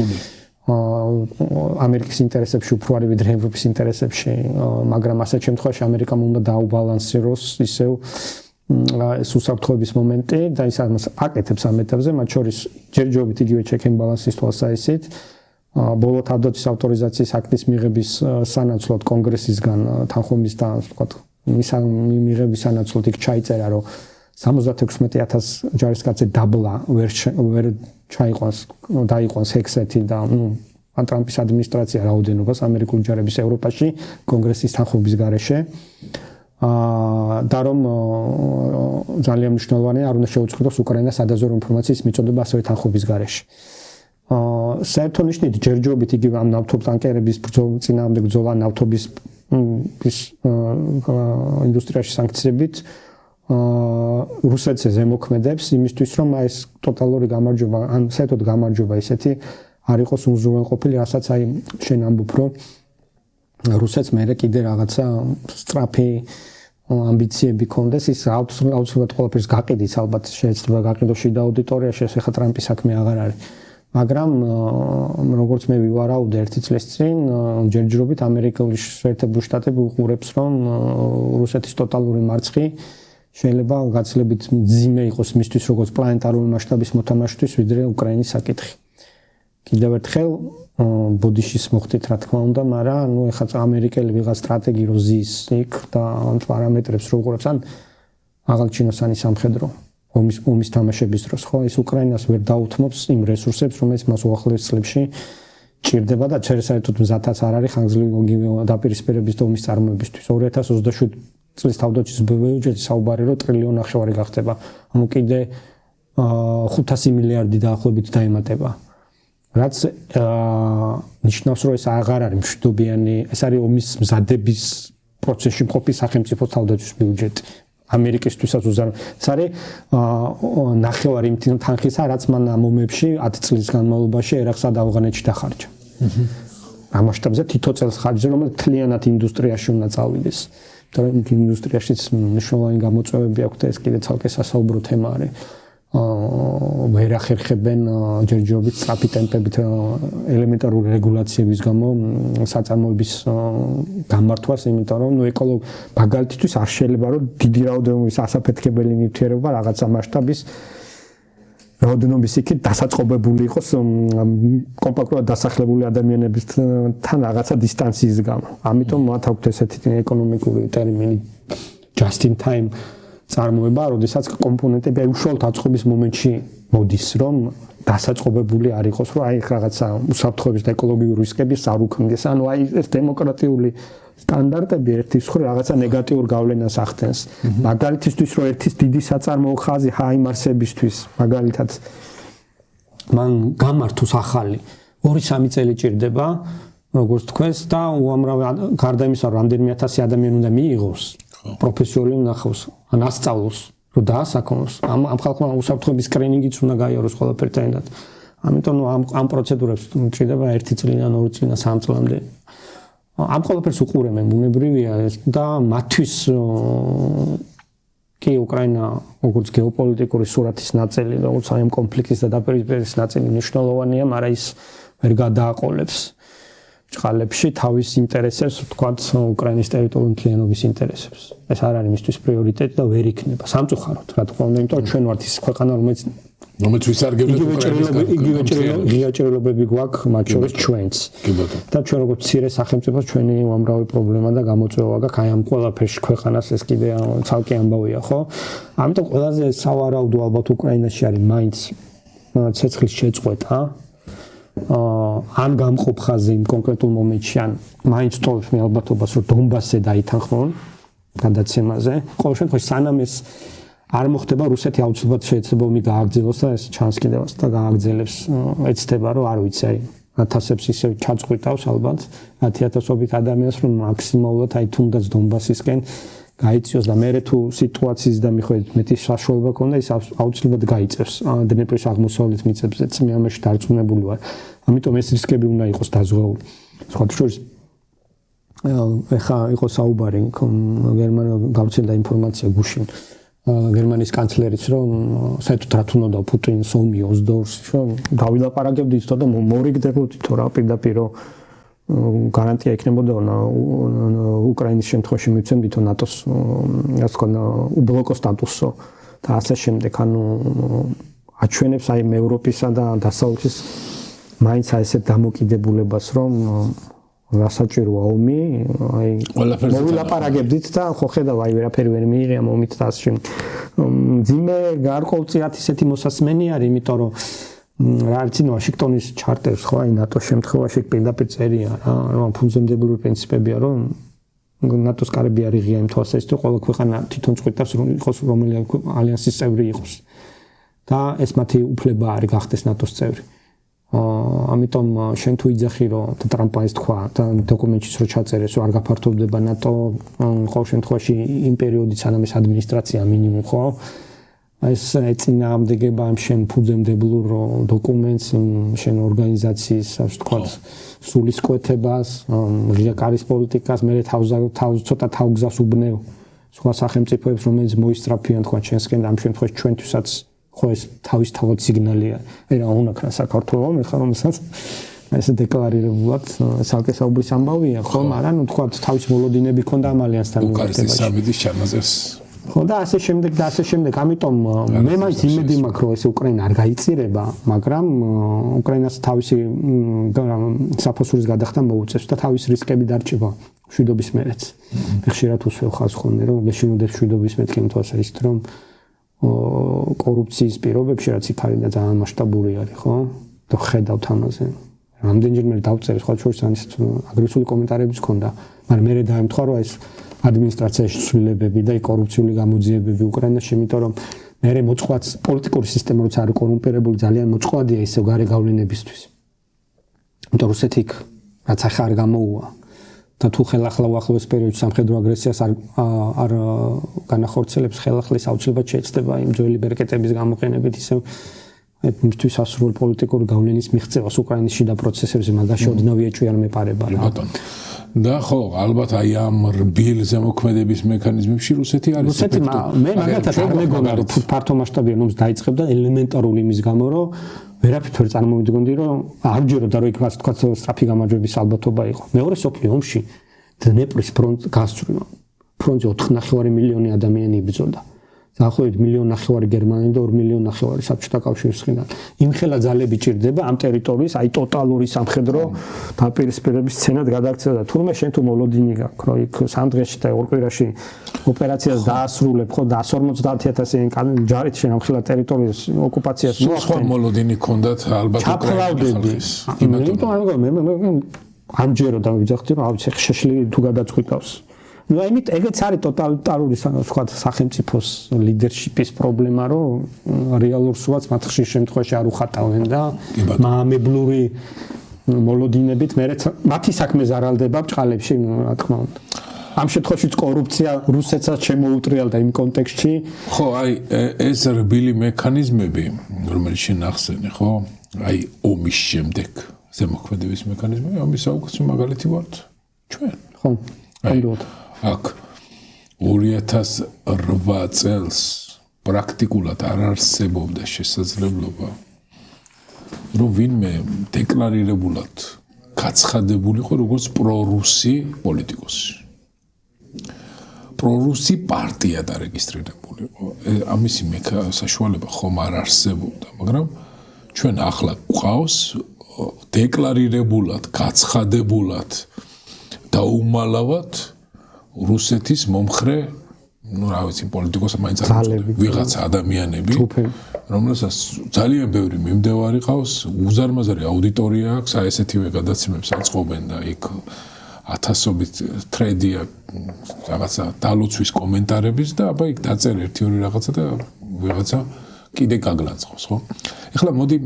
ამერიკის ინტერესებში უფრო არის ვიდრე ევროპის ინტერესებში, მაგრამ ასეთ შემთხვევაში ამერიკამ უნდა დაუბალანსიროს ისევ ეს უსაფრთხოების მომენტი და ის აკეთებს ამ ეტაპზე, მათ შორის ჯერჯერობით იგივე check and balance-ის თვალსაზრისით ბოლო თავდაცვის ავტორიზაციის აქტის მიღების სანაცვლოდ კონგრესისგან თანხმობის და ვთქვათ მიღების სანაცვლოდ იქ ჩაიწერა რომ 76000 ჯარისკაცე დაბლა ვერ ჩაიყვანს დაიყვანს ჰექსეთი და ტრამპის ადმინისტრაცია რაოდენობას ამერიკული ჯარების ევროპაში კონგრესის თანხმობის გარეშე და რომ ძალიან მნიშვნელოვანია არ უნდა შეუწყდეს უკრაინას სადაზვერვო ინფორმაციის მიწოდება ასევე თანხმობის გარეშე საერთო ნიშნით ჯერჯერობით იგივე ამ ნავთობტანკერების წინააღმდეგ ბრძოლა ნავთობის ის ინდუსტრიაში სანქციებით რუსეთზე ზემოქმედებს იმისთვის რომ ეს ტოტალური გამარჯვება ან საერთოდ გამარჯვება ისეთი არ იყოს უზრუნველყოფილი რასაც აი შენ ამბობ რომ რუსეთს მერე კიდე რაღაცა სწრაფი ამბიციები კონდეს ის აუცილებლად ყველაფერს გაყიდიც ალბათ შეიძლება გაყიდოს შიდა აუდიტორიაში ეს ხა ტრამპის საქმე აღარ არის მაგრამ როგორც მე ვივარაუდე ერთი წლის წინ ჯერჯერობით ამერიკული შეერთებული შტატები უყურებს რომ რუსეთის ტოტალური მარცხი შეიძლება გაცილებით მძიმე იყოს მისთვის როგორც პლანეტარული მასშტაბის მოთამაშისთვის ვიდრე უკრაინის საკითხი. კიდევ ერთხელ ბოდიშის მოხდით რა თქმა უნდა, მაგრამ ნუ ეხლა ამერიკელი ვიღაც სტრატეგი როზის იქ და ამ პარამეტრებს რო უყურებს ან აღალჩინოსანი სამხედრო ომის თამაშების დროს ხო ეს უკრაინას ვერ დაუთმობს იმ რესურსებს რომელიც მას უახლოეს წლებში ჭირდება და საერთოდ მზათაც არ არის ხანგრძლივი დაპირისპირების და ომის წარმოებისთვის 2027 წლის თავდაცვის ბიუჯეტი საუბარი რომ ტრილიონი ნახევარი გახდება ანუ კიდე 500 მილიარდი დაახლოებით დაემატება რაც ნიშნავს რომ ეს აღარ არის მშვიდობიანი ეს არის ომის მზადების პროცესში მყოფი სახელმწიფო თავდაცვის ბიუჯეტი ამერიკისთვისაც უზარმაზარი. ეს არის ნახევარი იმ თანხისა, რაც მან ამ ომებში 10 წლის განმავლობაში ერაყსა და ავღანეთში დახარჯა. ამ მასშტაბზე თითო წელს ხარჯზე, რომელიც თლიანად ინდუსტრიაში უნდა წავიდეს. იმიტომ რომ ინდუსტრიაშიც მნიშვნელოვანი გამოწვევები აქვს და ეს კიდე ცალკე სასაუბრო თემა არის. ვერ ახერხებენ ჯერჯერობით სწრაფი ტემპებით ელემენტარული რეგულაციების გამო საწარმოების გამართვას, იმიტომ რომ მაგალითისთვის არ შეიძლება რომ დიდი რაოდენობის ასაფეთქებელი ნივთიერება რაღაცა მასშტაბის რაოდენობის იქით დასაწყობებული იყოს კომპაქტურად დასახლებული ადამიანებთან რაღაცა დისტანციის გამო. ამიტომ მათ აქვთ ესეთი ეკონომიკური ტერმინი just in time წარმოება, როდესაც კომპონენტები უშუალოდ აწყობის მომენტში მოდის, რომ დასაწყობებული არ იყოს, რომ აი რაღაცა უსაფრთხოების და ეკოლოგიური რისკების არ უქმდეს. ანუ აი ეს დემოკრატიული სტანდარტები ერთის მხრივ რაღაცა ნეგატიურ გავლენას ახდენს. მაგალითისთვის რომ ერთის დიდი საწარმოო ხაზი ჰაიმარსებისთვის, მაგალითად მან გამართოს ახალი 2-3 წელი ჭირდება, როგორც თქვენს და უამრავი გარდა იმისა, რომ რამდენიმე ათასი ადამიანი უნდა მიიღოს პროფესიული ნახოს, ან ასწავლოს, რომ დაასაკმოს. ამ ხალხმა უსაფრთხოების სკრინინგიც უნდა გაიაროს ყველაფერთან. ამიტომ ამ პროცედურებს ჭირდება 1 წლიდან 2 წლიდან 3 წლამდე. ამ ყველაფერს უყურებენ ბუნებრივია და მათთვის კი უკრაინა როგორც გეოპოლიტიკური სურათის ნაწილი, როგორც აი ამ კონფლიქტის და დაპირისპირების ნაწილი მნიშვნელოვანია, მაგრამ ის ვერ გადააყოლებს ჭყალებში თავის ინტერესებს, ვთქვათ, უკრაინის ტერიტორიული მთლიანობის ინტერესებს. ეს არ არის მისთვის პრიორიტეტი და ვერ იქნება სამწუხაროდ, რა თქმა უნდა, იმიტომ რომ ჩვენ ვართ ის ქვეყანა, რომელიც ვისარგებლეთ იგივე ჭრილობები გვაქვს, მათ შორის ჩვენც. და ჩვენ როგორც მცირე სახელმწიფო ჩვენი უამრავი პრობლემა და გამოწვევა გაქვს აი ამ ყველაფერში ქვეყანას ეს კიდე ცალკე ამბავია, ხო? ამიტომ ყველაზე სავარაუდო ალბათ უკრაინაში არის მაინც ცეცხლის შეწყვეტა. ან გამყოფ ხაზზე იმ კონკრეტულ მომენტში ან მაინც თოვებს მე ალბათობას რომ დონბასზე დაითანხმონ გადაცემაზე. ყოველ შემთხვევაში სანამ ეს არ მოხდება რუსეთი აუცილებლად შეიძლება ომი გააგრძელოს და ეს ჩანს კიდევაც და გააგრძელებს ეცდება რომ არ ვიცი აი ათასებს ისე ჩაწყვიტავს ალბათ 10,000-ობით ადამიანს რომ მაქსიმალურად აი თუნდაც დონბასისკენ გაიწიოს და მე თუ სიტუაციის და მიხედვით მეტი საშუალება ქონდა ის აუცილებლად გაიწევს დნეპრის აღმოსავლეთ მიწებზეც მე ამაში დარწმუნებული ვარ. ამიტომ ეს რისკები უნდა იყოს დაზღვეული. სხვათა შორის ეხა იყო საუბარი გერმანია გავრცელდა ინფორმაცია გუშინ გერმანიის კანცლერიც რომ საერთოდ რა თუნდა პუტინს ომი ოსდორს რომ დავილაპარაკებდით და მორიგდებოდი თუ რა პირდაპირ გარანტია იქნებოდა უკრაინის შემთხვევაში მივცემდით ნატოს ასე ვთქვათ უბლოკო სტატუსო და ასე შემდეგ ანუ აჩვენებს აი ევროპისა და დასავლეთის მაინც ესეთ დამოკიდებულებას რომ რასაჭიროა ომი აი მოვილაპარაკებდით და ხო ხედავ აი ვერაფერი ვერ მიიღია მომით და ასე შემდეგ ძიმე გარკვეულწილად ისეთი მოსასმენი არის იმიტომ რომ რა არის წინ ვაშინგტონის ჩარტერს ხო აი ნატოს შემთხვევაში პირდაპირ წერია რა რომ ფუნდამენტალური პრინციპებია რომ ნატოს კარები არ იღია იმ თვალსაზრისით რომ ყველა ქვეყანა თვითონ წყვიტავს რომ იყოს რომელი ალიანსის წევრი იყოს და ეს მათი უფლება არის გახდეს ნატოს წევრი. ამიტომ შენ თუ იძახი რომ ტრამპა ის თქვა და დოკუმენტშიც რო ჩაწერეს რომ არ გაფართოვდება ნატო ყოველ შემთხვევაში იმ პერიოდით სანამ ეს ადმინისტრაცია მინიმუმ ხო ეს ეწინააღმდეგება ამ შენ ფუძემდებლურ დოკუმენტს შენ ორგანიზაციის ასე ვთქვათ სულისკვეთებას ღია კარის პოლიტიკას მე თავს ცოტა თავგზას უბნევ სხვა სახელმწიფოებს რომელიც მოისწრაფიან თქვა ჩვენსკენ ამ შემთხვევაში ჩვენთვისაც ხო ეს თავისთავად სიგნალია. აი რა უნდა ქნა საქართველოს მე ხარ რომელსაც ესე დეკლარირებულად სალკე საუბრის ამბავია ხო მაგრამ ნუ თქვა თავის მოლოდინები ქონდა ამ ალიანსთან უკრაინის სამედის ჩანაწერს ხო და ასე შემდეგ ამიტომ მე მაინც იმედი მაქვს რომ ეს უკრაინა არ გაიწირება მაგრამ უკრაინას თავისი საფოსურის გადახდა მოუწევს და თავის რისკები დარჩება შვიდობის მერეც. ხშირად უსვევ ხაზს ხოლმე რომ გეშინოდებს შვიდობის მეთქი იმ თვალსაზრისით რომ კორუფციის პირობებში რაც იქ არის და ძალიან მასშტაბური არის ხო და ხედავთ ამაზე რამდენჯერმე დავწერე სხვა შორის ამის აგრესიული კომენტარებიც ქონდა მაგრამ მე დაემთხვა რომ ეს ადმინისტრაციაში ცვლილებები და კორუფციული გამოძიებები უკრაინაში იმიტომ რომ მე მოწყված პოლიტიკური სისტემა როცა არის კორუმპირებული ძალიან მოწყვლადია ისევ გარე გავლენებისთვის იმიტომ რომ რუსეთი რაც ახლა არ გამოუვა და თუ ხელახლა უახლოეს პერიოდში სამხედრო აგრესიას არ განახორციელებს ხელახლის აუცილებლად შეეცდება იმ ძველი ბერკეტების გამოყენებით ისევ მისთვის ასრულ პოლიტიკური გავლენის მიღწევას უკრაინის შიდა პროცესებზე მაგაში ოდნავ ეჭვი არ მეპარება რა. და ხო, ალბათ აი ამ რბილ ზემოქმედების მექანიზმებში რუსეთი არის რუსეთი მე მაგალითად ეგ მეგონა რომ ფართო მასშტაბიან ომს დაიწყებდა ელემენტარული იმის გამო რომ ვერაფრით ვერ წარმოვიდგენდი რომ არჯეროდა რომ იქ ასე თქვა სწრაფი გამარჯვების ალბათობა იყო. მეორე მსოფლიო ომში დნეპრის გასწვრივ ფრონტზე 4.5 მილიონი ადამიანი იბრძოდა. დაახლოებით 1.5 მილიონი გერმანელი და 2.5 მილიონი საბჭოთა კავშირის მხრიდან. იმხელა ძალები ჭირდება ამ ტერიტორიის აი ტოტალური სამხედრო დაპირისპირების სცენად გადაქცევა. თურმე შენ თუ მოლოდინი გაქვს, რომ იქ 3 დღეში და 2 კვირაში ოპერაციას დაასრულებ, ხო 150,000 ჯარით შენ ამხელა ტერიტორიის ოკუპაციას მოახდენ. სხვა მოლოდინი ქონდათ ალბათ უკრაინის. იმიტომ ამჯერად დავიძახდი რომ ავიცი შეშლილი თუ გადაწყვიტავს. Ну, ამით ეგეც არის ტოტალიტარული სხვა სახელმწიფოს ლიდერშიპის პრობლემა, რომ რეალურ სულაც მათ ხშირ შემთხვევაში არ უხატავენ და მაამებლური მოლოდინებით მათი საქმე ზარალდება ბჭყალებში, რა თქმა უნდა. ამ შემთხვევაშიც კორუფცია რუსეთსაც შემოუტრიალდა იმ კონტექსტში. ხო, აი ეს რბილი მექანიზმები, რომელიც შენ ახსენე, ხო? აი ომის შემდეგ ზემოქმედების მექანიზმები, ამის საუკეთესო მაგალითი ვართ ჩვენ. ხო, კონდოთ. აქ 2008 წელს პრაქტიკულად არ არსებობდა შესაძლებლობა რომ ვინმე დეკლარირებულად გაცხადებულიყო როგორც პრორუსი პოლიტიკოსი. პრორუსი პარტია დარეგისტრირებულიყო. ამისი საშუალება ხომ არ არსებობდა, მაგრამ ჩვენ ახლა გვყავს დეკლარირებულად, გაცხადებულად და უმალავად რუსეთის მომხრე, ну, რა ვიცი, პოლიტიკოსი მაინც არ ვიღაცა ადამიანები, რომელსაც ძალიან ბევრი მიმდევარი ყავს, უზარმაზარი აუდიტორია აქვს, აი ესეთივე გადაცემებს აწყობენ და იქ ათასობით თრედია რაღაცა დალოცვის კომენტარების და აბა იქ დაწერ 1-2 რაღაცა და ვიღაცა კიდე გაგლანწყობს, ხო? ეხლა მოდი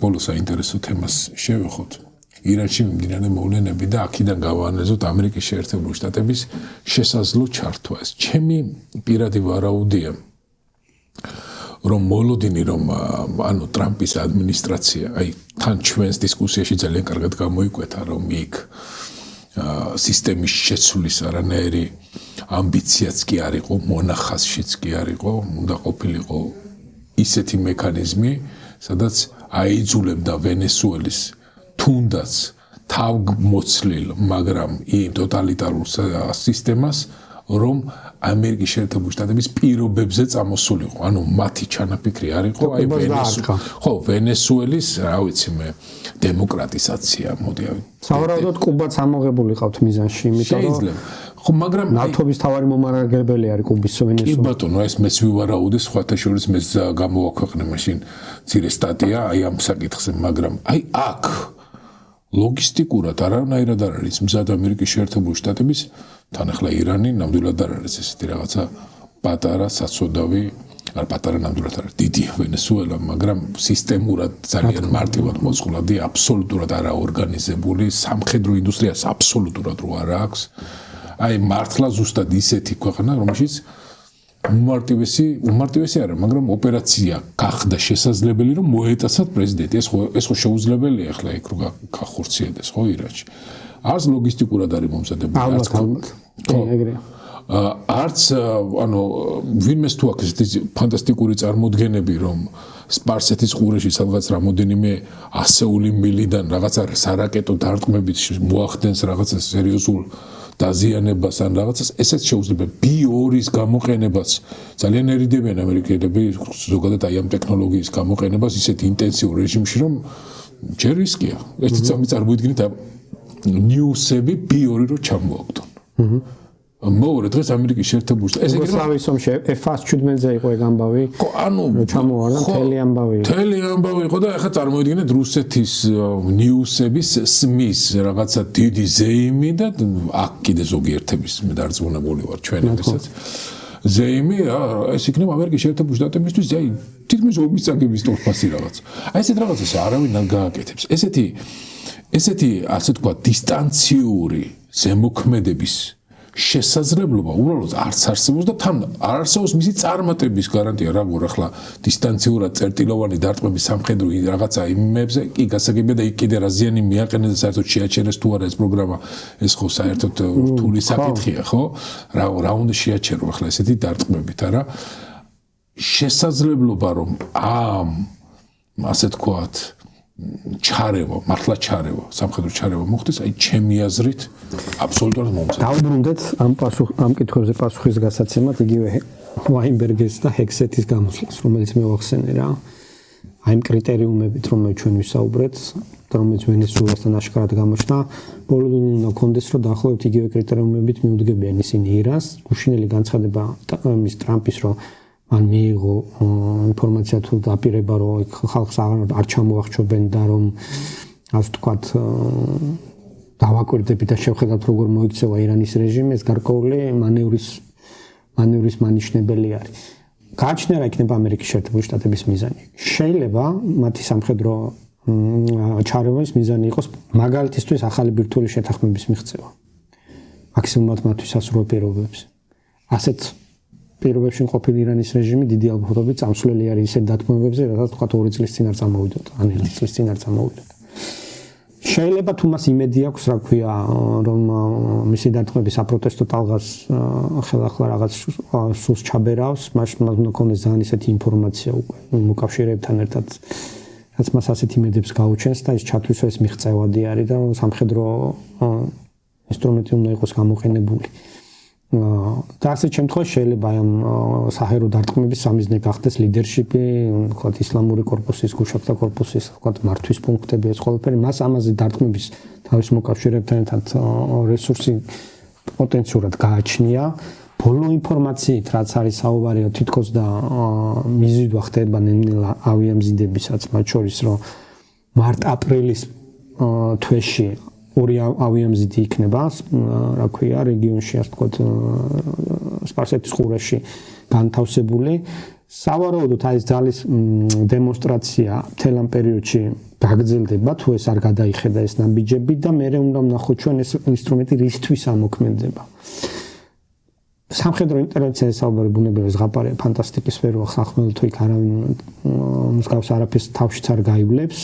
ბოლოს საინტერესო თემას შევეხოთ. ირანში მიმდინარე მოვლენები და აქედან გავაანალიზოთ ამერიკის შეერთებული შტატების შესაძლო ჩართვა. ეს ჩემი პირადი ვარაუდია, რომ მოლოდინი რომ ანუ ტრამპის ადმინისტრაცია, აი თან ჩვენს დისკუსიაში ძალიან კარგად გამოიკვეთა, რომ იქ სისტემის შეცვლის არანაირი ამბიციაც კი არ იყო, მონახაზშიც კი არ იყო, უნდა ყოფილიყო ისეთი მექანიზმი, სადაც აიძულებდა ვენესუელის თუნდაც თავმოცლილ, მაგრამ იმ ტოტალიტარულ სისტემას, რომ ამერიკის შეერთებული შტატების პირობებზე წამოსულიყო. ანუ მათი ჩანაფიქრი არ იყო, აი ვენესუელის, რა ვიცი მე, დემოკრატიზაცია, მოდი. სავარაუდოდ კუბაც ამოღებული ყავთ მიზანში, იმიტომ რომ ხო, მაგრამ ნატოს თავარი მომარაგებელი არის კუბის ვენესუელა. კი ბატონო, ეს მეც ვივარაუდი, სხვათა შორის მეც გამოვაქვეყნე მაშინ მცირე სტატია აი ამ საკითხზე, მაგრამ აი აქ ლოგისტიკურად არანაირად არ არის მზად ამერიკის შეერთებული შტატების თან ახლა ირანი ნამდვილად არ არის ესეთი რაღაცა პატარა საცოდავი, არ პატარა ნამდვილად არის დიდი ვენესუელა, მაგრამ სისტემურად ძალიან მარტივად მოწყვლადი, აბსოლუტურად არაორგანიზებული, სამხედრო ინდუსტრიას აბსოლუტურად რო არ აქვს. აი მართლა ზუსტად ისეთი ქვეყანა, რომელშიც უმარტივესი არა, მაგრამ ოპერაცია გახდა შესაძლებელი, რომ მოეტაცათ პრეზიდენტი. ეს ხო შეუძლებელია ახლა იქ რო გახორციელდეს, ხო ირანში. არც ლოგისტიკურად არის მომზადებული, არც არც ანუ ვინმეს თუ აქვს ესეთი ფანტასტიკური წარმოდგენები, რომ სპარსეთის ყურეში სადღაც რამოდენიმე ასეული მილიდან რაღაცა სარაკეტო დარტყმებით მოახდენს რაღაცა სერიოზულ დაზიანებას ან რაღაცას, ესეც შეუძლია B2-ის გამოყენებას ძალიან ერიდებიან ამერიკელები, ზოგადად აი ამ ტექნოლოგიის გამოყენებას ისეთ ინტენსიურ რეჟიმში, რომ ჯერ რისკია. ერთი წამი წარმოიდგინეთ ნიუსები B2 რო ჩამოაგდონ. მოვიდა დღეს ამერიკის შეერთებული შტატები. ეს ეგრე სამში F-17-ზე იყო ეგ ამბავი. ხო, ანუ ჩამოვარდა მთელი ამბავი. მთელი ამბავი იყო და ახლა წარმოიდგინეთ რუსეთის ნიუსების SMIS რაღაცა დიდი ზეიმი და აქ კიდე ზოგიერთების მე დარწმუნებული ვარ ჩვენებისაც. ზეიმი ეს იქნება ამერიკის შეერთებული შტატებისთვის აი თითქმის ომის წაგების თორფასი რაღაც. აი ესეთ რაღაცას არავინ არ გააკეთებს. ესეთი ასე თქვა დისტანციური ზემოქმედების შესაძლებლობა უბრალოდ არც არსებობს და თან არ არსებობს მისი წარმატების გარანტია როგორ ახლა დისტანციურად წერტილოვანი დარტყმების სამხედრო რაღაცა იმებზე კი გასაგებია და იქ კიდე რა ზიანი მიაყენეს და საერთოდ შეაჩერეს თუ არა ეს პროგრამა ეს ხო საერთოდ რთული საკითხია ხო რა უნდა შეაჩერო ახლა ესეთი დარტყმებით არა შესაძლებლობა რომ ამ ასე თქვათ ჩარევა, მართლა ჩარევა, სამხედრო ჩარევა მოხდეს, აი ჩემი აზრით აბსოლუტურად მომწონს. დავბრუნდეთ ამ კითხვებზე პასუხის გასაცემად იგივე ვაინბერგის და ჰექსეთის გამოსვლას, რომელიც მე ვახსენე რა. აი იმ კრიტერიუმებით, რომელიც ჩვენ ვისაუბრეთ, რომელიც ვენესუელასთან აშკარად გამოჩნდა, ბოლომდე უნდა კონდეს, რომ დაახლოებით იგივე კრიტერიუმებით მიუდგებიან ისინი ირანს, უშინელი განცხადება მის ტრამპის, რომ მან მიიღო ინფორმაცია თუ დაპირება რომ ხალხს არ ჩამოახჩობენ და რომ ასე ვთქვათ დავაკვირდებით და შევხედავთ როგორ მოიქცევა ირანის რეჟიმი ეს გარკვეული მანევრის მანიშნებელი არის. გააჩნია რა იქნება ამერიკის შეერთებული შტატების მიზანი. შეიძლება მათი სამხედრო ჩარევის მიზანი იყოს მაგალითისთვის ახალი ბირთვული შეთანხმების მიღწევა. მაქსიმუმად მათთვის ასრულებელ პირობებს. ასეთ პირობებში ყოფილი ირანის რეჟიმი დიდი ალბათობით წამსვლელი არის ისეთ დათმობებზე, რაც თქვა 2 წლის წინ არ წამოვიდოდა, ან 1 წლის წინ არ წამოვიდოდა. შეიძლება თუ მას იმედი აქვს, რა ქვია, რომ მისი დათმობების აპროტესტო ტალღას ხელახლა რაღაც სულს ჩაბერავს, მას უნდა ქონდეს ძალიან ისეთი ინფორმაცია უკვე მოკავშირეებთან ერთად, რაც მას ასეთ იმედებს გაუჩენს და ის ჩათვლის ეს მიღწევადი არის და სამხედრო ინსტრუმენტი უნდა იყოს გამოყენებული. და ასეთ შემთხვევაში შეიძლება ამ საჰერო დარტყმების სამიზნე გახდეს ლიდერშიპი, ვთქვათ ისლამური კორპუსის, გუშაკთა კორპუსის, ვთქვათ მართვის პუნქტები ეს ყველაფერი, მას ამაზე დარტყმების თავის მოკავშირეებთან ერთად რესურსი პოტენციურად გააჩნია. ბოლო ინფორმაციით, რაც არის საუბარი, თითქოს და მიზიდვა ხდება ნელ-ნელა ავიამზიდებისაც, მათ შორის რომ მარტ-აპრილის თვეში ორი ავიამზიდი იქნება, რა ქვია, რეგიონში, ასე ვთქვათ, სპარსეთის ყურეში განთავსებული. სავარაუდოდ აი ეს ძალის დემონსტრაცია მთელ ამ პერიოდში გაგრძელდება, თუ ეს არ გადაიხედა ეს ნაბიჯები და მე უნდა ვნახოთ ჩვენ ეს ინსტრუმენტი რისთვის ამოქმედება. სამხედრო ინტერვენცია საუბარი ბუნებრივი ზღაპარია, ფანტასტიკის სფერო, სახმელეთო იქ არავინ მსგავს არაფერს თავშიც არ გაივლებს.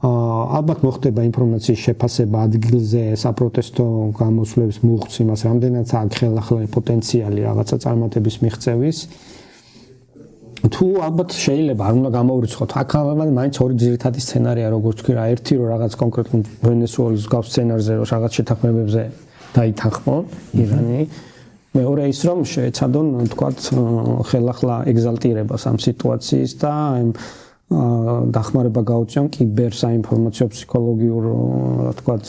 ალბათ მოხდება ინფორმაციის შეფასება ადგილზე, საპროტესტო გამოსვლებს მუხts იმას, რამდენად აქ ხელახლა პოტენციალი რაღაცა წარმატების მიღწევის. თუ ალბათ შეიძლება არ უნდა გამოვრიცხოთ, აქ მაინც ორი ძირითადი სცენარია, როგორც თქვი რა, ერთი რომ რაღაც კონკრეტულ ვენესუელის გავს სცენარზე, რომ რაღაც შეთანხმებებზე დაითანხმონ ირანი. მეორე ის რომ შეეცადონ, თქვათ, ხელახლა ეგზალტირებას ამ სიტუაციის და დახმარება გაუწიონ კიბერ საინფორმაციო ფსიქოლოგიურ, რა თქვათ,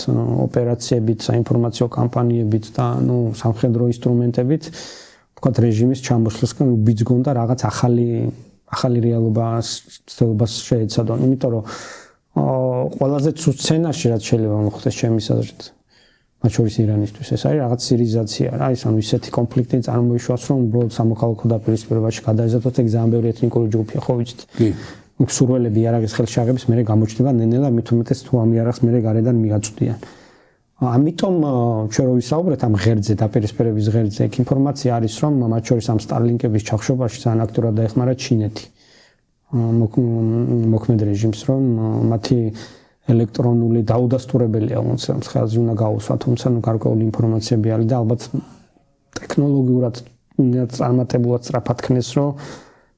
ოპერაციებით, საინფორმაციო კამპანიებით და სამხედრო ინსტრუმენტებით, თქვათ, რეჟიმის ჩამოსვლისგან უბიძგონ და რაღაც ახალი რეალობას ცდილობას შეეცადონ. იმიტომ რომ ყველაზე ცუდ სცენარში რაც შეიძლება მოხდეს ჩემის აზრით, მათ შორის ირანისთვის ეს არის რაღაც სირიზაცია, რა ის ანუ ისეთი კონფლიქტი წარმოიშვას, რომ უბრალოდ სამოქალაქო დაპირისპირებაში გადაიზარდოთ, ეგ ძალიან ბევრი ეთნიკური ჯგუფია, ხო ვიცით? კი. სურველები იარაღის ხელშეაღების მერე გამოჩნდება ნელ-ნელა, მით უმეტეს თუ ამ იარაღს მერე გარედან მიაწვდიან. ამიტომ ჩვენ რო ვისაუბრეთ ამ ღერძზე, დაპირისპირების ღერძზე, ეგ ინფორმაცია არის, რომ მათ შორის ამ სტარლინკების ჩახშობაში ძალიან აქტიურად დაეხმარა ჩინეთი. მოქმედ რეჟიმს, რომ მათი ელექტრონული დაუდასტურებელია, უმცირეს ხელზე უნდა გაუსვა, თუმცა გარკვეული ინფორმაციები არის და ალბათ ტექნოლოგიურად წარმატებულად სწრაფად ქნეს, რომ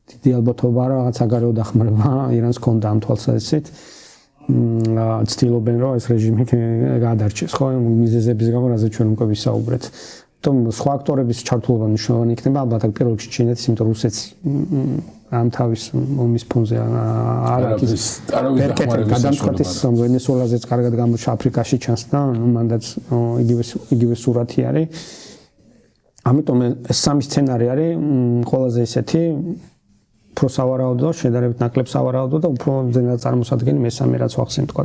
დიდი ალბათობა რაღაც საგარეო დახმარება ირანს ჰქონდა ამ თვალსაზრისით. ცდილობენ რომ ეს რეჟიმი გადარჩეს, ხო, მიზეზების გამო, რაზეც ჩვენ უკვე ვისაუბრეთ. თუმცა სხვა აქტორების ჩართულობა მნიშვნელოვანი იქნება, ალბათ აქ პირველ რიგში ჩინეთის, იმიტომ რომ რუსეთს ამ თავის ომის ფონზე არ არის გადამწყვეტის ვენესუელაზეც კარგად გამოჩნდა, აფრიკაში ჩანს და მანდაც იგივე სურათი არის. ამიტომ ეს სამი სცენარი არის ყველაზე ისეთი უფრო სავარაუდო, შედარებით ნაკლებ სავარაუდო და უფრო ძნელად წარმოსადგენი მესამე რაც ვახსენე, თქვა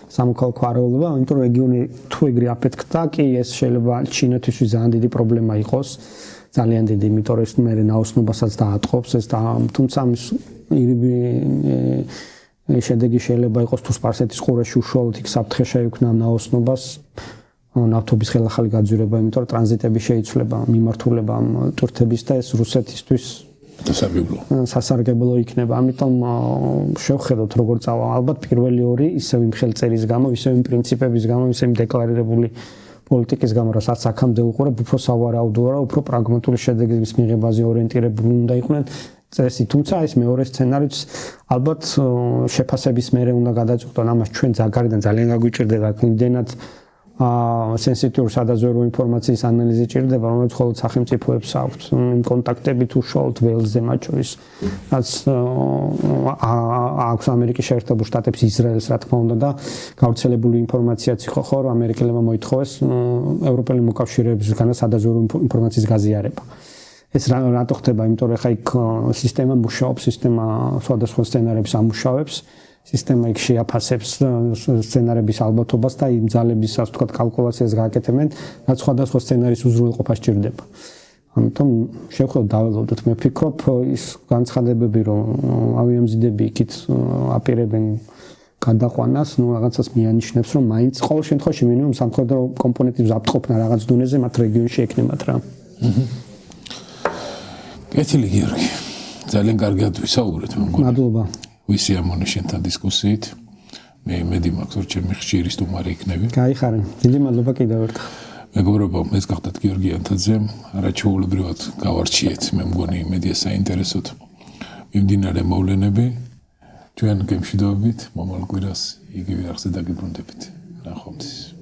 სამოქალაქო არეულობა, იმიტომ რომ რეგიონი თუ ეგრე აფეთქდა, კი ეს შეიძლება ჩინეთისთვის ძალიან დიდი პრობლემა იყოს, ძალიან დიდი, იმიტომ რომ ეს მერე ნაოსნობასაც დაატყობს ეს და თუმცა ამის შედეგი შეიძლება იყოს თუ სპარსეთის ყურეში უშუალოდ იქ საფრთხე შეექმნა ნაოსნობას, ნავთობის ხელახალი გაძვირება, იმიტომ რომ ტრანზიტები შეიცვლება, მიმართულება ტურთების და ეს რუსეთისთვის სასარგებლო იქნება. ამიტომ შევხედოთ როგორ წავა. ალბათ პირველი ორი ისევ იმ ხელწერის გამო, ისევ იმ პრინციპების გამო, ისევ იმ დეკლარირებული პოლიტიკის გამო, რასაც აქამდე უყურებ, უფრო სავარაუდოა, უფრო პრაგმატული შედეგების მიღებაზე ორიენტირებული უნდა იყვნენ წესი. თუმცა ეს მეორე სცენარიც ალბათ შეფასების მერე უნდა გადაწყვეტონ. ამას ჩვენ გარედან ძალიან გაგვიჭირდება, იმდენად სენსიტიური სადაზვერვო ინფორმაციის ანალიზი ჭირდება, რომელიც მხოლოდ სახელმწიფოებს აქვთ. კონტაქტები თუ შოულთ ველზე მათ შორის, რაც აქვს ამერიკის შეერთებულ შტატებს, ისრაელს, რა თქმა უნდა და გავრცელებული ინფორმაციაც იყო ხო, რომ ამერიკელებმა მოითხოვეს ევროპელი მოკავშირეებისგან სადაზვერვო ინფორმაციის გაზიარება. ეს რატო ხდება? იმიტომ რომ ხა იქ სისტემა მუშაობს, სისტემა სხვადასხვა სცენარებს ამუშავებს. სისტემა იქ შეაფასებს სცენარების ალბათობას და იმ ძალების, ასე ვთქვათ, კალკულაციას გააკეთებენ, რაც სხვადასხვა სცენარის უზრუნველყოფა სჭირდება. ამიტომ შევხედოთ დაველოდოთ. მე ვფიქრობ, ის განცხადებები, რომ ავიამზიდები იქით აპირებენ გადაყვანას, რაღაცას მიანიშნებს, რომ მაინც ყოველ შემთხვევაში მინიმუმ სამხედრო კომპონენტის აფრთხოფნა რაღაც დონეზე მათ რეგიონში ექნებათ რა. კეთილი გიორგი. ძალიან კარგად ვისაუბრეთ მე მგონი. მადლობა. ვისიამოვნე შენთან დისკუსიით. მე იმედი მაქვს, რომ ჩემი ხშირი სტუმარი იქნები. გაიხარენ. დიდი მადლობა კიდევ ერთხელ. მეგობრებო, ეს გახდათ გიორგი ანთაძე. არაჩვეულებრივად გავარჩიეთ, მე მგონი მედია საინტერესოდ მიმდინარე მოვლენები. ჩვენ გემშვიდობებით, მომავალ კვირას იგივე არხზე დაგიბრუნდებით. ნახვამდის.